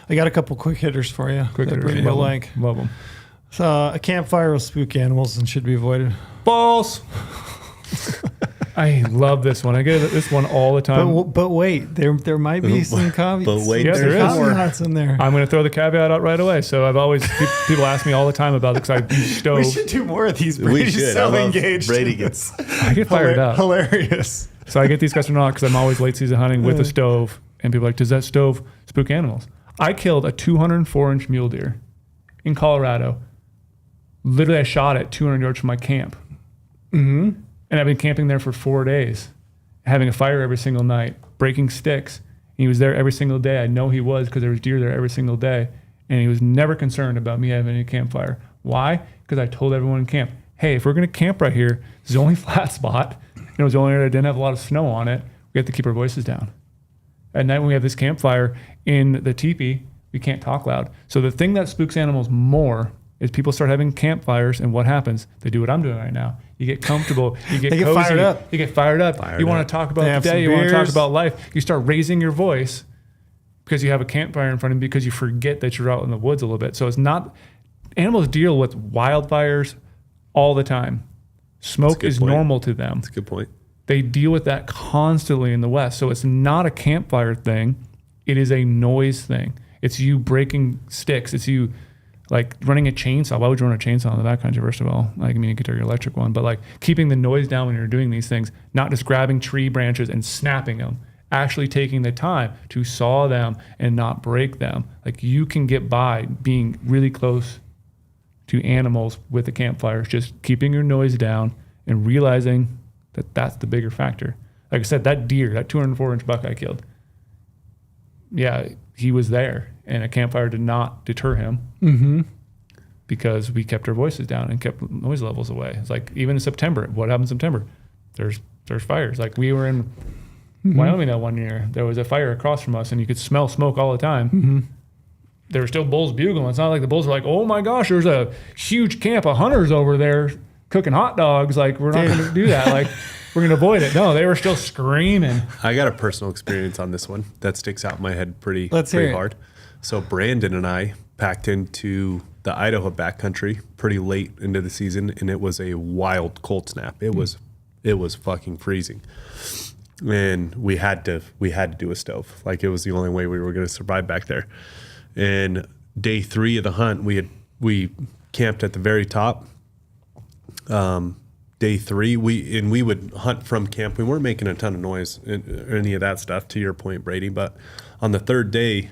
Speaker 2: I got a couple quick hitters for you.
Speaker 4: Quick hitters.
Speaker 2: Love them. So a campfire will spook animals and should be avoided.
Speaker 4: False. I love this one. I get this one all the time.
Speaker 2: But wait, there might be some caveats.
Speaker 1: But wait,
Speaker 4: yes, there is
Speaker 2: caveats in there.
Speaker 4: I'm going to throw the caveat out right away. So I've always people ask me all the time about it because I use stove.
Speaker 2: We should do more of these. Brady's so engaged.
Speaker 1: Brady gets.
Speaker 4: I get fired up.
Speaker 2: Hilarious.
Speaker 4: So I get these questions a lot because I'm always late season hunting with a stove, and people are like, "Does that stove spook animals?" I killed a 204-inch mule deer in Colorado. Literally, I shot it 200 yards from my camp. And I've been camping there for 4 days, having a fire every single night, breaking sticks. And he was there every single day. I know he was because there was deer there every single day. And he was never concerned about me having a campfire. Why? Because I told everyone in camp, hey, if we're going to camp right here, this is the only flat spot. It was the only area that didn't have a lot of snow on it. We have to keep our voices down. At night when we have this campfire in the teepee, we can't talk loud. So the thing that spooks animals more is people start having campfires, and what happens? They do what I'm doing right now. You get comfortable. You get cozy.
Speaker 2: Fired up.
Speaker 4: You get fired up. You want to talk about the day. You want to talk about life. You start raising your voice because you have a campfire in front of you because you forget that you're out in the woods a little bit. So it's not – animals deal with wildfires all the time. Smoke is normal to them.
Speaker 1: That's a good point.
Speaker 4: They deal with that constantly in the West. So it's not a campfire thing. It is a noise thing. It's you breaking sticks. It's you Like running a chainsaw. Why would you run a chainsaw in the backcountry, first of all? Like, I mean, you could take your electric one, but like keeping the noise down when you're doing these things, not just grabbing tree branches and snapping them, actually taking the time to saw them and not break them. Like you can get by being really close to animals with the campfires, just keeping your noise down and realizing that that's the bigger factor. Like I said, that deer, that 204-inch buck I killed, yeah, he was there, and a campfire did not deter him because we kept our voices down and kept noise levels away. It's like even in September, what happened in September? There's fires. Like we were in Wyoming that one year. There was a fire across from us, and you could smell smoke all the time. There were still bulls bugling. It's not like the bulls were like, oh my gosh, there's a huge camp of hunters over there cooking hot dogs. Like we're not going to do that. Like we're going to avoid it. No, they were still screaming.
Speaker 1: I got a personal experience on this one that sticks out in my head pretty
Speaker 2: hear it.
Speaker 1: hard. So Brandon and I packed into the Idaho backcountry pretty late into the season, and it was a wild cold snap. It was fucking freezing, and we had to do a stove. Like it was the only way we were going to survive back there. And day 3 of the hunt, we camped at the very top. Day 3, we would hunt from camp. We weren't making a ton of noise or any of that stuff, to your point, Brady. But on the 3rd day,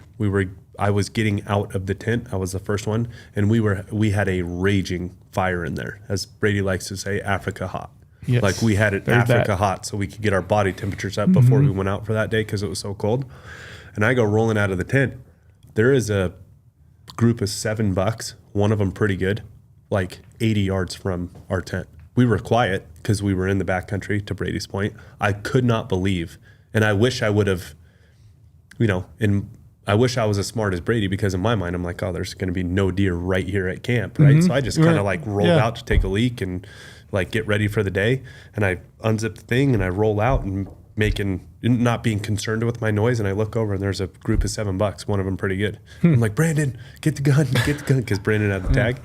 Speaker 1: I was getting out of the tent. I was the first one, and we had a raging fire in there, as Brady likes to say, Africa hot.
Speaker 4: Yes.
Speaker 1: Like we had it
Speaker 4: There's
Speaker 1: Africa
Speaker 4: that.
Speaker 1: hot, so we could get our body temperatures up before we went out for that day because it was so cold. And I go rolling out of the tent. There is a group of 7 bucks, one of them pretty good, like 80 yards from our tent. We were quiet because we were in the backcountry, to Brady's point. I could not believe, and I wish I would have, I wish I was as smart as Brady, because in my mind, I'm like, oh, there's going to be no deer right here at camp, right? So I just kind of like rolled out to take a leak and like get ready for the day. And I unzip the thing and I roll out and not being concerned with my noise. And I look over and there's a group of 7 bucks, one of them pretty good. I'm like, Brandon, get the gun, because Brandon had the tag.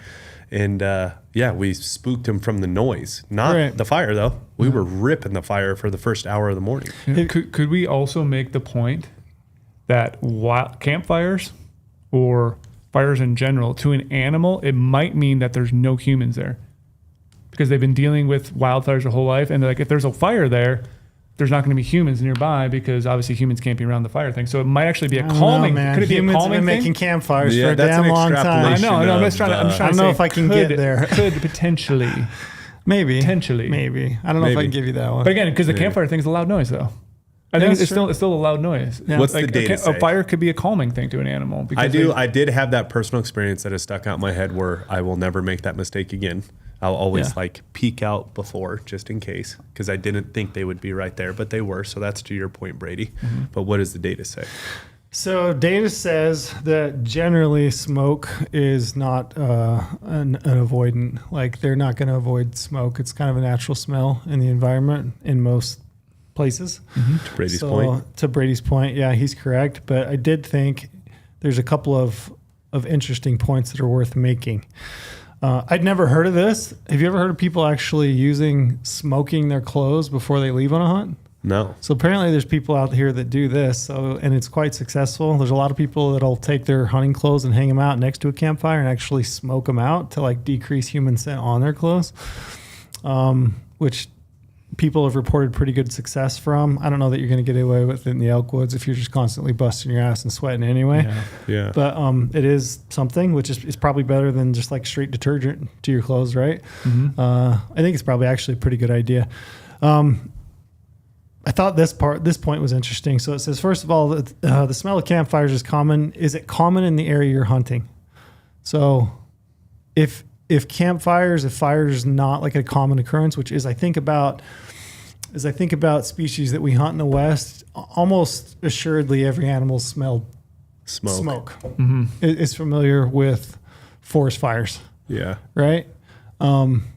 Speaker 1: And we spooked him from the noise, not the fire though. We were ripping the fire for the first hour of the morning.
Speaker 4: Could we also make the point that campfires or fires in general, to an animal, it might mean that there's no humans there because they've been dealing with wildfires their whole life. And like, if there's a fire there, there's not going to be humans nearby because obviously humans can't be around the fire thing. So it might actually be a calming. Could it be a
Speaker 2: Humans have
Speaker 4: calming
Speaker 2: been
Speaker 4: thing?
Speaker 2: making campfires
Speaker 1: Yeah,
Speaker 2: for a
Speaker 1: that's
Speaker 2: damn
Speaker 1: an
Speaker 2: long time.
Speaker 4: I know. I'm just trying to.
Speaker 2: I don't know if I can get there.
Speaker 4: Could potentially.
Speaker 2: Maybe.
Speaker 4: Potentially.
Speaker 2: Maybe. I don't know if I
Speaker 1: Maybe.
Speaker 2: can give you that one.
Speaker 4: But again, because the campfire thing is a loud noise, though. I think it's still a loud noise.
Speaker 2: Yeah.
Speaker 1: What's the data say?
Speaker 4: A fire could be a calming thing to an animal. Because
Speaker 1: I did have that personal experience that has stuck out in my head where I will never make that mistake again. I'll always peek out before, just in case, because I didn't think they would be right there, but they were. So that's to your point, Brady. But what does the data say?
Speaker 2: So data says that generally smoke is not an avoidant. Like they're not going to avoid smoke. It's kind of a natural smell in the environment in most places.
Speaker 1: To Brady's point.
Speaker 2: To Brady's point, yeah, he's correct. But I did think there's a couple of interesting points that are worth making. I'd never heard of this. Have you ever heard of people actually smoking their clothes before they leave on a hunt?
Speaker 1: No.
Speaker 2: So apparently there's people out here that do this, and it's quite successful. There's a lot of people that'll take their hunting clothes and hang them out next to a campfire and actually smoke them out to like decrease human scent on their clothes, which people have reported pretty good success from. I don't know that you're going to get away with it in the elk woods if you're just constantly busting your ass and sweating anyway.
Speaker 1: Yeah.
Speaker 2: But it is something which is probably better than just like straight detergent to your clothes, right? I think it's probably actually a pretty good idea. I thought this point was interesting. So it says, first of all, the smell of campfires is common. Is it common in the area you're hunting? So if fire is not like a common occurrence, which is I think about species that we hunt in the West, almost assuredly every animal smelled smoke. Is familiar with forest fires.
Speaker 1: Yeah.
Speaker 2: Right?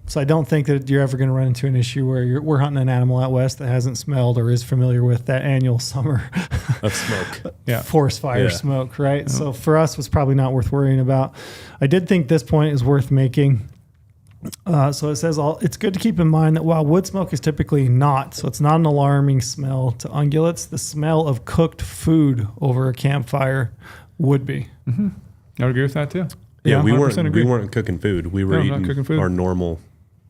Speaker 2: So I don't think that you're ever going to run into an issue where we're hunting an animal out west that hasn't smelled or is familiar with that annual summer
Speaker 1: Of smoke.
Speaker 2: forest fire smoke, right? So for us, it's probably not worth worrying about. I did think this point is worth making. So it says it's good to keep in mind that while wood smoke is typically not, so it's not an alarming smell to ungulates, the smell of cooked food over a campfire would be.
Speaker 4: I would agree with that too.
Speaker 1: Yeah, we
Speaker 4: 100% agree.
Speaker 1: weren't cooking food. We were
Speaker 4: No, not
Speaker 1: eating
Speaker 4: cooking food.
Speaker 1: our normal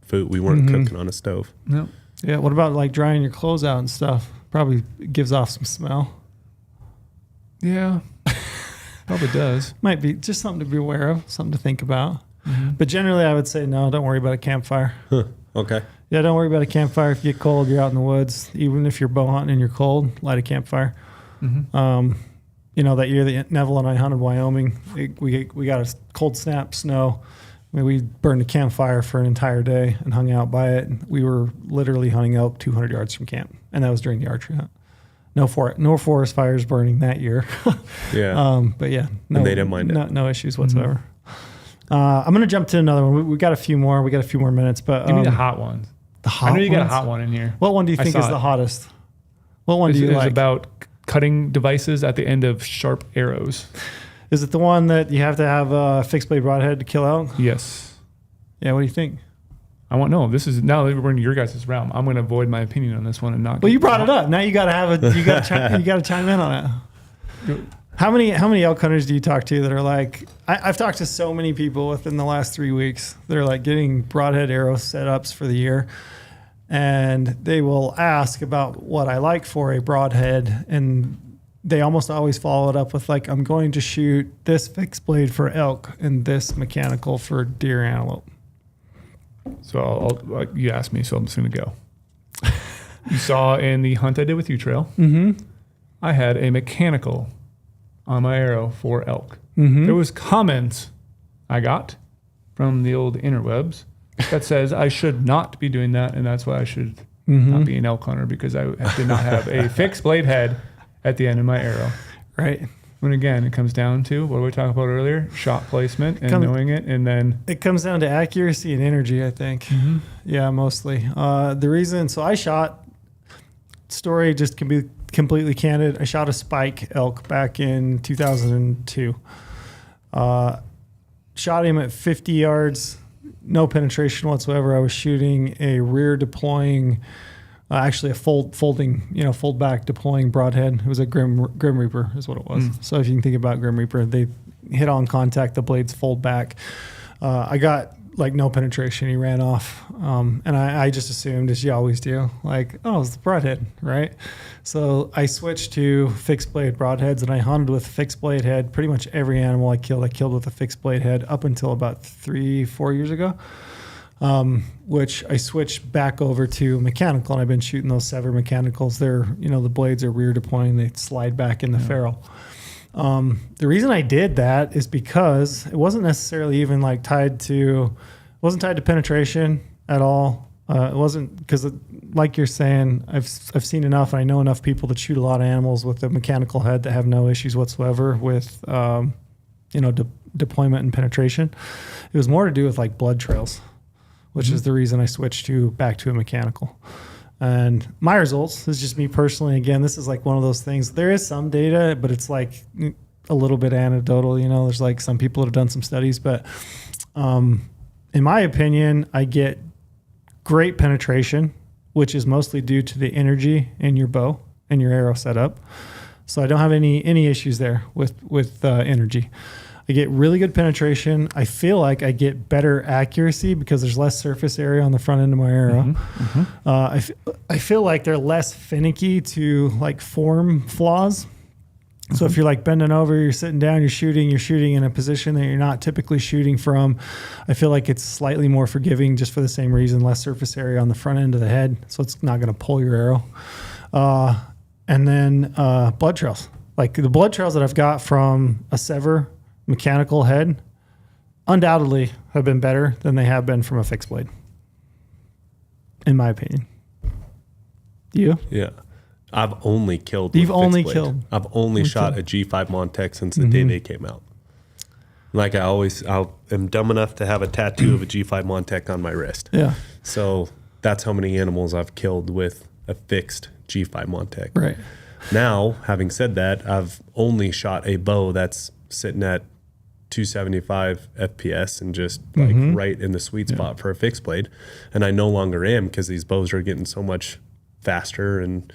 Speaker 1: food. We weren't cooking on a stove.
Speaker 4: No.
Speaker 2: Yeah. What about like drying your clothes out and stuff? Probably gives off some smell.
Speaker 4: Yeah. Probably does.
Speaker 2: Might be just something to be aware of, something to think about.
Speaker 4: Mm-hmm.
Speaker 2: But generally, I would say no. Don't worry about a campfire.
Speaker 1: Huh. Okay.
Speaker 2: Yeah, don't worry about a campfire. If you get cold, you're out in the woods. Even if you're bow hunting and you're cold, light a campfire.
Speaker 4: Mm-hmm.
Speaker 2: You know, that year that Neville and I hunted Wyoming, we got a cold snap, snow. I mean, we burned a campfire for an entire day and hung out by it. We were literally hunting elk 200 yards from camp, and that was during the archery hunt. No forest fires burning that year.
Speaker 1: Yeah.
Speaker 2: But yeah, no,
Speaker 1: And they didn't mind it.
Speaker 2: no issues whatsoever. I'm going to jump to another one. We got a few more. We got a few more minutes, but
Speaker 4: Give me the hot ones.
Speaker 2: the hot
Speaker 4: I know you got a
Speaker 2: ones?
Speaker 4: hot one in here.
Speaker 2: What one do you
Speaker 4: I
Speaker 2: think
Speaker 4: saw
Speaker 2: is
Speaker 4: it.
Speaker 2: the hottest? What one do
Speaker 4: This
Speaker 2: you
Speaker 4: is
Speaker 2: like?
Speaker 4: about cutting devices at the end of sharp arrows.
Speaker 2: Is it the one that you have to have a fixed blade broadhead to kill elk?
Speaker 4: Yes.
Speaker 2: Yeah, what do you think?
Speaker 4: I want no. This is now that we're in your guys' realm. I'm going to avoid my opinion on this one and not.
Speaker 2: Well, you brought it up. Now you got to have a. You got to chime in on it. How many elk hunters do you talk to that are like? I've talked to so many people within the last 3 weeks that are like getting broadhead arrow setups for the year, and they will ask about what I like for a broadhead, and they almost always follow it up with like, I'm going to shoot this fixed blade for elk and this mechanical for deer antelope.
Speaker 4: So you asked me, so I'm just going to go. You saw in the hunt I did with you, Trail.
Speaker 2: Mm-hmm.
Speaker 4: I had a mechanical on my arrow for elk.
Speaker 2: Mm-hmm.
Speaker 4: There was comments I got from the old interwebs that says I should not be doing that, and that's why I should not be an elk hunter, because I did not have a fixed blade head at the end of my arrow.
Speaker 2: Right.
Speaker 4: When again, it comes down to what we talked about earlier: shot placement and knowing it, and then
Speaker 2: It comes down to accuracy and energy, I think. Yeah, mostly. The reason, so I shot, story just can be completely candid. I shot a spike elk back in 2002. Shot him at 50 yards, no penetration whatsoever. I was shooting a rear deploying, actually a fold back deploying broadhead. It was a Grim Reaper is what it was. So if you can think about Grim Reaper, they hit on contact, the blades fold back. I got like no penetration. He ran off. And I just assumed, as you always do, like, oh, it's the broadhead, right? So I switched to fixed blade broadheads, and I hunted with fixed blade head. Pretty much every animal I killed with a fixed blade head up until about 3-4 years ago. Which I switched back over to mechanical, and I've been shooting those Sever mechanicals. They're, the blades are rear deploying. They slide back in the ferrule. The reason I did that is because it wasn't necessarily even like tied to penetration at all. It wasn't because, like you're saying, I've seen enough, and I know enough people that shoot a lot of animals with a mechanical head that have no issues whatsoever with, deployment and penetration. It was more to do with like blood trails, which is the reason I switched back to a mechanical. And my results, this is just me personally. Again, this is like one of those things. There is some data, but it's like a little bit anecdotal. There's like some people that have done some studies, but in my opinion, I get great penetration, which is mostly due to the energy in your bow and your arrow setup. So I don't have any issues there with energy. I get really good penetration. I feel like I get better accuracy because there's less surface area on the front end of my arrow. I feel like they're less finicky to like form flaws. So if you're like bending over, you're sitting down, you're shooting in a position that you're not typically shooting from, I feel like it's slightly more forgiving just for the same reason, less surface area on the front end of the head. So it's not going to pull your arrow. And then blood trails. Like the blood trails that I've got from a Sever mechanical head undoubtedly have been better than they have been from a fixed blade, in my opinion. You?
Speaker 1: Yeah. I've only killed.
Speaker 2: You've
Speaker 1: with
Speaker 2: only
Speaker 1: fixed blade.
Speaker 2: killed.
Speaker 1: I've only shot a G5 Montec since the day they came out. Like I am dumb enough to have a tattoo of a G5 Montec on my wrist.
Speaker 2: Yeah.
Speaker 1: So that's how many animals I've killed with a fixed G5 Montec.
Speaker 2: Right.
Speaker 1: Now, having said that, I've only shot a bow that's sitting at 275 FPS and just like right in the sweet spot for a fixed blade. And I no longer am, because these bows are getting so much faster and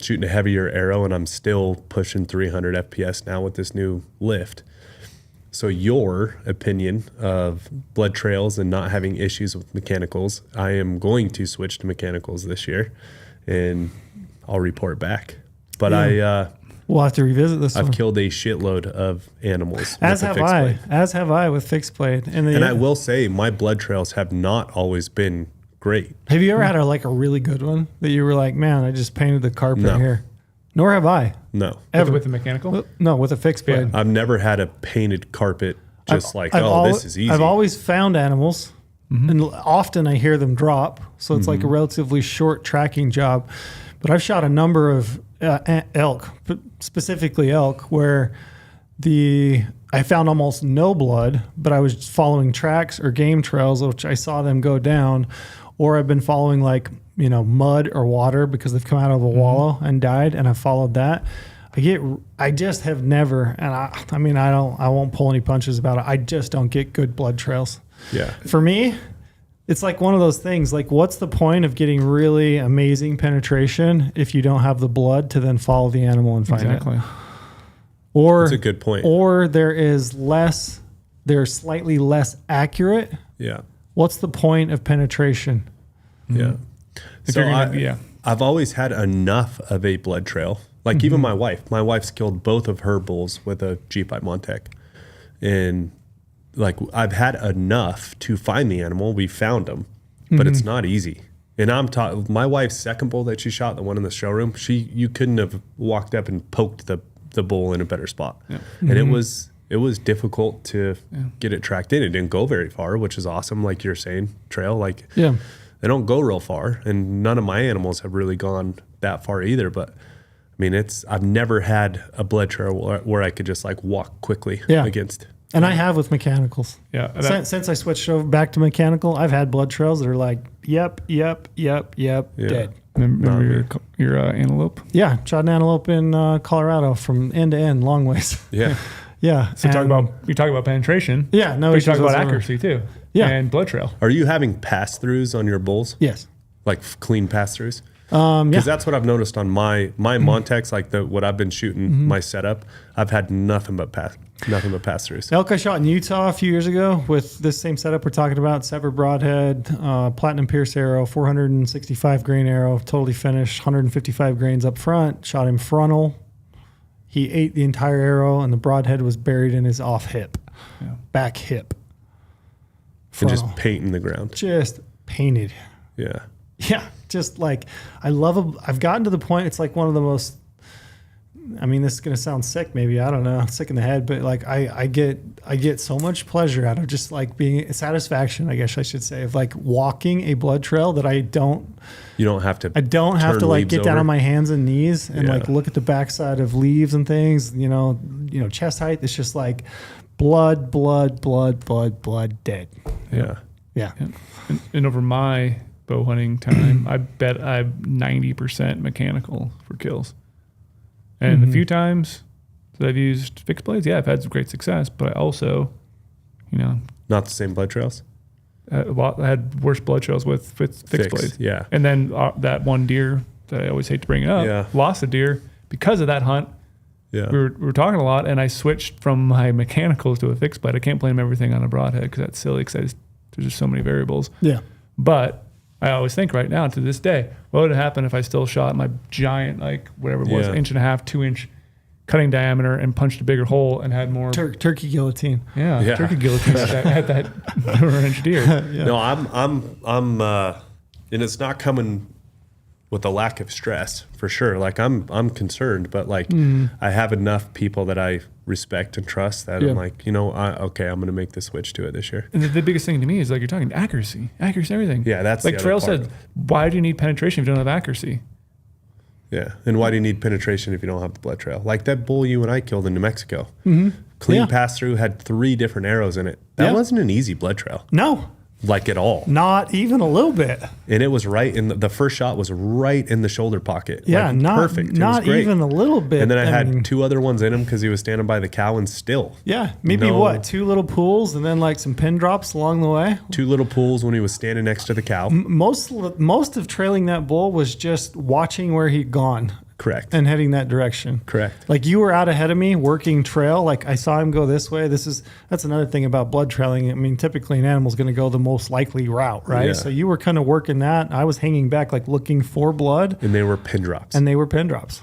Speaker 1: shooting a heavier arrow, and I'm still pushing 300 FPS now with this new lift. So your opinion of blood trails and not having issues with mechanicals, I am going to switch to mechanicals this year, and I'll report back. But
Speaker 2: we'll have to revisit this
Speaker 1: I've
Speaker 2: one.
Speaker 1: killed a shitload of animals.
Speaker 2: As
Speaker 1: with
Speaker 2: have
Speaker 1: a fixed
Speaker 2: I.
Speaker 1: blade.
Speaker 2: As have I with fixed blade.
Speaker 1: And I will say my blood trails have not always been great.
Speaker 2: Have you ever had a really good one that you were like, man, I just painted the carpet
Speaker 1: No.
Speaker 2: here? Nor have I.
Speaker 1: No.
Speaker 2: Ever.
Speaker 4: With the mechanical?
Speaker 2: No, with a fixed blade.
Speaker 1: I've never had a painted carpet just this is easy.
Speaker 2: I've always found animals, and often I hear them drop. So it's like a relatively short tracking job. But I've shot a number of elk, but specifically elk, where I found almost no blood, but I was following tracks or game trails, which I saw them go down, or I've been following mud or water because they've come out of a wallow and died, and I followed that. I just have never, and I won't pull any punches about it. I just don't get good blood trails.
Speaker 1: Yeah.
Speaker 2: For me, it's like one of those things, like what's the point of getting really amazing penetration if you don't have the blood to then follow the animal and find
Speaker 4: Exactly.
Speaker 2: it? Or
Speaker 1: That's a good point.
Speaker 2: Or they're slightly less accurate.
Speaker 1: Yeah.
Speaker 2: What's the point of penetration?
Speaker 1: Yeah.
Speaker 4: If
Speaker 1: So
Speaker 4: you're gonna-
Speaker 1: I've always had enough of a blood trail. Like even my wife's killed both of her bulls with a G5 Montec. And like I've had enough to find the animal. We found them, but it's not easy. And my wife's second bull that she shot, the one in the showroom, you couldn't have walked up and poked the bull in a better spot. Yeah. And it was difficult to get it tracked in. It didn't go very far, which is awesome. Like you're saying, trail, they don't go real far, and none of my animals have really gone that far either. But I mean, I've never had a blood trail where I could just walk quickly against.
Speaker 2: And I have with mechanicals.
Speaker 4: Yeah.
Speaker 2: Since I switched over back to mechanical, I've had blood trails that are like, yep, dead.
Speaker 4: Remember your antelope?
Speaker 2: Yeah, shot an antelope in Colorado from end to end, long ways.
Speaker 1: Yeah.
Speaker 2: Yeah.
Speaker 4: So you talk about penetration.
Speaker 2: Yeah, no
Speaker 4: But you
Speaker 2: issues
Speaker 4: talk about
Speaker 2: whatsoever.
Speaker 4: accuracy too.
Speaker 2: Yeah.
Speaker 4: And blood trail.
Speaker 1: Are you having pass-throughs on your bulls?
Speaker 2: Yes.
Speaker 1: Like clean pass-throughs?
Speaker 2: Yeah.
Speaker 1: Because that's what I've noticed on my Montecs, like what I've been shooting, my setup. I've had nothing but pass-throughs.
Speaker 2: Elk I shot in Utah a few years ago with this same setup we're talking about, separate broadhead, platinum pierce arrow, 465 grain arrow, totally finished, 155 grains up front, shot him frontal. He ate the entire arrow and the broadhead was buried in his off hip, back hip.
Speaker 1: And
Speaker 2: Frontal.
Speaker 1: just painting the ground.
Speaker 2: Just painted.
Speaker 1: Yeah.
Speaker 2: Yeah, just like I've gotten to the point. It's like one of the most. I mean, this is gonna sound sick, maybe, I don't know, sick in the head, but like I get so much pleasure out of just like being satisfaction, I guess I should say, of like walking a blood trail that I don't have to like get down on my hands and knees and like look at the backside of leaves and things. You know, chest height. It's just like blood, dead.
Speaker 1: Yeah.
Speaker 2: Yeah.
Speaker 4: And over my bow hunting time, I bet I'm 90% mechanical for kills. And the few times that I've used fixed blades, I've had some great success, but I also,
Speaker 1: Not the same blood trails?
Speaker 4: I had worse blood trails with fixed blades.
Speaker 1: Yeah.
Speaker 4: And then that one deer that I always hate to bring it up, lost a deer because of that hunt.
Speaker 1: Yeah.
Speaker 4: We were talking a lot, and I switched from my mechanicals to a fixed blade. I can't blame everything on a broadhead because that's silly because there's just so many variables.
Speaker 2: Yeah.
Speaker 4: But I always think right now to this day, what would have happened if I still shot my giant, like whatever it was, 1.5 2 inch cutting diameter and punched a bigger hole and had more
Speaker 2: turkey guillotine.
Speaker 4: Turkey guillotine at that 1/4 deer.
Speaker 1: No, I'm and it's not coming with a lack of stress for sure. Like I'm concerned, but like I have enough people that I respect and trust that I'm like, I'm going to make the switch to it this year.
Speaker 4: And the biggest thing to me is like you're talking accuracy, everything.
Speaker 1: Yeah, that's
Speaker 4: like
Speaker 1: the
Speaker 4: Trail
Speaker 1: other part.
Speaker 4: said. Why do you need penetration if you don't have accuracy?
Speaker 1: Yeah, and why do you need penetration if you don't have the blood trail? Like that bull you and I killed in New Mexico. Clean pass through, had 3 different arrows in it. That wasn't an easy blood trail.
Speaker 2: No.
Speaker 1: Like at all.
Speaker 2: Not even a little bit.
Speaker 1: And it was right in the first shot was right in the shoulder pocket.
Speaker 2: Yeah,
Speaker 1: like,
Speaker 2: not
Speaker 1: perfect. It
Speaker 2: not
Speaker 1: was great.
Speaker 2: even a little bit.
Speaker 1: And then I had 2 other ones in him because he was standing by the cow and still.
Speaker 2: Yeah, maybe
Speaker 1: No.
Speaker 2: 2 little pools and then like some pin drops along the way.
Speaker 1: 2 little pools when he was standing next to the cow.
Speaker 2: Most of trailing that bull was just watching where he'd gone
Speaker 1: Correct.
Speaker 2: and heading that direction.
Speaker 1: Correct.
Speaker 2: Like you were out ahead of me working trail. Like I saw him go this way. That's another thing about blood trailing. I mean, typically an animal's going to go the most likely route, right?
Speaker 1: Yeah.
Speaker 2: So you were kind of working that. I was hanging back, like looking for blood,
Speaker 1: And they were pin drops.
Speaker 2: and they were pin drops.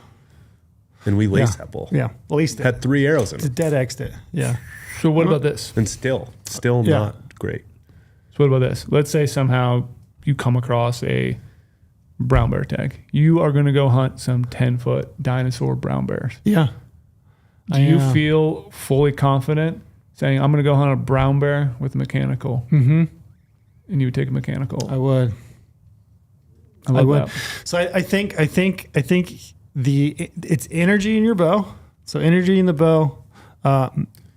Speaker 1: And we laced that bull.
Speaker 2: Yeah, at least
Speaker 1: Had 3 arrows in it.
Speaker 2: dead X'd it. Yeah.
Speaker 4: So what about this?
Speaker 1: And still
Speaker 2: Yeah.
Speaker 1: not great.
Speaker 4: So what about this? Let's say somehow you come across a brown bear tag. You are going to go hunt some 10-foot dinosaur brown bears.
Speaker 2: Yeah.
Speaker 4: Do you feel fully confident saying, I'm going to go hunt a brown bear with a mechanical?
Speaker 2: Mm-hmm.
Speaker 4: And you would take a mechanical.
Speaker 2: I would.
Speaker 4: I love
Speaker 2: would.
Speaker 4: that.
Speaker 2: So I think it's energy in your bow. So energy in the bow,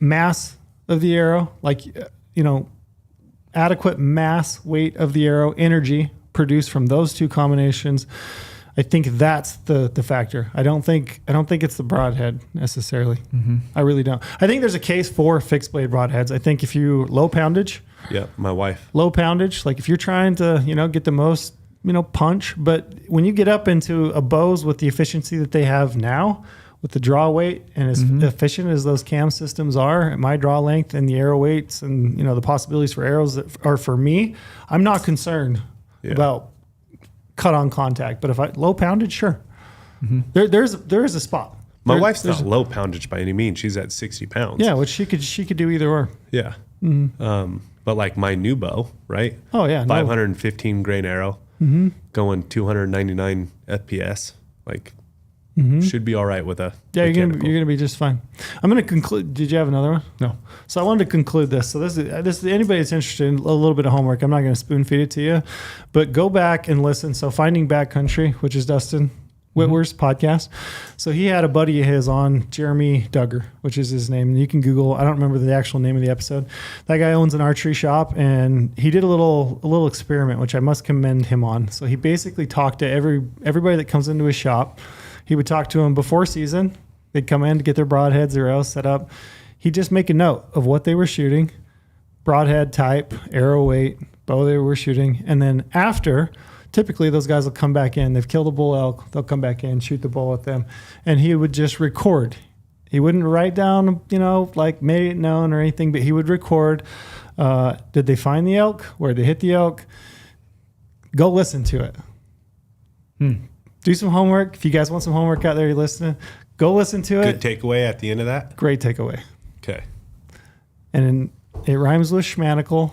Speaker 2: mass of the arrow, like adequate mass weight of the arrow, energy produced from those two combinations. I think that's the factor. I don't think it's the broadhead necessarily.
Speaker 4: Mm-hmm.
Speaker 2: I really don't. I think there's a case for fixed blade broadheads. I think if you low poundage,
Speaker 1: Yeah, my wife.
Speaker 2: like if you're trying to, get the most, punch, but when you get up into a bows with the efficiency that they have now, with the draw weight and as efficient as those cam systems are at my draw length and the arrow weights and, the possibilities for arrows that are for me, I'm not concerned about cut on contact. But if I low poundage, sure. There is a spot.
Speaker 1: My wife's not low poundage by any means. She's at 60 pounds.
Speaker 2: Yeah, which she could do either or.
Speaker 1: Yeah. But like my new bow, right?
Speaker 2: Oh yeah, no.
Speaker 1: 515 grain arrow, going 299 FPS, like should be all right with a
Speaker 2: Yeah,
Speaker 1: mechanical.
Speaker 2: you're gonna be just fine. I'm gonna conclude. Did you have another one?
Speaker 4: No.
Speaker 2: So I wanted to conclude this. So this is anybody that's interested in a little bit of homework. I'm not going to spoon feed it to you, but go back and listen. So Finding Backcountry, which is Dustin Whitwer's podcast. So he had a buddy of his on, Jeremy Duggar, which is his name. And you can Google. I don't remember the actual name of the episode. That guy owns an archery shop, and he did a little experiment, which I must commend him on. So he basically talked to everybody that comes into his shop. He would talk to them before season. They'd come in to get their broadheads, their arrows set up. He'd just make a note of what they were shooting, broadhead type, arrow weight, bow they were shooting. And then after, typically those guys will come back in. They've killed a bull elk. They'll come back in, shoot the bull with them. And he would just record. He wouldn't write down, like made it known or anything, but he would record. Did they find the elk? Where they hit the elk? Go listen to it. Do some homework. If you guys want some homework out there, you're listening, go listen to it.
Speaker 1: Good takeaway at the end of that.
Speaker 2: Great takeaway.
Speaker 1: Okay.
Speaker 2: And it rhymes with schmanical.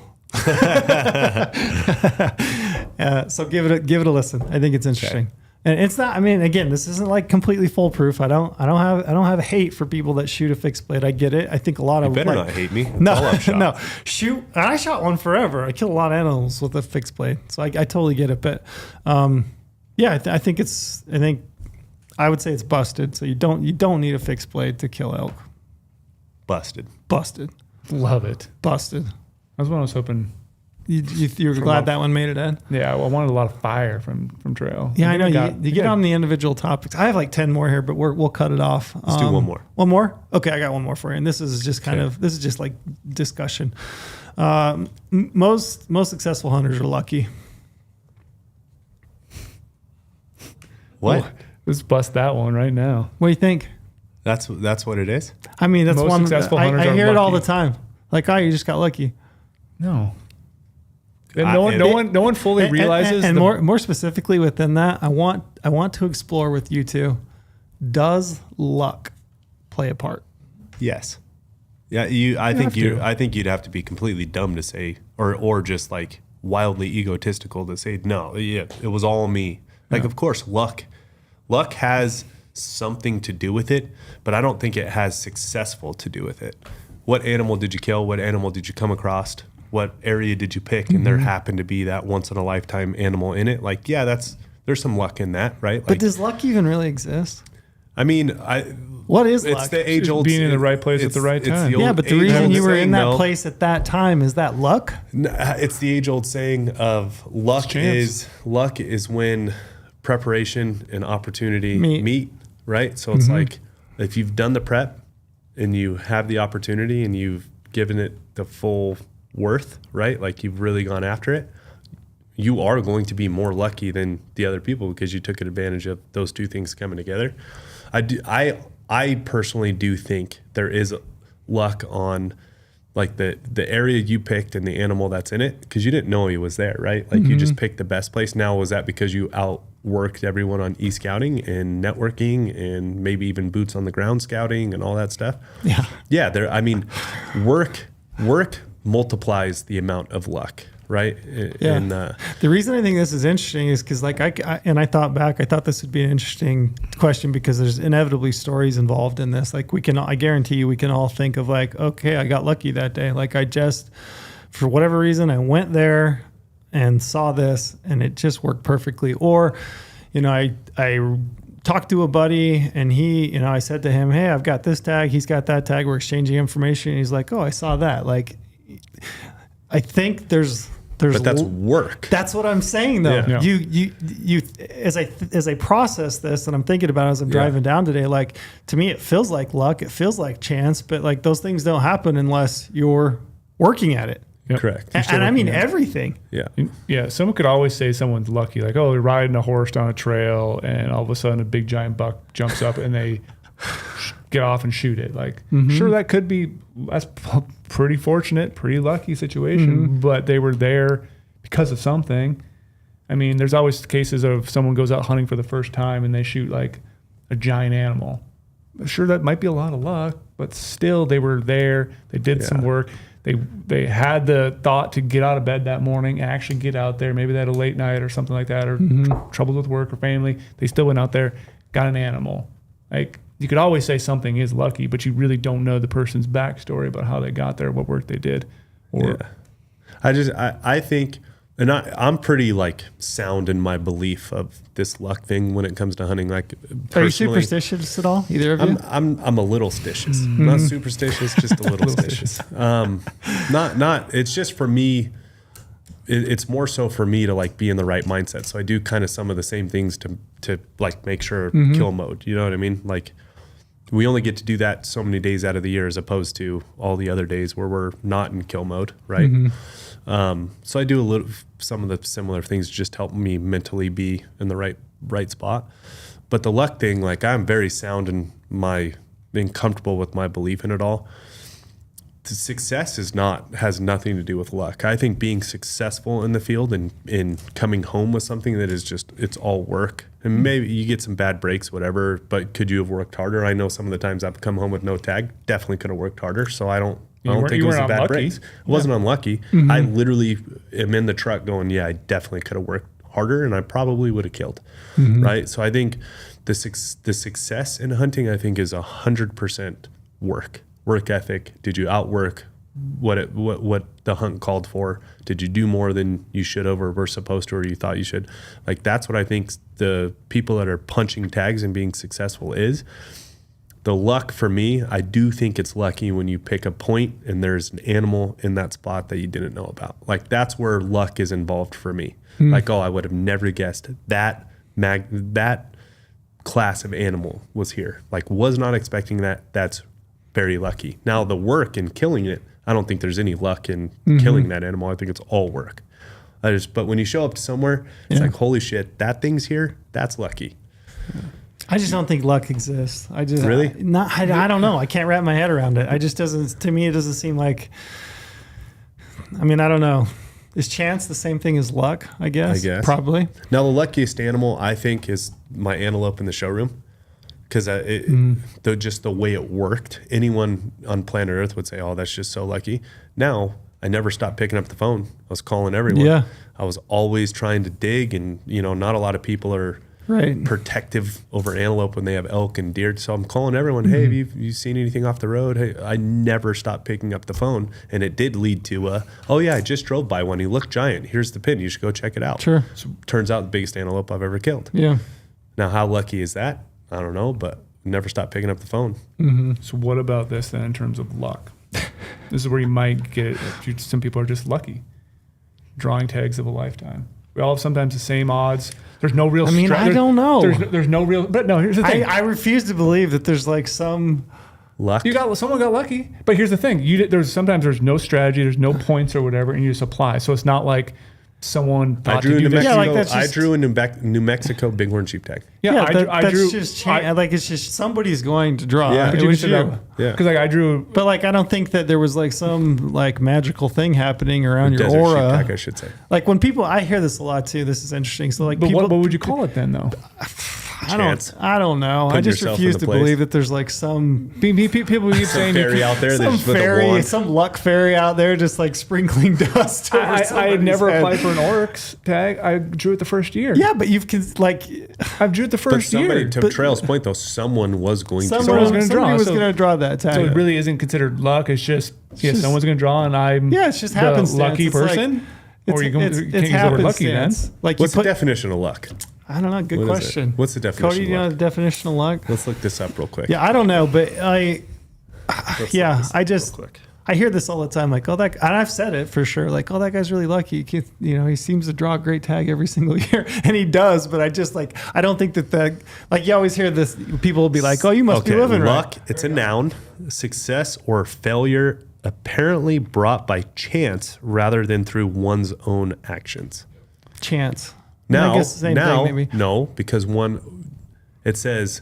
Speaker 2: So give it a listen. I think it's interesting.
Speaker 1: Okay.
Speaker 2: And it's not. I mean, again, this isn't like completely foolproof. I don't have hate for people that shoot a fixed blade. I get it. I think a lot of
Speaker 1: Better not hate me. That's
Speaker 2: No,
Speaker 1: all I've shot.
Speaker 2: no. Shoot. I shot one forever. I killed a lot of animals with a fixed blade, so I totally get it. But yeah, I think I would say it's busted. So you don't need a fixed blade to kill elk.
Speaker 1: Busted.
Speaker 4: Love it.
Speaker 2: Busted.
Speaker 4: That's what I was hoping.
Speaker 2: You're glad that one made it, Ed?
Speaker 4: Yeah, well, I wanted a lot of fire from trail.
Speaker 2: Yeah, I know. You get on the individual topics. I have like 10 more here, but we'll cut it off.
Speaker 1: Let's do one more.
Speaker 2: One more? Okay, I got one more for you. And this is just this is just like discussion. Most successful hunters are lucky.
Speaker 1: What?
Speaker 4: Oh, let's bust that one right now.
Speaker 2: What do you think?
Speaker 1: That's what it is.
Speaker 2: I mean, that's
Speaker 4: Most
Speaker 2: one.
Speaker 4: successful hunters
Speaker 2: I
Speaker 4: are
Speaker 2: hear it all
Speaker 4: lucky.
Speaker 2: the time. Like, you just got lucky.
Speaker 4: No. And no one fully realizes.
Speaker 2: And more specifically within that, I want to explore with you too. Does luck play a part?
Speaker 1: Yes. Yeah. I think you'd have to be completely dumb to say, or just like wildly egotistical to say, no, yeah, it was all me. Like, of course, luck has something to do with it, but I don't think it has successful to do with it. What animal did you kill? What animal did you come across? What area did you pick? And there happened to be that once in a lifetime animal in it. Like, yeah, there's some luck in that, right? Like,
Speaker 2: But does luck even really exist?
Speaker 1: I mean,
Speaker 2: What is
Speaker 1: it's
Speaker 2: luck?
Speaker 1: the age old
Speaker 4: being in the right place at the right time.
Speaker 2: Yeah, but the reason you were in that place at that time, is that luck?
Speaker 1: It's the age old saying of luck is when preparation and opportunity meet, right? So it's like if you've done the prep and you have the opportunity and you've given it the full worth, right? Like you've really gone after it, you are going to be more lucky than the other people because you took advantage of those two things coming together. I personally do think there is luck on like the area you picked and the animal that's in it, because you didn't know he was there, right? Like you just picked the best place. Now, was that because you outworked everyone on e-scouting and networking and maybe even boots on the ground scouting and all that stuff? Yeah. I mean, work multiplies the amount of luck, right?
Speaker 2: Yeah.
Speaker 1: And
Speaker 2: the reason I think this is interesting is because like I thought this would be an interesting question because there's inevitably stories involved in this. Like I guarantee you, we can all think of like, okay, I got lucky that day. Like I just, for whatever reason, I went there and saw this and it just worked perfectly. Or, I talked to a buddy and he, I said to him, hey, I've got this tag. He's got that tag. We're exchanging information. And he's like, oh, I saw that. Like, I think there's
Speaker 1: but that's work.
Speaker 2: That's what I'm saying though.
Speaker 1: Yeah.
Speaker 2: You as I process this and I'm thinking about it as I'm driving down today, like to me it feels like luck, it feels like chance, but like those things don't happen unless you're working at it.
Speaker 4: Yep.
Speaker 1: Correct.
Speaker 2: And I mean everything.
Speaker 1: Yeah.
Speaker 4: Yeah. Someone could always say someone's lucky, like, oh, they're riding a horse down a trail and all of a sudden a big giant buck jumps up and they get off and shoot it. Like, sure, that could be, that's pretty fortunate, pretty lucky situation, but they were there because of something. I mean, there's always cases of someone goes out hunting for the first time and they shoot like a giant animal. Sure, that might be a lot of luck, but still they were there. They did some work. They had the thought to get out of bed that morning and actually get out there. Maybe they had a late night or something like that, or trouble with work or family. They still went out there, got an animal. Like, you could always say something is lucky, but you really don't know the person's backstory about how they got there, what work they did. Or
Speaker 1: I think, and I'm pretty like sound in my belief of this luck thing when it comes to hunting. Like,
Speaker 2: are you superstitious at all? Either of you?
Speaker 1: I'm a little stitious, not superstitious, just a little stitious. Not. It's just for me. It's more so for me to like be in the right mindset. So I do kind of some of the same things to like make sure kill mode. You know what I mean? Like, we only get to do that so many days out of the year as opposed to all the other days where we're not in kill mode, right? So I do some of the similar things just help me mentally be in the right spot. But the luck thing, like I'm very sound in my being comfortable with my belief in it all. The success has nothing to do with luck. I think being successful in the field and in coming home with something that is just, it's all work. And maybe you get some bad breaks, whatever, but could you have worked harder? I know some of the times I've come home with no tag, definitely could have worked harder. So I don't think it was a bad break. It wasn't unlucky. I literally am in the truck going, yeah, I definitely could have worked harder and I probably would have killed. Right. So I think the success in hunting, I think, is 100% work ethic. Did you outwork what the hunt called for? Did you do more than you should have or were supposed to or you thought you should? Like, that's what I think the people that are punching tags and being successful is. The luck for me, I do think it's lucky when you pick a point and there's an animal in that spot that you didn't know about. Like, that's where luck is involved for me. Like, oh, I would have never guessed that class of animal was here. Like, was not expecting that. That's very lucky. Now, the work in killing it, I don't think there's any luck in killing that animal. I think it's all work. But when you show up to somewhere, it's like, holy shit, that thing's here. That's lucky.
Speaker 2: I just don't think luck exists. I just
Speaker 1: really
Speaker 2: I don't know. I can't wrap my head around it. To me, it doesn't seem like. I mean, I don't know. Is chance the same thing as luck? I guess. Probably.
Speaker 1: Now, the luckiest animal I think is my antelope in the showroom. Because just the way it worked, anyone on planet Earth would say, oh, that's just so lucky. Now, I never stopped picking up the phone. I was calling everyone. Yeah. I was always trying to dig, and, not a lot of people are protective over antelope when they have elk and deer. So I'm calling everyone, hey, have you seen anything off the road? Hey, I never stopped picking up the phone. And it did lead to, oh, yeah, I just drove by one. He looked giant. Here's the pin. You should go check it out.
Speaker 2: Sure.
Speaker 1: So turns out the biggest antelope I've ever killed.
Speaker 2: Yeah.
Speaker 1: Now, how lucky is that? I don't know, but never stop picking up the phone.
Speaker 4: So what about this then in terms of luck? This is where you might get, some people are just lucky. Drawing tags of a lifetime. We all have sometimes the same odds. There's no real
Speaker 2: I don't know.
Speaker 4: There's no real, but no, here's the thing.
Speaker 2: I refuse to believe that there's like some
Speaker 1: luck.
Speaker 4: Someone got lucky, but here's the thing. Sometimes there's no strategy, there's no points or whatever, and you just apply. So it's not like someone
Speaker 1: I
Speaker 4: thought
Speaker 1: drew
Speaker 4: to
Speaker 1: a
Speaker 4: do
Speaker 1: New
Speaker 4: this.
Speaker 2: Yeah,
Speaker 1: Mexico.
Speaker 2: like, that's
Speaker 1: I
Speaker 2: just-
Speaker 1: drew a New Mexico bighorn sheeptag.
Speaker 4: Yeah,
Speaker 2: that's
Speaker 4: drew.
Speaker 2: just like it's just somebody's going to draw.
Speaker 1: Yeah.
Speaker 2: It
Speaker 1: But
Speaker 2: was you.
Speaker 1: Yeah.
Speaker 4: Because like I drew.
Speaker 2: But like I don't think that there was like some like magical thing happening around your
Speaker 1: Desert
Speaker 2: aura.
Speaker 1: sheeptag, I should say.
Speaker 2: Like when people, I hear this a lot too. This is interesting. So like,
Speaker 4: But
Speaker 2: people,
Speaker 4: what would you call it then, though?
Speaker 1: Chance.
Speaker 2: I don't know. I
Speaker 1: Put
Speaker 2: just
Speaker 1: yourself
Speaker 2: refuse
Speaker 1: in
Speaker 2: to
Speaker 1: the place.
Speaker 2: believe that there's like some
Speaker 4: People keep saying
Speaker 1: Fairy out there
Speaker 2: some
Speaker 1: that's with a
Speaker 2: fairy,
Speaker 1: wand.
Speaker 2: some luck fairy out there just like sprinkling dust. Over
Speaker 4: I had
Speaker 2: somebody's
Speaker 4: never
Speaker 2: head.
Speaker 4: applied for an Oryx tag. I drew it the first year.
Speaker 2: Yeah, but you've like
Speaker 4: I've drew it the
Speaker 1: But
Speaker 4: first
Speaker 1: somebody,
Speaker 4: year.
Speaker 1: to Trail's point, though, someone was going to.
Speaker 4: Someone was gonna draw,
Speaker 2: somebody was
Speaker 4: so-
Speaker 2: going to draw that tag.
Speaker 4: So it really isn't considered luck. It's just
Speaker 2: just-
Speaker 4: someone's going to draw, and I'm
Speaker 2: Yeah, it's just
Speaker 4: the
Speaker 2: happenstance.
Speaker 4: lucky
Speaker 2: It's like-
Speaker 4: person. Or you can
Speaker 2: it's
Speaker 4: can't use the word lucky then.
Speaker 2: happenstance. Like
Speaker 1: What's
Speaker 2: you put,
Speaker 1: the definition of luck?
Speaker 2: I don't know. Good
Speaker 1: What is it?
Speaker 2: question.
Speaker 1: What's the definition
Speaker 2: Cody,
Speaker 1: of
Speaker 2: do you know
Speaker 1: luck?
Speaker 2: the definition of luck?
Speaker 1: Let's look this up real quick.
Speaker 2: Yeah, I don't know, but
Speaker 1: Let's
Speaker 2: yeah,
Speaker 1: look this up
Speaker 2: I
Speaker 1: real
Speaker 2: just
Speaker 1: quick.
Speaker 2: I hear this all the time. Like, oh, that, and I've said it for sure. Like, oh, that guy's really lucky. He seems to draw a great tag every single year, and he does. But I just like, I don't think that like you always hear this. People will be like, oh, you must be living
Speaker 1: luck.
Speaker 2: right.
Speaker 1: It's a noun. Success or failure apparently brought by chance rather than through one's own actions.
Speaker 2: Chance.
Speaker 1: Now,
Speaker 2: I guess the same
Speaker 1: now,
Speaker 2: thing, maybe.
Speaker 1: no, because it says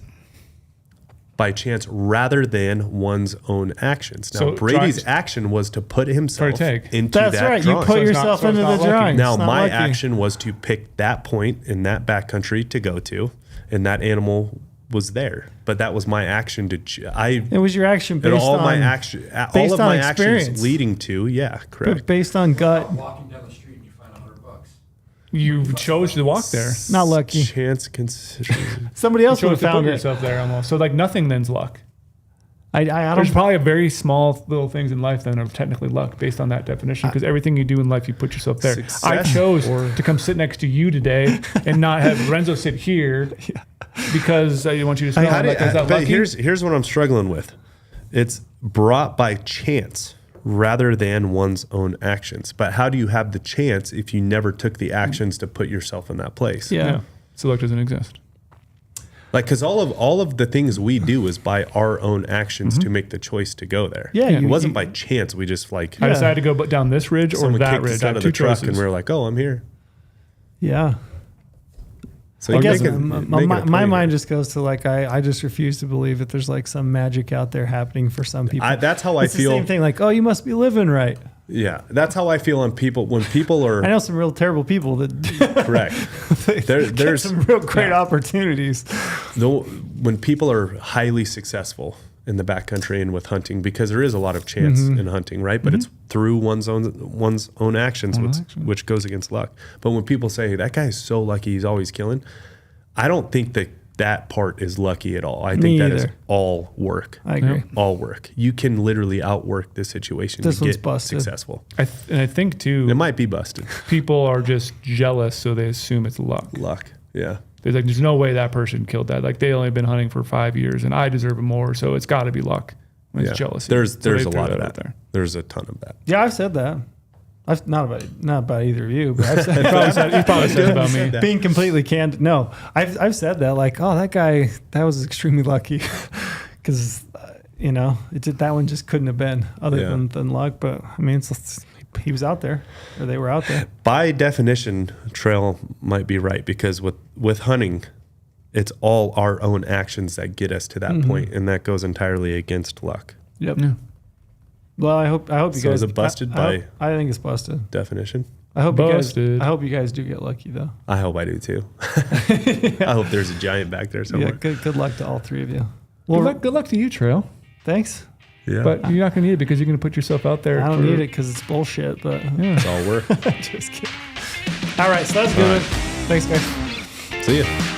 Speaker 1: by chance rather than one's own actions. Now,
Speaker 4: So
Speaker 1: Brady's
Speaker 4: try-
Speaker 1: action was to put himself
Speaker 4: tag.
Speaker 1: into
Speaker 2: That's
Speaker 1: that
Speaker 2: right.
Speaker 1: drawing.
Speaker 2: You put
Speaker 4: So it's not-
Speaker 2: yourself
Speaker 4: so it's
Speaker 2: into
Speaker 4: not
Speaker 2: the
Speaker 4: lucky.
Speaker 2: drawing.
Speaker 1: Now,
Speaker 2: It's not
Speaker 1: my
Speaker 2: lucky.
Speaker 1: action was to pick that point in that backcountry to go to, and that animal was there. But that was my action to.
Speaker 2: It was your action
Speaker 1: And
Speaker 2: based
Speaker 1: all
Speaker 2: on
Speaker 1: my action, all
Speaker 2: based
Speaker 1: of
Speaker 2: on
Speaker 1: my
Speaker 2: experience.
Speaker 1: actions leading to, yeah, correct.
Speaker 2: based on gut.
Speaker 3: Walking down the street and you find $100.
Speaker 4: You chose to walk there.
Speaker 2: Not lucky.
Speaker 1: Chance consideration.
Speaker 2: Somebody
Speaker 4: You
Speaker 2: else would
Speaker 4: chose
Speaker 2: have
Speaker 4: to put
Speaker 2: found it.
Speaker 4: yourself there almost. So like nothing then's luck.
Speaker 2: I
Speaker 4: There's
Speaker 2: don't.
Speaker 4: probably a very small little things in life that are technically luck based on that definition because everything you do in life, you put yourself there.
Speaker 1: Success
Speaker 4: I chose
Speaker 1: or-
Speaker 4: to come sit next to you today and not have Lorenzo sit here because I want you to smell
Speaker 1: How
Speaker 4: like,
Speaker 1: did-
Speaker 4: is that
Speaker 1: but
Speaker 4: lucky?
Speaker 1: here's what I'm struggling with. It's brought by chance rather than one's own actions. But how do you have the chance if you never took the actions to put yourself in that place?
Speaker 2: Yeah.
Speaker 4: So luck doesn't exist.
Speaker 1: Like, because all of the things we do is by our own actions to make the choice to go there.
Speaker 2: Yeah,
Speaker 1: it
Speaker 2: you-
Speaker 1: wasn't
Speaker 2: you-
Speaker 1: by chance. We just like
Speaker 4: I
Speaker 2: Yeah.
Speaker 4: decided to go down this ridge or
Speaker 1: someone
Speaker 4: that
Speaker 1: kicked us
Speaker 4: ridge. I
Speaker 1: out
Speaker 4: have
Speaker 1: of
Speaker 4: two
Speaker 1: the truck
Speaker 4: choices.
Speaker 1: and we're like, oh, I'm here.
Speaker 2: Yeah.
Speaker 1: So
Speaker 2: I
Speaker 1: you
Speaker 2: guess
Speaker 1: make it-
Speaker 2: my
Speaker 1: make it a play
Speaker 2: mind
Speaker 1: here.
Speaker 2: just goes to like I just refuse to believe that there's like some magic out there happening for some people.
Speaker 1: That's how I
Speaker 2: it's
Speaker 1: feel.
Speaker 2: the same thing. Like, oh, you must be living right.
Speaker 1: Yeah, that's how I feel on people when people are
Speaker 2: I know some real terrible people that
Speaker 1: correct.
Speaker 2: there's
Speaker 1: There's
Speaker 2: some real great opportunities.
Speaker 1: when people are highly successful in the backcountry and with hunting, because there is a lot of chance in hunting, right? But it's through one's own actions, which goes against luck. But when people say that guy's so lucky, he's always killing, I don't think that part is lucky at all. I think that is
Speaker 2: either.
Speaker 1: all work.
Speaker 2: I agree.
Speaker 4: Yeah.
Speaker 1: All work. You can literally outwork the situation
Speaker 2: This
Speaker 1: to
Speaker 2: one's
Speaker 1: get
Speaker 2: busted.
Speaker 1: successful.
Speaker 4: And I think too,
Speaker 1: It might be busted.
Speaker 4: people are just jealous, so they assume it's luck.
Speaker 1: Luck. Yeah.
Speaker 4: There's like, there's no way that person killed that. Like they only been hunting for 5 years, and I deserve it more, so it's got to be luck. It's
Speaker 1: Yeah.
Speaker 4: jealousy.
Speaker 1: There's
Speaker 4: So they
Speaker 1: a
Speaker 4: throw
Speaker 1: lot of
Speaker 4: out
Speaker 1: that. There's a ton of that.
Speaker 2: Yeah, I've said that. I've not about either of you, but I've said,
Speaker 4: He probably said it about me.
Speaker 1: that.
Speaker 2: being completely candid. No, I've said that. Like, oh, that guy, that was extremely lucky, because that one just couldn't have been other
Speaker 1: Yeah.
Speaker 2: than luck. But I mean, he was out there, or they were out there.
Speaker 1: By definition, Trail might be right, because with hunting, it's all our own actions that get us to that point, and that goes entirely against luck.
Speaker 2: Yep.
Speaker 4: Yeah.
Speaker 2: Well, I hope you
Speaker 1: So
Speaker 2: guys.
Speaker 1: is it busted
Speaker 2: I think it's busted.
Speaker 1: Definition.
Speaker 2: I hope
Speaker 4: Busted.
Speaker 2: I hope you guys do get lucky though.
Speaker 1: I hope I do too. I hope there's a giant back there somewhere.
Speaker 2: Yeah. Good luck to all three of you.
Speaker 4: Good luck to you, Trail.
Speaker 2: Thanks.
Speaker 1: Yeah.
Speaker 4: But you're not going to need it because you're going to put yourself out there.
Speaker 2: I don't
Speaker 4: for-
Speaker 2: need it because it's bullshit. But
Speaker 4: Yeah.
Speaker 1: it's all work.
Speaker 2: just kidding. All right, so that's good. Thanks, guys.
Speaker 1: See ya.